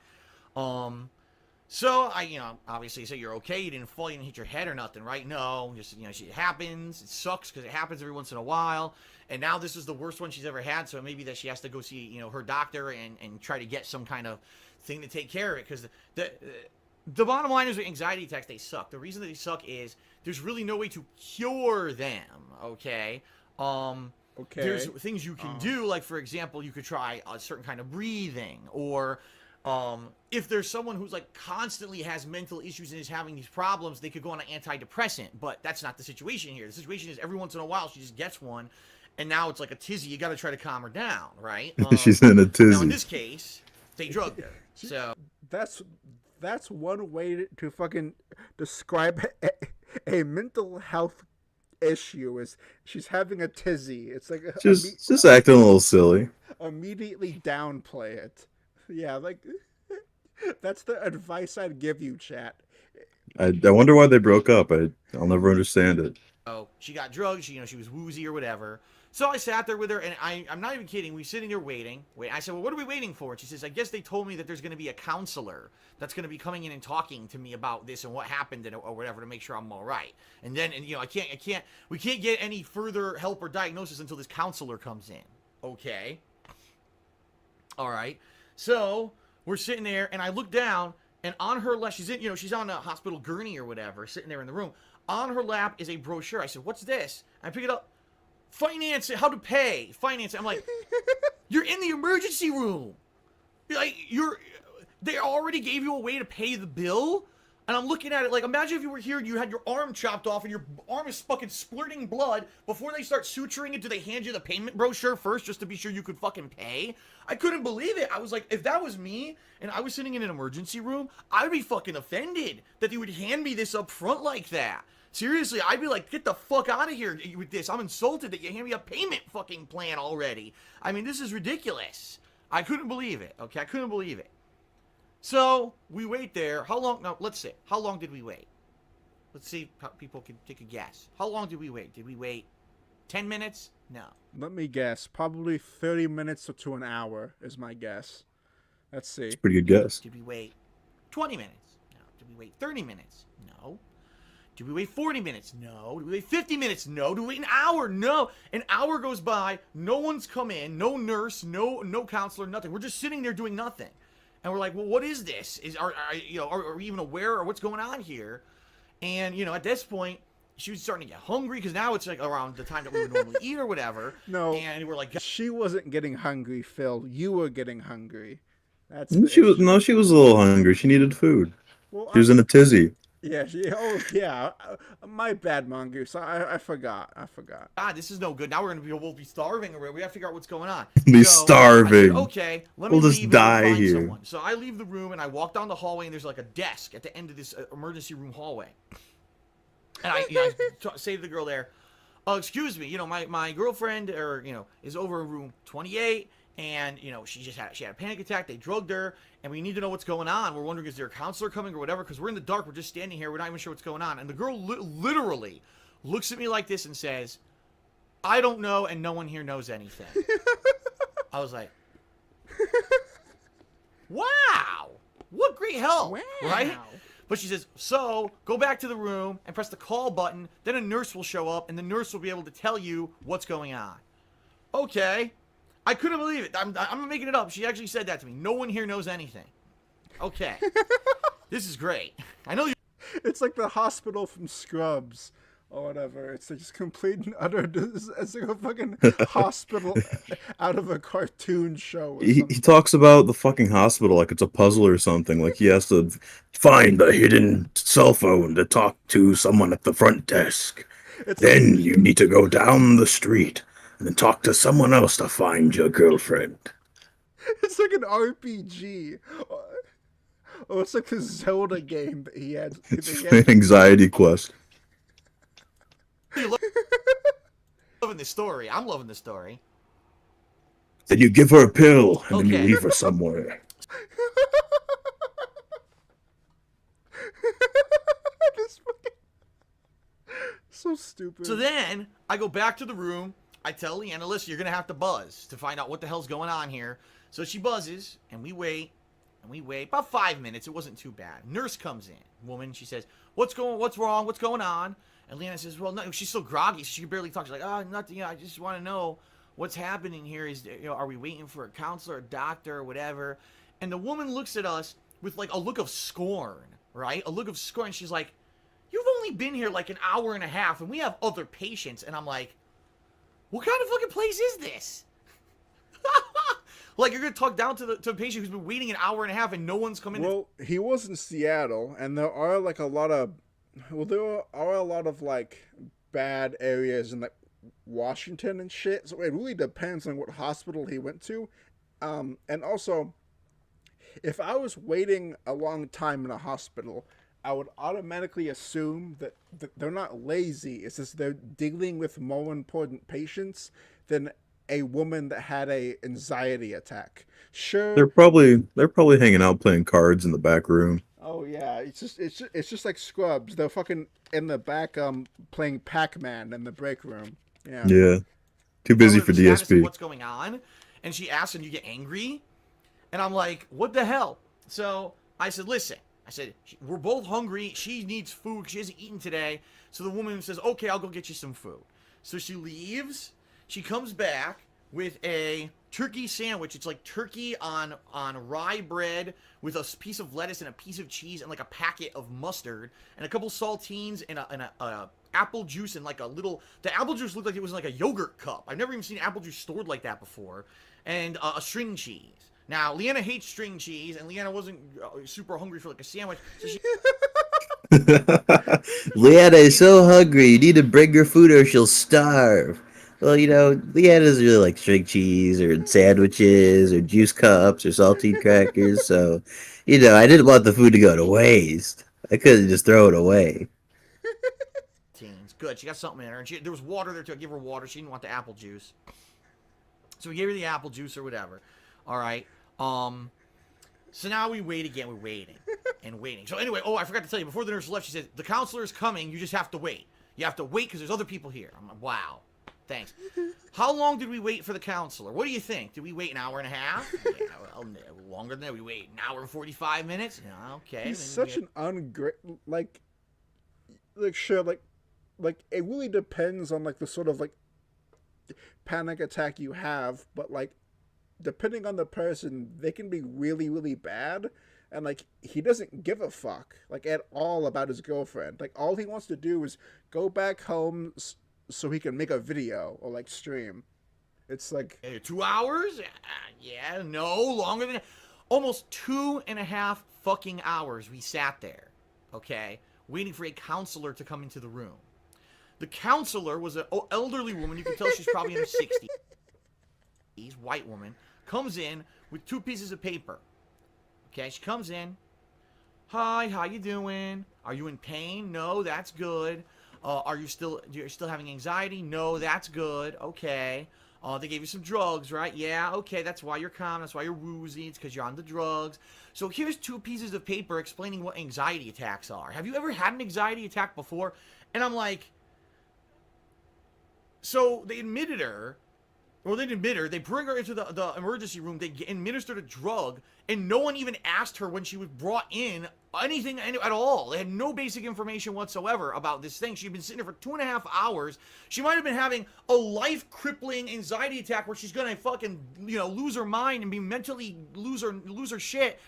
So I, you know, obviously say you're okay, you didn't fall, you didn't hit your head or nothing, right? No, just, you know, it happens, it sucks because it happens every once in a while, and now this is the worst one she's ever had, so maybe that she has to go see, you know, her doctor and try to get some kind of thing to take care of it, because the bottom line is with anxiety attacks, they suck. The reason that they suck is there's really no way to cure them, okay? There's things you can do, like, for example, you could try a certain kind of breathing, or if there's someone who's like constantly has mental issues and is having these problems, they could go on an antidepressant, but that's not the situation here. The situation is every once in a while she just gets one, and now it's like a tizzy. You got to try to calm her down, right? She's in a tizzy. Now in this case, they drugged her. So that's one way to fucking describe a mental health issue. Is she's having a tizzy? It's like just acting a little silly. Immediately downplay it. Yeah, like, that's the advice I'd give you, chat. I wonder why they broke up. I'll never understand it. Oh, she got drugged. She was woozy or whatever. So I sat there with her, and I'm not even kidding. We sitting there waiting. I said, well, what are we waiting for? And she says, I guess they told me that there's going to be a counselor that's going to be coming in and talking to me about this and what happened or whatever to make sure I'm all right. And then, you know, we can't get any further help or diagnosis until this counselor comes in. Okay. All right. So we're sitting there, and I look down, and on her lap, she's on a hospital gurney or whatever, sitting there in the room. On her lap is a brochure. I said, "What's this?" I pick it up. Finance, how to pay, finance. I'm like, you're in the emergency room. They already gave you a way to pay the bill, and I'm looking at it like, imagine if you were here and you had your arm chopped off and your arm is fucking splurting blood. Before they start suturing it, do they hand you the payment brochure first just to be sure you could fucking pay? I couldn't believe it. I was like, if that was me and I was sitting in an emergency room, I'd be fucking offended that they would hand me this up front like that. Seriously, I'd be like, get the fuck out of here with this. I'm insulted that you hand me a payment fucking plan already. I mean, this is ridiculous. I couldn't believe it, okay? I couldn't believe it. So, we wait there. How long? Now, let's see. How long did we wait? Let's see how people can take a guess. How long did we wait? Did we wait 10 minutes? No. Let me guess. Probably 30 minutes to an hour is my guess. Let's see. It's a pretty good guess. Did we wait 20 minutes? No. Did we wait 30 minutes? No. Did we wait 40 minutes? No. Did we wait 50 minutes? No. Did we wait an hour? No. An hour goes by. No one's come in. No nurse. No counselor. Nothing. We're just sitting there doing nothing. And we're like, well, what is this? Are we even aware of what's going on here? And, you know, at this point, she was starting to get hungry because now it's like around the time that we would normally eat or whatever. No. And we're like, she wasn't getting hungry, Phil. You were getting hungry. She was a little hungry. She needed food. Well, she was in a tizzy. Yeah, my bad, mongoose. I forgot. God, this is no good. Now we'll be starving, or we gotta figure out what's going on. Starving. Said, okay, let me we'll just die here. Someone. So I leave the room and I walk down the hallway, and there's like a desk at the end of this emergency room hallway. And I say to the girl there, excuse me, my girlfriend is over in room 28. And, she had a panic attack. They drugged her, and we need to know what's going on. We're wondering, is there a counselor coming or whatever? Because we're in the dark. We're just standing here. We're not even sure what's going on. And the girl literally looks at me like this and says, I don't know, and no one here knows anything. I was like, wow, what great help, right? But she says, so go back to the room and press the call button. Then a nurse will show up, and the nurse will be able to tell you what's going on. Okay. I couldn't believe it. I'm not making it up. She actually said that to me. No one here knows anything. Okay. This is great. I know you. It's like the hospital from Scrubs or whatever. It's like just complete and utter. It's like a fucking hospital out of a cartoon show. Or He talks about the fucking hospital like it's a puzzle or something. Like he has to find a hidden cell phone to talk to someone at the front desk. Then you need to go down the street and then talk to someone else to find your girlfriend. It's like an RPG. Oh, it's like the Zelda game that he had. Anxiety quest. Loving this story. I'm loving this story. Then you give her a pill and then you leave her somewhere. So stupid. So then I go back to the room. I tell Leanna, listen, you're gonna have to buzz to find out what the hell's going on here. So she buzzes, and we wait. About 5 minutes. It wasn't too bad. Nurse comes in. Woman, she says, what's wrong? What's going on? And Leanna says, well, no, she's so groggy. She can barely talk. She's like, oh, nothing. I just want to know what's happening here. Are we waiting for a counselor, a doctor, or whatever? And the woman looks at us with like a look of scorn, right? A look of scorn. And she's like, you've only been here like an hour and a half, and we have other patients. And I'm like, what kind of fucking place is this? Like, you're going to talk down to a patient who's been waiting an hour and a half and no one's coming in? Well, he was in Seattle, and there are like a lot of, like bad areas in like Washington and shit. So it really depends on what hospital he went to. And also, if I was waiting a long time in a hospital, I would automatically assume that they're not lazy. It's just they're dealing with more important patients than a woman that had a anxiety attack. Sure. They're probably hanging out playing cards in the back room. Oh yeah, it's just like Scrubs. They're fucking in the back playing Pac-Man in the break room. Yeah. Yeah. Too busy for DSP. What's going on? And she asks, and you get angry. And I'm like, what the hell? So I said, listen. I said, we're both hungry. She needs food. She hasn't eaten today. So the woman says, okay, I'll go get you some food. So she leaves. She comes back with a turkey sandwich. It's like turkey on rye bread with a piece of lettuce and a piece of cheese and like a packet of mustard and a couple saltines and a apple juice and like a little... The apple juice looked like it was like a yogurt cup. I've never even seen apple juice stored like that before. And a string cheese. Now, Leanna hates string cheese, and Leanna wasn't super hungry for like a sandwich. So she... Leanna is so hungry. You need to bring her food or she'll starve. Well, Leanna doesn't really like string cheese or sandwiches or juice cups or saltine crackers. So, I didn't want the food to go to waste. I couldn't just throw it away. Good. She got something in her. And there was water there, too. I gave her water. She didn't want the apple juice. So we gave her the apple juice or whatever. All right. So now we wait again. We're waiting and waiting. So anyway, I forgot to tell you, before the nurse left, she said, the counselor is coming. You just have to wait. You have to wait because there's other people here. I'm like, wow. Thanks. How long did we wait for the counselor? What do you think? Did we wait an hour and a half? Yeah, well, longer than that. We wait an hour and 45 minutes? Yeah, okay. He's such an ungrateful, sure, it really depends on, like, the sort of, like, panic attack you have, but, like, depending on the person, they can be really, really bad, and, like, he doesn't give a fuck, like, at all about his girlfriend. Like, all he wants to do is go back home so he can make a video or, like, stream. It's like... 2 hours? Yeah, no, longer than... Almost 2.5 fucking hours we sat there, okay, waiting for a counselor to come into the room. The counselor was an elderly woman. You can tell she's probably in her 60s. White woman. Comes in with 2 pieces of paper. Okay, she comes in. Hi, how you doing? Are you in pain? No, that's good. You're still having anxiety? No, that's good. Okay. They gave you some drugs, right? Yeah, okay, that's why you're calm. That's why you're woozy. It's because you're on the drugs. So here's 2 pieces of paper explaining what anxiety attacks are. Have you ever had an anxiety attack before? And I'm like... So they admitted her, or they didn't admit her, they bring her into the emergency room, they administered a drug, and no one even asked her when she was brought in anything at all. They had no basic information whatsoever about this thing. She'd been sitting there for 2.5 hours. She might have been having a life-crippling anxiety attack where she's gonna fucking, lose her mind and be mentally lose her shit.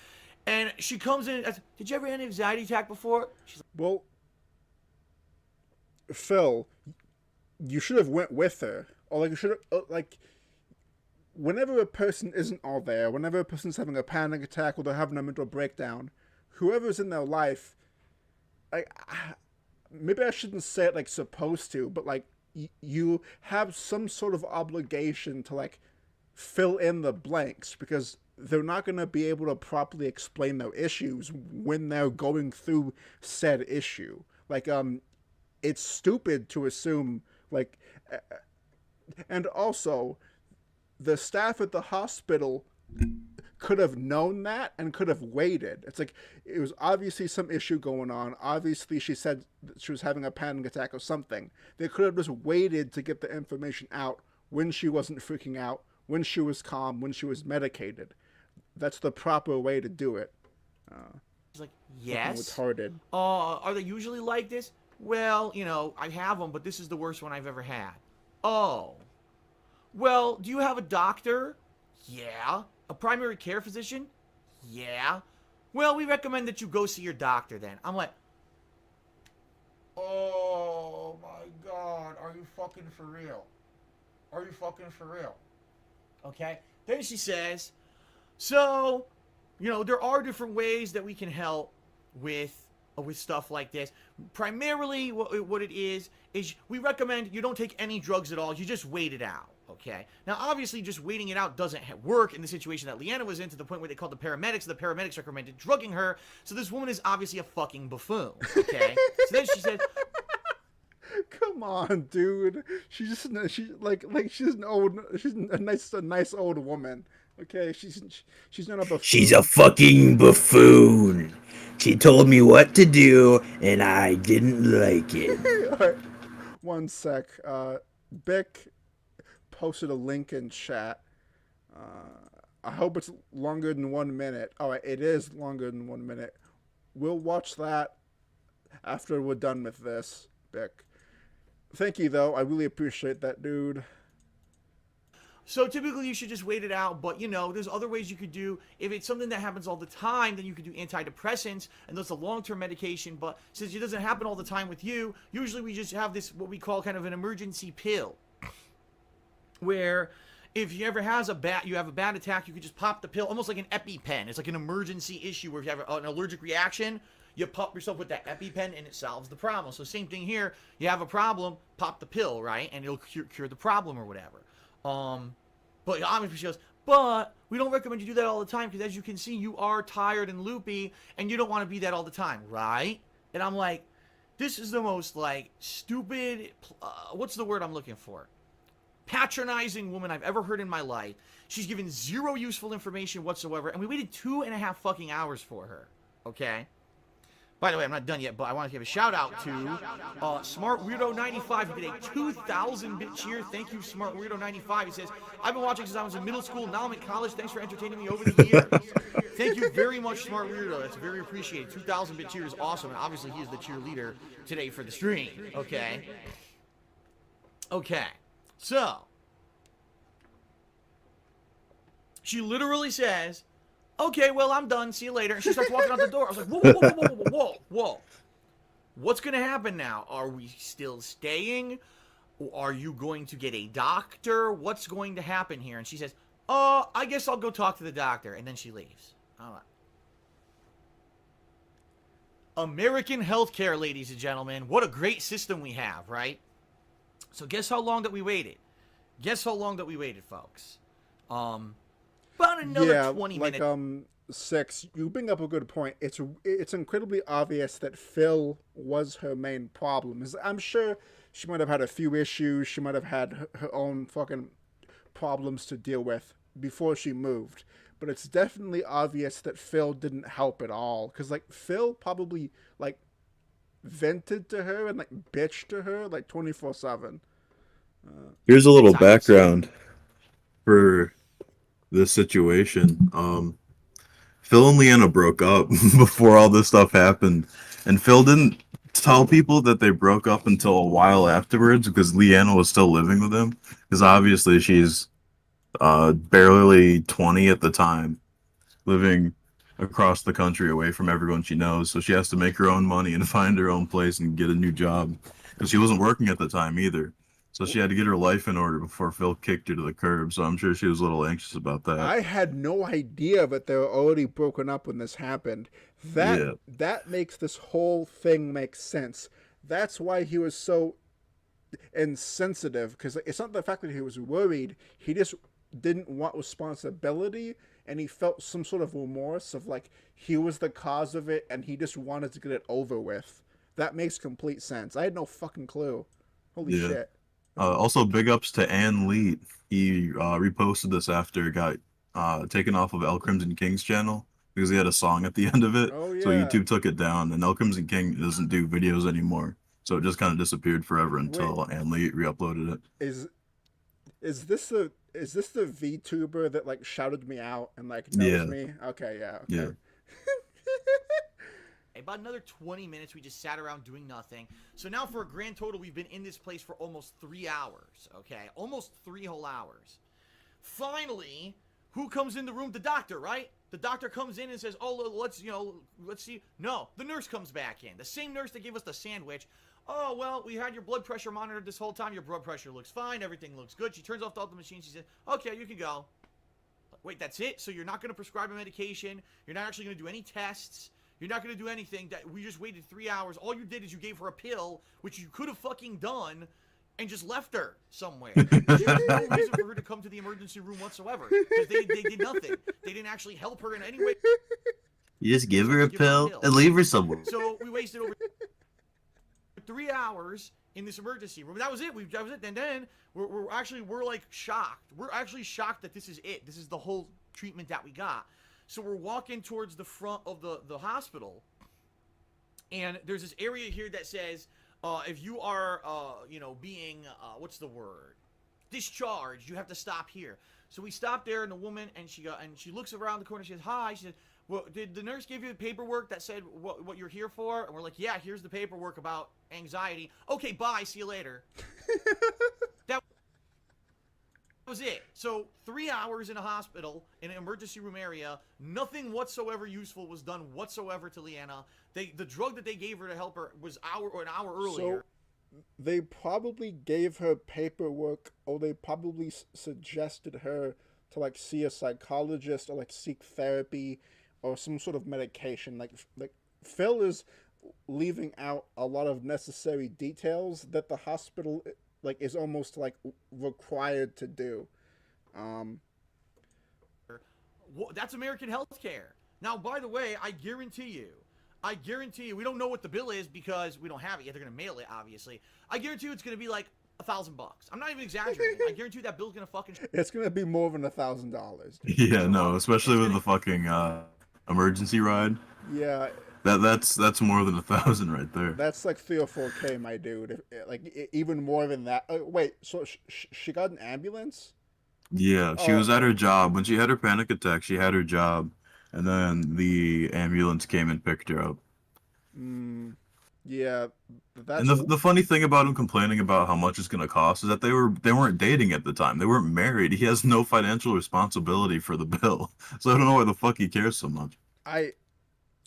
And she comes in and asks, did you ever have an anxiety attack before? She's like, well, Phil, you should have went with her, or like you should have like. Whenever a person isn't all there, whenever a person's having a panic attack or they're having a mental breakdown, whoever's in their life, maybe I shouldn't say it like supposed to, but like you have some sort of obligation to like fill in the blanks, because they're not going to be able to properly explain their issues when they're going through said issue. Like, it's stupid to assume like, and also, the staff at the hospital could have known that and could have waited. It's like, it was obviously some issue going on. Obviously, she said that she was having a panic attack or something. They could have just waited to get the information out when she wasn't freaking out, when she was calm, when she was medicated. That's the proper way to do it. She's like, yes. Retarded. Are they usually like this? Well, you know, I have them, but this is the worst one I've ever had. Oh. Well, do you have a doctor? Yeah. A primary care physician? Yeah. Well, we recommend that you go see your doctor then. I'm like, oh my God, are you fucking for real? Are you fucking for real? Okay. Then she says, so, you know, there are different ways that we can help with stuff like this. Primarily, what it is we recommend you don't take any drugs at all. You just wait it out. Okay. Now, obviously, just waiting it out doesn't work in the situation that Leanna was in, to the point where they called the paramedics. The paramedics recommended drugging her. So this woman is obviously a fucking buffoon. Okay. So then she said, "Come on, dude. She's a nice old woman. Okay, she's not a buffoon. She's a fucking buffoon. She told me what to do, and I didn't like it." All right. One sec. Bick posted a link in chat. I hope it's longer than 1 minute. All right, it is longer than 1 minute. We'll watch that after we're done with this, Bick. Thank you, though. I really appreciate that, dude. so typically you should just wait it out, but you know, there's other ways you could do. If it's something that happens all the time, then you could do antidepressants, and that's a long-term medication. But since it doesn't happen all the time with you, usually we just have this, what we call kind of an emergency pill, where if you ever have a bad attack, you could just pop the pill, almost like an EpiPen. It's like an emergency issue where if you have an allergic reaction, you pop yourself with that EpiPen and it solves the problem. So same thing here. You have a problem, pop the pill, right? And it'll cure the problem or whatever. But obviously she goes, but we don't recommend you do that all the time, because as you can see, you are tired and loopy and you don't want to be that all the time, right? And I'm like, this is the most like stupid, what's the word I'm looking for? Patronizing woman I've ever heard in my life. She's given zero useful information whatsoever, and we waited 2.5 fucking hours for her. Okay. By the way, I'm not done yet, but I want to give a shout out to Smart Weirdo 95, who did a 2,000-bit cheer. Thank you, Smart Weirdo 95. He says, I've been watching since I was in middle school. Now I'm in college. Thanks for entertaining me over the years. Thank you very much, Smart Weirdo. That's very appreciated. 2,000-bit cheer is awesome, and obviously he is the cheerleader today for the stream. Okay. Okay. So, she literally says, okay, well, I'm done. See you later. And she starts walking out the door. I was like, whoa, whoa, whoa, whoa, whoa, whoa, whoa. What's going to happen now? Are we still staying? Or are you going to get a doctor? What's going to happen here? And she says, I guess I'll go talk to the doctor. And then she leaves. All right. American healthcare, ladies and gentlemen. What a great system we have, right? So guess how long that we waited? Guess how long that we waited, folks? About another 20 minutes. Like, Six, you bring up a good point. It's incredibly obvious that Phil was her main problem. I'm sure she might have had a few issues. She might have had her own fucking problems to deal with before she moved. But it's definitely obvious that Phil didn't help at all. Because, like, Phil probably, like, vented to her and, like, bitched to her, like, 24/7. Here's a little background for this situation. Phil and Leanna broke up before all this stuff happened, and Phil didn't tell people that they broke up until a while afterwards, because Leanna was still living with him, because obviously she's barely 20 at the time, living across the country away from everyone she knows. So she has to make her own money and find her own place and get a new job because she wasn't working at the time either. So she had to get her life in order before Phil kicked her to the curb. So I'm sure she was a little anxious about that. I had no idea that they were already broken up when this happened. That makes this whole thing make sense. That's why he was so insensitive, because it's not the fact that he was worried. He just didn't want responsibility, and he felt some sort of remorse of like he was the cause of it, and he just wanted to get it over with. That makes complete sense. I had no fucking clue. Holy shit. Also, big ups to Ann Leet. He reposted this after it got taken off of El Crimson King's channel because he had a song at the end of it. Oh, yeah. So YouTube took it down, and El Crimson King doesn't do videos anymore. So it just kind of disappeared forever until Ann Leet re-uploaded it. Is this the VTuber that like shouted me out and like knows me? Okay, yeah. Okay. Yeah. About another 20 minutes, we just sat around doing nothing. So now for a grand total, we've been in this place for almost 3 hours, okay? Almost 3 whole hours. Finally, who comes in the room? The doctor, right? The doctor comes in and says, oh, let's see. No, the nurse comes back in. The same nurse that gave us the sandwich. Oh, well, we had your blood pressure monitored this whole time. Your blood pressure looks fine. Everything looks good. She turns off all the machines. She says, okay, you can go. Wait, that's it? So you're not going to prescribe a medication? You're not actually going to do any tests? You're not going to do anything? That we just waited 3 hours. All you did is you gave her a pill, which you could have fucking done, and just left her somewhere. There's no reason for her to come to the emergency room whatsoever, because they did nothing. They didn't actually help her in any way. You just give her a pill and leave her somewhere. So we wasted over 3 hours in this emergency room. That was it. That was it. And then we're like shocked. We're actually shocked that this is it. This is the whole treatment that we got. So we're walking towards the front of the hospital, and there's this area here that says, if you are, being, what's the word? Discharged, you have to stop here. So we stopped there, and the woman, and she looks around the corner. She says, hi. She said, well, did the nurse give you the paperwork that said what you're here for? And we're like, yeah, here's the paperwork about anxiety. Okay, bye. See you later. That was it. So 3 hours in a hospital, in an emergency room area, nothing whatsoever useful was done whatsoever to Leanna. The drug that they gave her to help her was an hour earlier. So they probably gave her paperwork, or they probably suggested her to like see a psychologist or like seek therapy or some sort of medication. Like Phil is leaving out a lot of necessary details that the hospital like is almost like required to do. That's American healthcare. Now, by the way, I guarantee you, we don't know what the bill is because we don't have it yet. They're gonna mail it, obviously. I guarantee you it's gonna be like $1,000. I'm not even exaggerating. I guarantee you that bill's gonna fucking. It's gonna be more than $1,000. Yeah, no, especially with the fucking emergency ride. Yeah. That's more than 1,000 right there. That's like 3 or 4K, my dude. Like even more than that. Wait, so she got an ambulance? Yeah, she was at her job when she had her panic attack. She had her job, and then the ambulance came and picked her up. Yeah, that's. And the funny thing about him complaining about how much it's gonna cost is that they weren't dating at the time. They weren't married. He has no financial responsibility for the bill, so I don't know why the fuck he cares so much.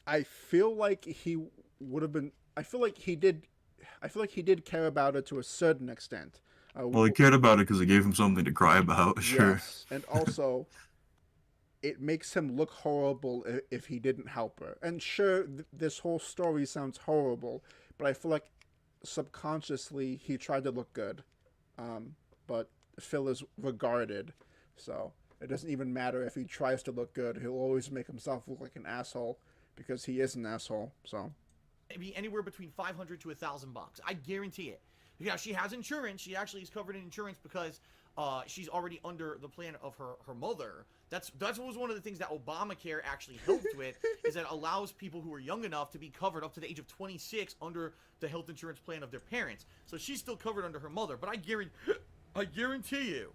I feel like he would have been. I feel like he did care about it to a certain extent. Well, he cared about it because it gave him something to cry about. Sure. Yes, and also, it makes him look horrible if he didn't help her. And sure, this whole story sounds horrible, but I feel like subconsciously he tried to look good. But Phil is regarded, so it doesn't even matter if he tries to look good. He'll always make himself look like an asshole because he is an asshole. So maybe anywhere between $500 to $1,000. I guarantee it. Yeah, she has insurance. She actually is covered in insurance because she's already under the plan of her mother. That was one of the things that Obamacare actually helped with, is that it allows people who are young enough to be covered up to the age of 26 under the health insurance plan of their parents. So she's still covered under her mother. But I guarantee you,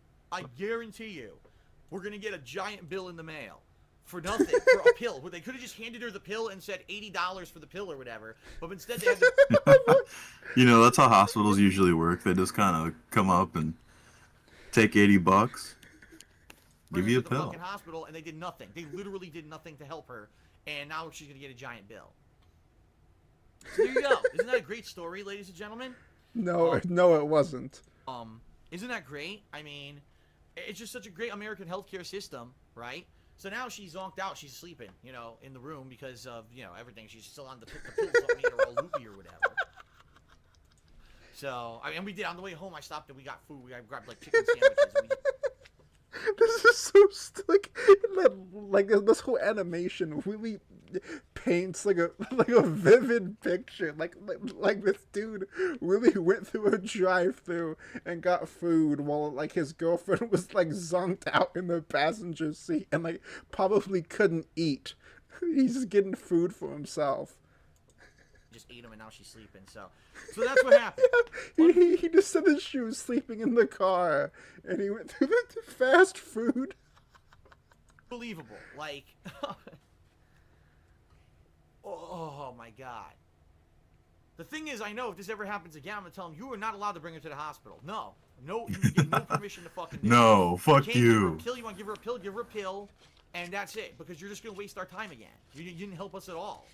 we're gonna get a giant bill in the mail for nothing, for a pill. They could have just handed her the pill and said $80 for the pill or whatever, but instead they had to... You know, that's how hospitals usually work. They just kind of come up and take $80, give you a pill. Hospital, and they did nothing. They literally did nothing to help her and now she's gonna get a giant bill. So there you go. Isn't that a great story, ladies and gentlemen? No, no, it wasn't. Isn't that great? I mean, it's just such a great American healthcare system, right? So now she's zonked out. She's sleeping, you know, in the room because of, you know, everything. She's still on the pills that made her all loopy or whatever. So, I mean, we did, on the way home, I stopped and we got food. We grabbed, like, chicken sandwiches. And This is so like this whole animation really paints like a vivid picture. Like this dude really went through a drive-through and got food while like his girlfriend was like zonked out in the passenger seat and like probably couldn't eat. He's just getting food for himself. just ate them and now she's sleeping. So that's what happened. He just said that she was sleeping in the car and he went through the fast food. Unbelievable. Like, oh my God. The thing is, I know if this ever happens again, I'm gonna tell him you are not allowed to bring her to the hospital. No, you get no permission to fucking do No, it. fuck you. Can't you. Give her a pill. You want to give her a pill? Give her a pill, and that's it. Because you're just gonna waste our time again. You didn't help us at all.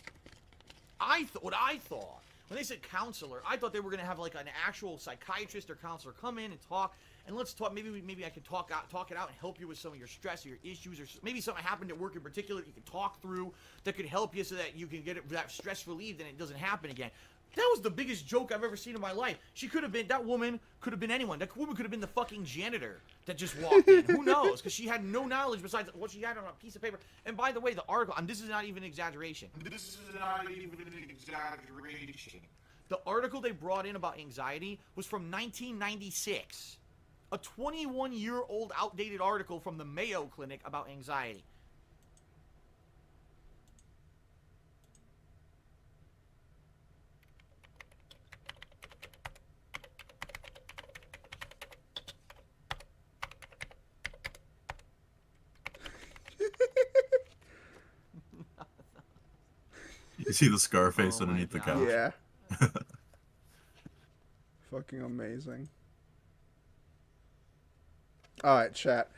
What I thought when they said counselor, I thought they were gonna have like an actual psychiatrist or counselor come in and talk. And let's talk. Maybe I could talk it out and help you with some of your stress or your issues, or maybe something happened at work in particular that you can talk through that could help you so that you can get that stress relieved and it doesn't happen again. That was the biggest joke I've ever seen in my life. That woman could have been anyone. That woman could have been the fucking janitor that just walked in. Who knows? Because she had no knowledge besides what she had on a piece of paper. And by the way, the article, and this is not even an exaggeration. The article they brought in about anxiety was from 1996. A 21-year-old outdated article from the Mayo Clinic about anxiety. You see the Scarface underneath the couch. Yeah. Fucking amazing. Alright, chat.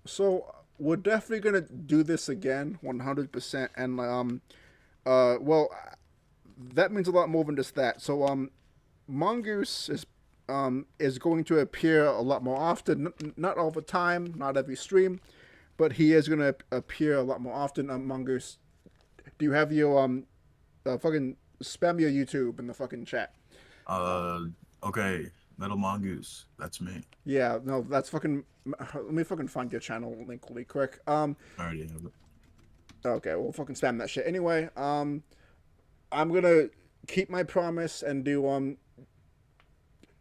So we're definitely gonna do this again, 100%, and well, that means a lot more than just that. So Mongoose is going to appear a lot more often, not all the time, not every stream, but he is gonna appear a lot more often. Mongoose, do you have your fucking spam your YouTube in the fucking chat? Okay. Metal Mongoose, that's me. Yeah, no, that's fucking. Let me fucking find your channel link really quick. I already have it. Okay, we'll fucking spam that shit. Anyway, I'm gonna keep my promise and do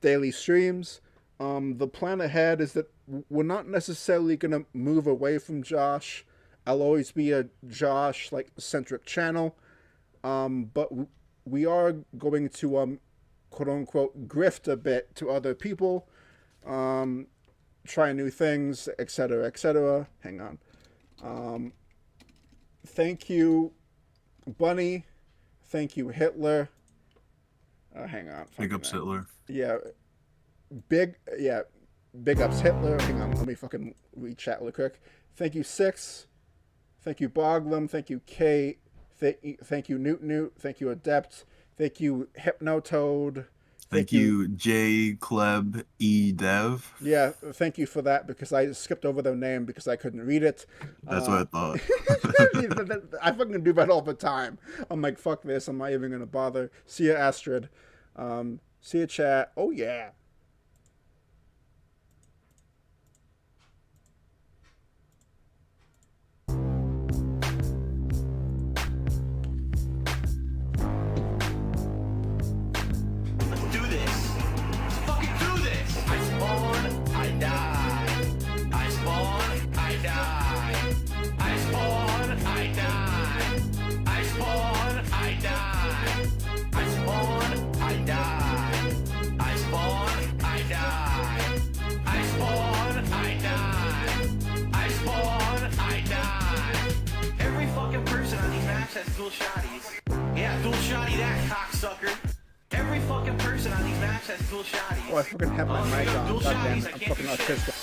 daily streams. The plan ahead is that we're not necessarily gonna move away from Josh. I'll always be a Josh centric channel, but we are going to quote-unquote grift a bit to other people, try new things, etc., etc. Hang on. Thank you, Bunny. Thank you, Hitler. Hang on. Big ups, Hitler. Yeah. Big ups, Hitler. Hang on, let me fucking read chat real quick. Thank you, Six. Thank you, Boglum. Thank you, Kate. Thank you, Newt. Thank you, Adept. Thank you, Hypnotoad. Thank you, J. Kleb E. Dev. Yeah, thank you for that, because I skipped over their name because I couldn't read it. That's what I thought. I fucking do that all the time. I'm like, fuck this, I'm not even going to bother. See ya, Astrid. See ya, chat. Oh, yeah. Has dual shotties. Yeah, dual shotty that, cocksucker. Every fucking person on these maps has dual shotties. Oh, I fucking have my mic on. God damn it, I'm fucking autistic.